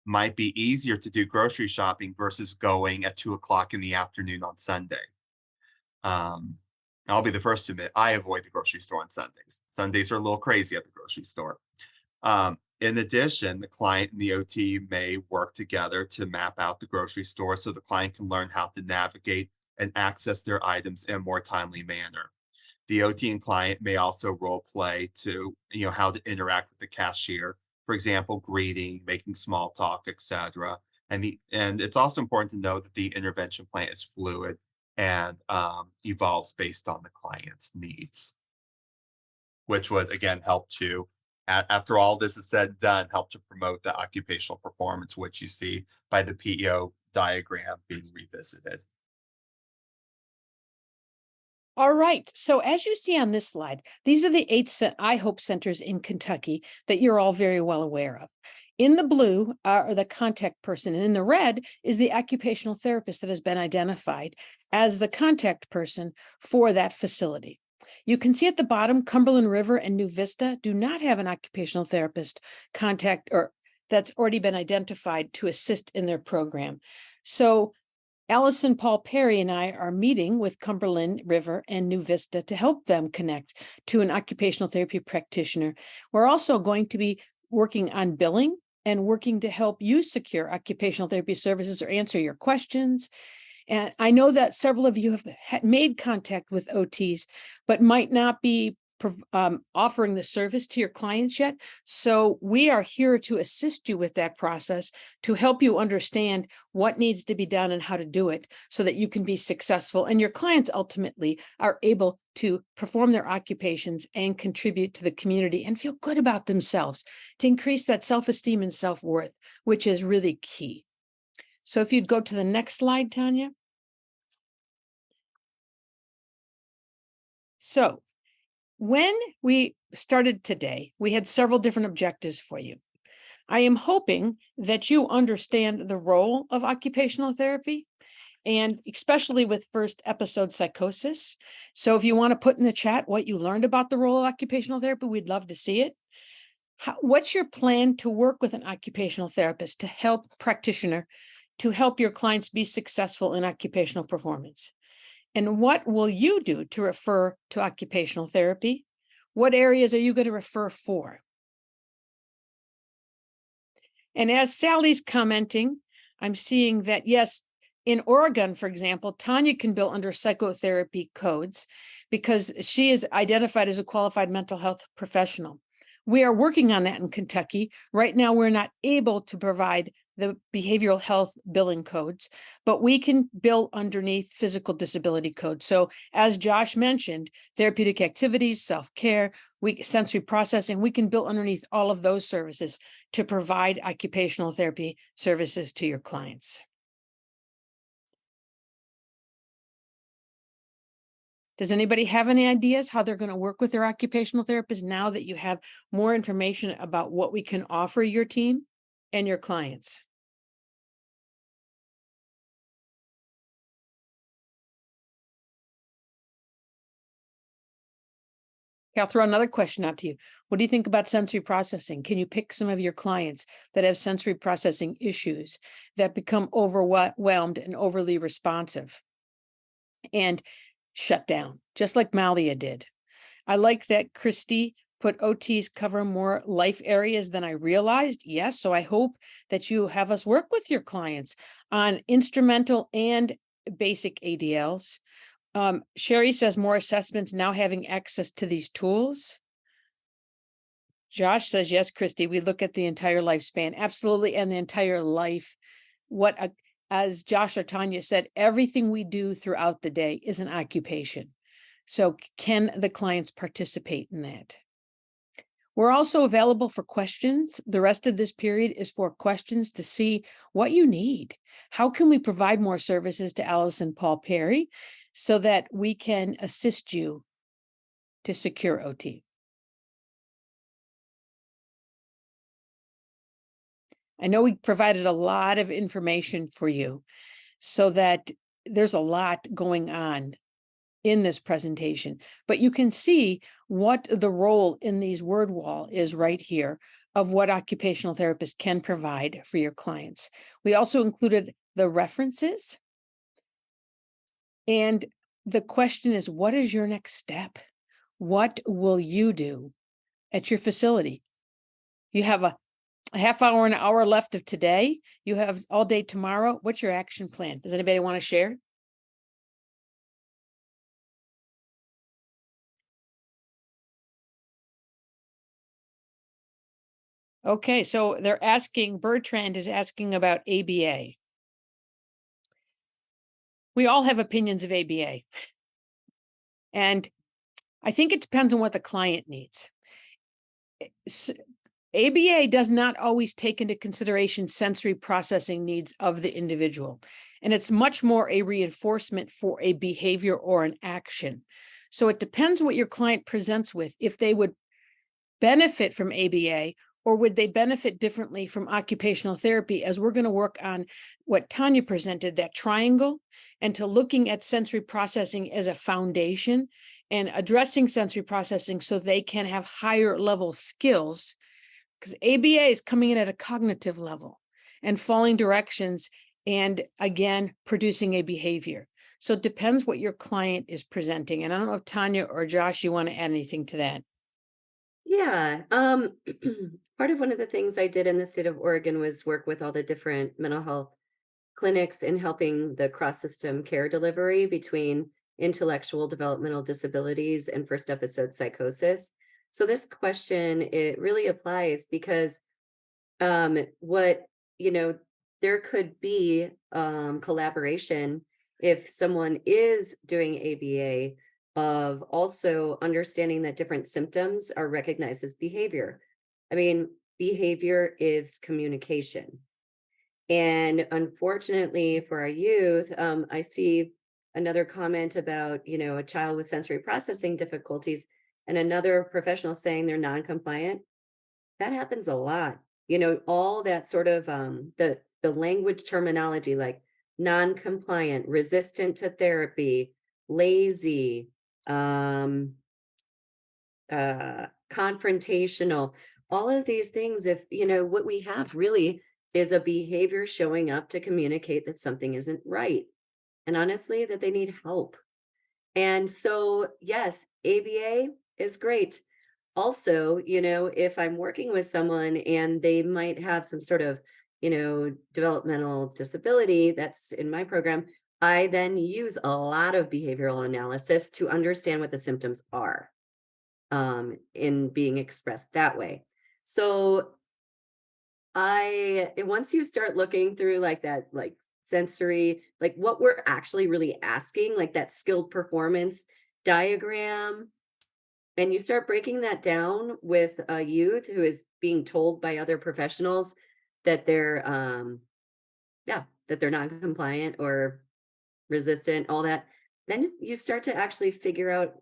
might be easier to do grocery shopping versus going at 2 o'clock in the afternoon on Sunday. I'll be the first to admit, I avoid the grocery store on Sundays. Sundays are a little crazy at the grocery store. In addition, the client and the OT may work together to map out the grocery store so the client can learn how to navigate and access their items in a more timely manner. The OT and client may also role play to, how to interact with the cashier, for example, greeting, making small talk, etc. And it's also important to know that the intervention plan is fluid and evolves based on the client's needs, which would again help to, after all this is said and done, help to promote the occupational performance, which you see by the PEO diagram being revisited. All right. So as you see on this slide, these are the 8 iHOPE centers in Kentucky that you're all very well aware of. In the blue are the contact person, and in the red is the occupational therapist that has been identified as the contact person for that facility. You can see at the bottom, Cumberland River and New Vista do not have an occupational therapist contact or that's already been identified to assist in their program. So Allison Paul Perry and I are meeting with Cumberland River and New Vista to help them connect to an occupational therapy practitioner. We're also going to be working on billing and working to help you secure occupational therapy services or answer your questions. And I know that several of you have made contact with OTs, but might not be offering the service to your clients yet. So we are here to assist you with that process, to help you understand what needs to be done and how to do it so that you can be successful and your clients ultimately are able to perform their occupations and contribute to the community and feel good about themselves, to increase that self-esteem and self-worth, which is really key. So if you'd go to the next slide, Tanya. So when we started today, we had several different objectives for you. I am hoping that you understand the role of occupational therapy, and especially with First Episode Psychosis. So if you want to put in the chat what you learned about the role of occupational therapy, we'd love to see it. What's your plan to work with an occupational therapist to help practitioner, to help your clients be successful in occupational performance? And what will you do to refer to occupational therapy? What areas are you going to refer for? And as Sally's commenting, I'm seeing that, yes, in Oregon, for example, Tania can bill under psychotherapy codes because she is identified as a qualified mental health professional. We are working on that in Kentucky. Right now, we're not able to provide the behavioral health billing codes, but we can bill underneath physical disability codes. So as Josh mentioned, therapeutic activities, self-care, sensory processing, we can bill underneath all of those services to provide occupational therapy services to your clients. Does anybody have any ideas how they're going to work with their occupational therapist now that you have more information about what we can offer your team and your clients? Okay, I'll throw another question out to you. What do you think about sensory processing? Can you pick some of your clients that have sensory processing issues that become overwhelmed and overly responsive and shut down, just like Malia did? I like that Christy put OTs cover more life areas than I realized. Yes, so I hope that you have us work with your clients on instrumental and basic ADLs. Sherry says more assessments now having access to these tools. Josh says, yes, Christy, we look at the entire lifespan. Absolutely. And the entire life. As Josh or Tania said, everything we do throughout the day is an occupation. So can the clients participate in that? We're also available for questions. The rest of this period is for questions to see what you need. How can we provide more services to Allison Paul Perry so that we can assist you to secure OT? I know we provided a lot of information for you so that there's a lot going on in this presentation, but you can see what the role in these word wall is right here of what occupational therapists can provide for your clients. We also included the references. And the question is, what is your next step? What will you do at your facility? You have a half hour, an hour left of today. You have all day tomorrow. What's your action plan? Does anybody want to share? Okay, so they're asking, Bertrand is asking about ABA. We all have opinions of ABA. And I think it depends on what the client needs. ABA does not always take into consideration sensory processing needs of the individual. And it's much more a reinforcement for a behavior or an action. So it depends what your client presents with, if they would benefit from ABA or would they benefit differently from occupational therapy, as we're going to work on what Tania presented, that triangle, and to looking at sensory processing as a foundation and addressing sensory processing so they can have higher level skills, because ABA is coming in at a cognitive level and following directions and, again, producing a behavior. So it depends what your client is presenting. And I don't know if Tania or Josh, you want to add anything to that? Yeah. Part of one of the things I did in the state of Oregon was work with all the different mental health clinics in helping the cross-system care delivery between intellectual developmental disabilities and first episode psychosis. So this question, it really applies because there could be collaboration if someone is doing ABA, of also understanding that different symptoms are recognized as behavior. I mean, behavior is communication. And unfortunately for our youth, I see another comment about, a child with sensory processing difficulties and another professional saying they're non-compliant. That happens a lot. All that sort of the language terminology like non-compliant, resistant to therapy, lazy, confrontational, all of these things. If what we have really is a behavior showing up to communicate that something isn't right, and honestly that they need help. And so, yes, ABA is great. Also, if I'm working with someone and they might have some sort of, developmental disability that's in my program, I then use a lot of behavioral analysis to understand what the symptoms are in being expressed that way. So once you start looking through like that, like sensory, like what we're actually really asking, like that skilled performance diagram, and you start breaking that down with a youth who is being told by other professionals that that they're non-compliant or resistant, all that, then you start to actually figure out,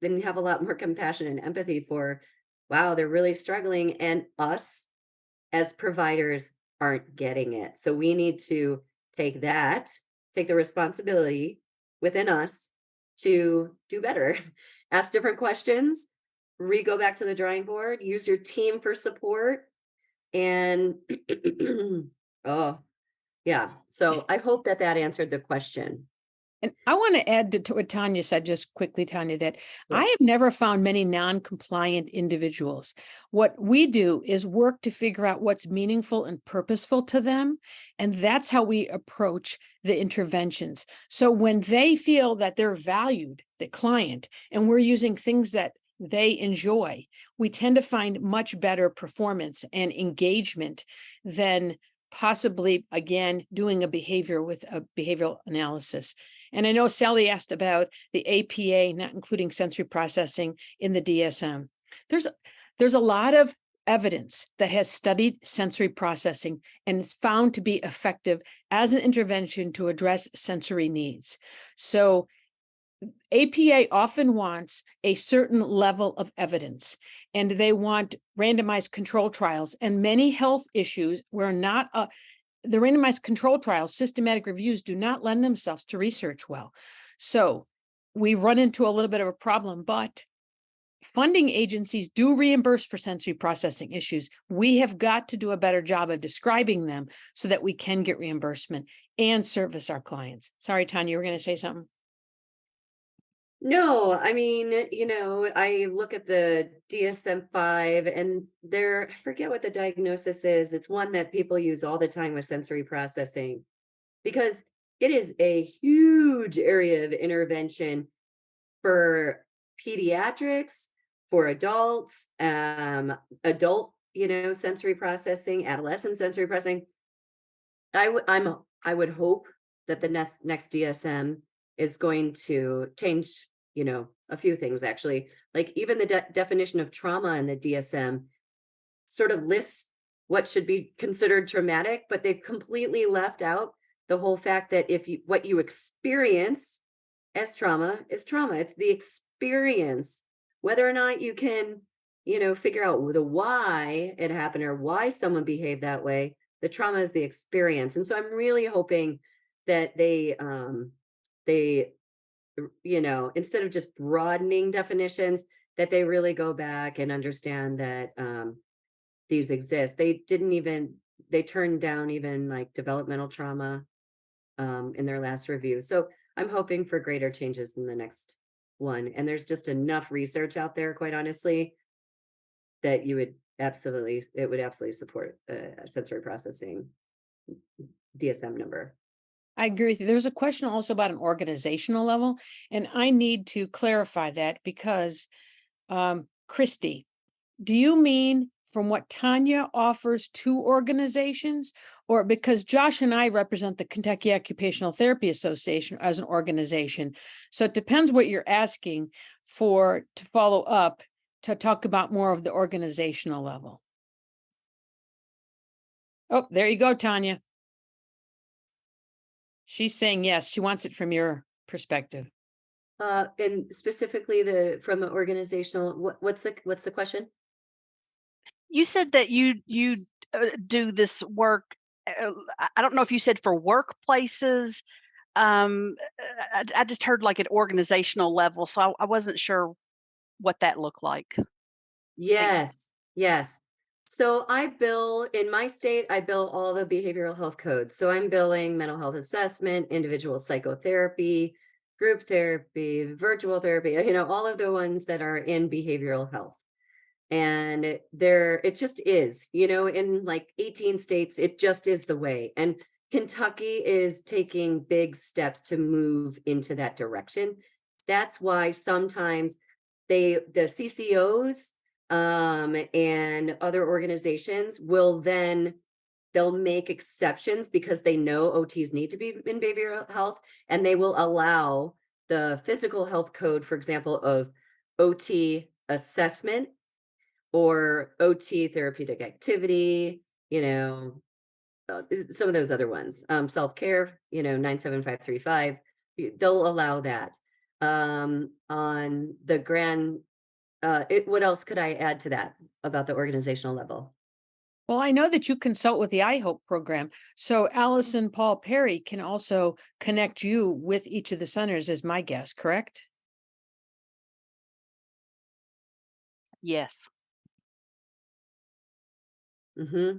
then you have a lot more compassion and empathy for, wow, they're really struggling, and us as providers aren't getting it. So we need to take the responsibility within us to do better. Ask different questions, go back to the drawing board, use your team for support. And oh, yeah. So I hope that answered the question. And I want to add to what Tania said just quickly, Tania, that Yeah. I have never found many non-compliant individuals. What we do is work to figure out what's meaningful and purposeful to them. And that's how we approach the interventions. So when they feel that they're valued, the client, and we're using things that they enjoy, we tend to find much better performance and engagement than possibly, again, doing a behavior with a behavioral analysis. And I know Sally asked about the APA, not including sensory processing in the DSM. There's a lot of evidence that has studied sensory processing and is found to be effective as an intervention to address sensory needs. So APA often wants a certain level of evidence, and they want randomized control trials, and many health issues were not the randomized control trials, systematic reviews do not lend themselves to research well. So we run into a little bit of a problem, but funding agencies do reimburse for sensory processing issues. We have got to do a better job of describing them so that we can get reimbursement and service our clients. Sorry, Tanya, you were going to say something? No, I mean, I look at the DSM-5 and I forget what the diagnosis is. It's one that people use all the time with sensory processing because it is a huge area of intervention for pediatrics, for adults, adult, sensory processing, adolescent sensory processing. I would hope that the next DSM is going to change, a few things actually. Like even the definition of trauma in the DSM sort of lists what should be considered traumatic, but they've completely left out the whole fact that what you experience as trauma is trauma. It's the experience, whether or not you can, figure out the why it happened or why someone behaved that way. The trauma is the experience. And so I'm really hoping that they instead of just broadening definitions, that they really go back and understand that these exist. They turned down even like developmental trauma in their last review. So I'm hoping for greater changes in the next one. And there's just enough research out there, quite honestly, that it would absolutely support a sensory processing DSM number. I agree with you. There's a question also about an organizational level, and I need to clarify that because, Christy, do you mean from what Tanya offers to organizations, or because Josh and I represent the Kentucky Occupational Therapy Association as an organization? So it depends what you're asking for to follow up to talk about more of the organizational level. Oh, there you go, Tanya. She's saying yes, she wants it from your perspective. And specifically from an organizational, what's the question? You said that you do this work. I don't know if you said for workplaces. I just heard like at organizational level, so I wasn't sure what that looked like. Yes. So I bill in my state, I bill all the behavioral health codes. So I'm billing mental health assessment, individual psychotherapy, group therapy, virtual therapy, all of the ones that are in behavioral health. And it just is, in like 18 states, it just is the way. And Kentucky is taking big steps to move into that direction. That's why sometimes the CCOs and other organizations they'll make exceptions because they know OTs need to be in behavioral health, and they will allow the physical health code, for example, of OT assessment or OT therapeutic activity, some of those other ones, self-care, 97535, they'll allow that. On the grand, what else could I add to that about the organizational level? Well, I know that you consult with the iHOPE program. So Allison Paul Perry can also connect you with each of the centers, is my guess, correct? Yes. Mm-hmm.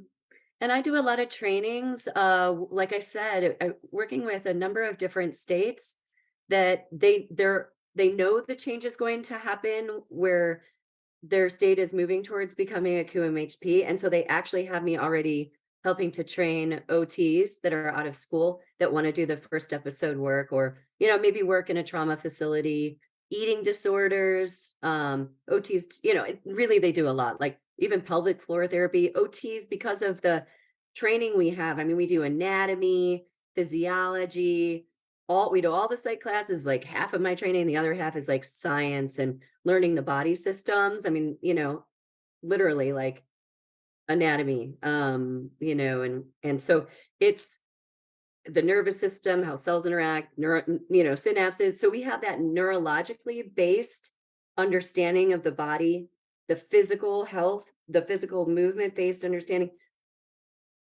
And I do a lot of trainings. Like I said, working with a number of different states that they know the change is going to happen where their state is moving towards becoming a QMHP. And so they actually have me already helping to train OTs that are out of school that want to do the first episode work, or, maybe work in a trauma facility, eating disorders, OTs, really they do a lot, like even pelvic floor therapy, OTs, because of the training we have. I mean, we do anatomy, physiology, we do all the psych classes, like half of my training, the other half is like science and learning the body systems. I mean, literally like anatomy, and so it's the nervous system, how cells interact, synapses. So we have that neurologically based understanding of the body, the physical health, the physical movement based understanding,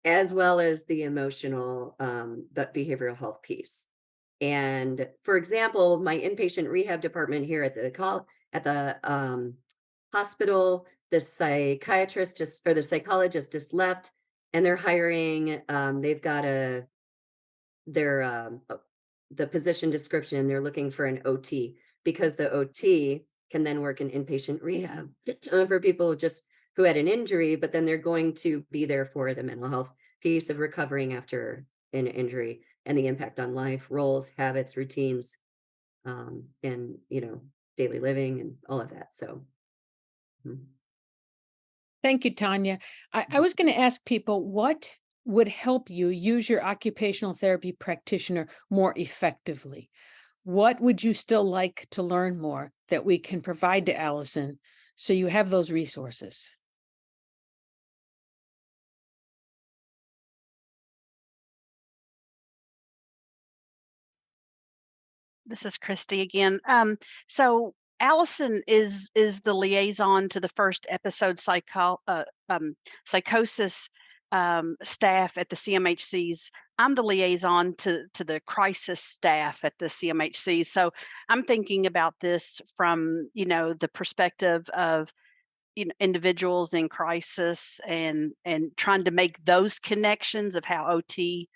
as well as the emotional, the behavioral health piece. And for example, my inpatient rehab department here at the hospital, the psychiatrist or the psychologist just left, and they're hiring. They've got the position description. They're looking for an OT because the OT can then work in inpatient rehab for people just who had an injury, but then they're going to be there for the mental health piece of recovering after an injury and the impact on life, roles, habits, routines, and daily living and all of that. So Thank you, Tanya. I was going to ask people what would help you use your occupational therapy practitioner more effectively. What would you still like to learn more that we can provide to Allison so you have those resources? This is Christy again. So Allison is the liaison to the First Episode Psychosis staff at the CMHCs. I'm the liaison to the crisis staff at the CMHCs. So I'm thinking about this from the perspective of individuals in crisis and trying to make those connections of how OT.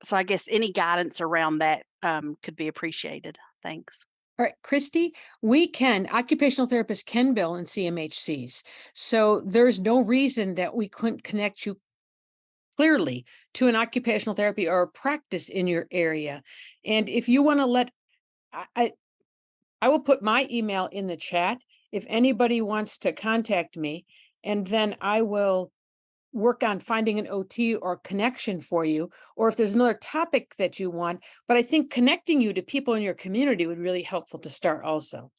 So I guess any guidance around that could be appreciated. Thanks. All right, Christy, occupational therapists can bill in CMHCs. So there's no reason that we couldn't connect you clearly to an occupational therapy or a practice in your area. And if you want to I will put my email in the chat if anybody wants to contact me, and then I will work on finding an OT or connection for you, or if there's another topic that you want. But I think connecting you to people in your community would be really helpful to start also.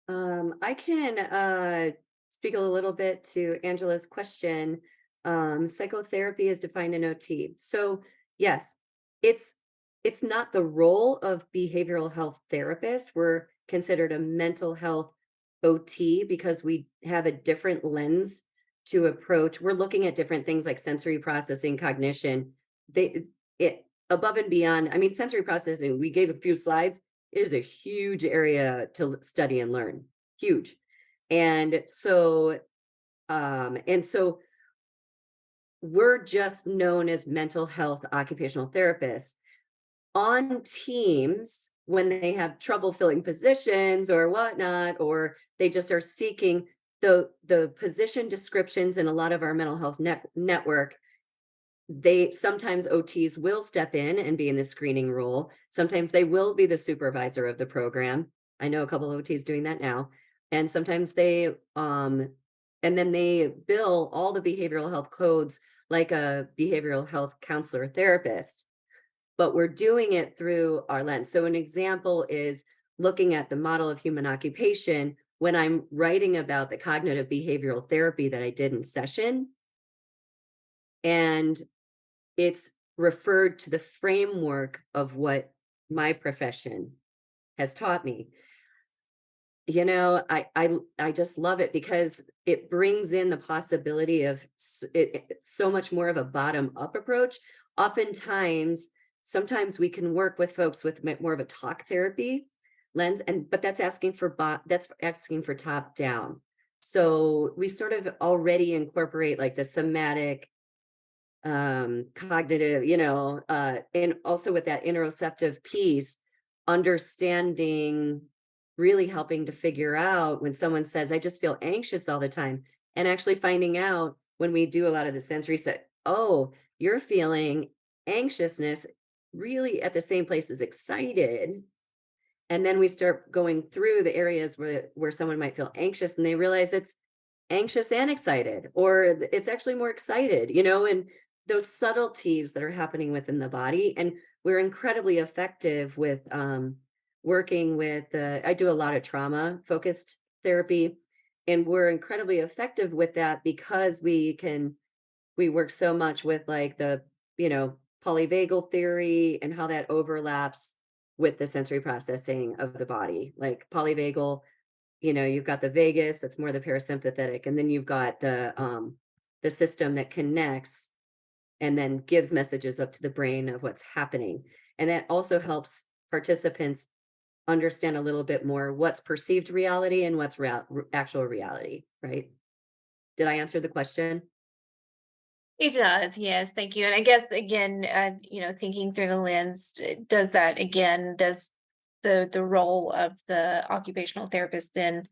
I can speak a little bit to Angela's question. Psychotherapy is defined in OT. So yes, it's not the role of behavioral health therapists. We're considered a mental health OT because we have a different lens to approach. We're looking at different things like sensory processing, cognition. It above and beyond. I mean, sensory processing, we gave a few slides. It is a huge area to study and learn. Huge. And so we're just known as mental health occupational therapists. On teams, when they have trouble filling positions or whatnot, or they just are seeking the position descriptions in a lot of our mental health network, they sometimes OTs will step in and be in the screening role. Sometimes they will be the supervisor of the program. I know a couple of OTs doing that now. And sometimes they and then they bill all the behavioral health codes like a behavioral health counselor therapist. But we're doing it through our lens. So an example is looking at the model of human occupation when I'm writing about the cognitive behavioral therapy that I did in session. And it's referred to the framework of what my profession has taught me. You know, I just love it because it brings in the possibility of so much more of a bottom up approach. Oftentimes, sometimes we can work with folks with more of a talk therapy lens, but that's asking for top down. So we sort of already incorporate like the somatic, cognitive, and also with that interoceptive piece, understanding, really helping to figure out when someone says, I just feel anxious all the time, and actually finding out when we do a lot of the sensory set, oh, you're feeling anxiousness really at the same place as excited. And then we start going through the areas where someone might feel anxious and they realize it's anxious and excited, or it's actually more excited, and those subtleties that are happening within the body. And we're incredibly effective with working with, I do a lot of trauma focused therapy, and we're incredibly effective with that because we work so much with like the, polyvagal theory and how that overlaps with the sensory processing of the body. Like polyvagal, you've got the vagus, that's more the parasympathetic, and then you've got the system that connects and then gives messages up to the brain of what's happening. And that also helps participants understand a little bit more what's perceived reality and what's actual reality, right? Did I answer the question? It does, yes, thank you. And I guess again, thinking through the lens, does that again, does the role of the occupational therapist then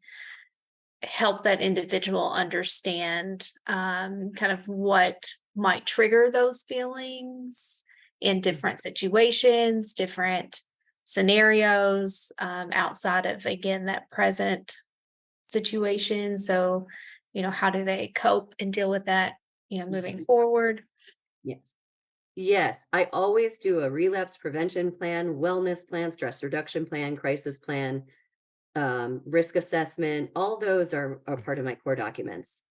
help that individual understand kind of what might trigger those feelings in different situations, different scenarios, outside of, again, that present situation. So, how do they cope and deal with that, moving forward? Yes. Yes, I always do a relapse prevention plan, wellness plan, stress reduction plan, crisis plan, risk assessment. All those are part of my core documents.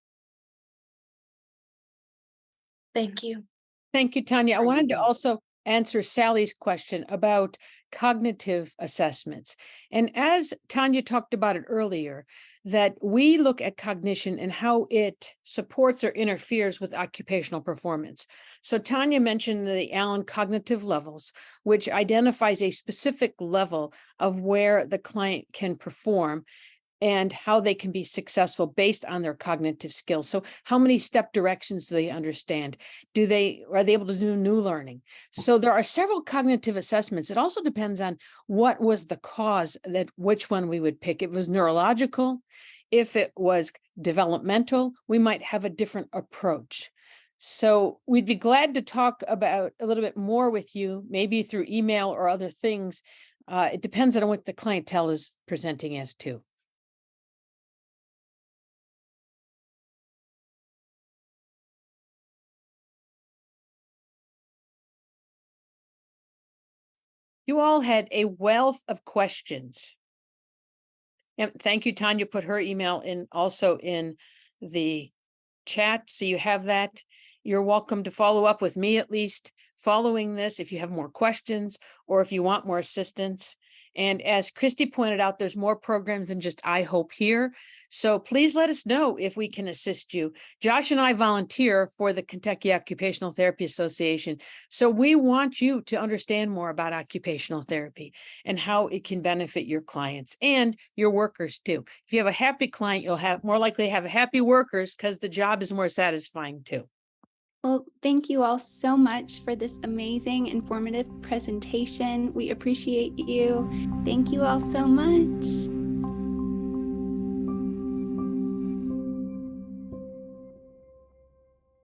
Thank you. Thank you, Tanya. I wanted to Mhm. also answer Sally's question about cognitive assessments. And as Tanya talked about it earlier, that we look at cognition and how it supports or interferes with occupational performance. So Tanya mentioned the Allen cognitive levels, which identifies a specific level of where the client can perform and how they can be successful based on their cognitive skills. So how many step directions do they understand? Are they able to do new learning? So there are several cognitive assessments. It also depends on what was the cause, that which one we would pick. If it was neurological, if it was developmental, we might have a different approach. So we'd be glad to talk about a little bit more with you, maybe through email or other things. It depends on what the clientele is presenting as to. You all had a wealth of questions. And thank you, Tanya put her email in also in the chat. So you have that. You're welcome to follow up with me at least following this if you have more questions or if you want more assistance. And as Christy pointed out, there's more programs than just iHOPE here. So please let us know if we can assist you. Josh and I volunteer for the Kentucky Occupational Therapy Association. So we want you to understand more about occupational therapy and how it can benefit your clients and your workers too. If you have a happy client, you'll have more likely to have happy workers because the job is more satisfying too. Well, thank you all so much for this amazing, informative presentation. We appreciate you. Thank you all so much.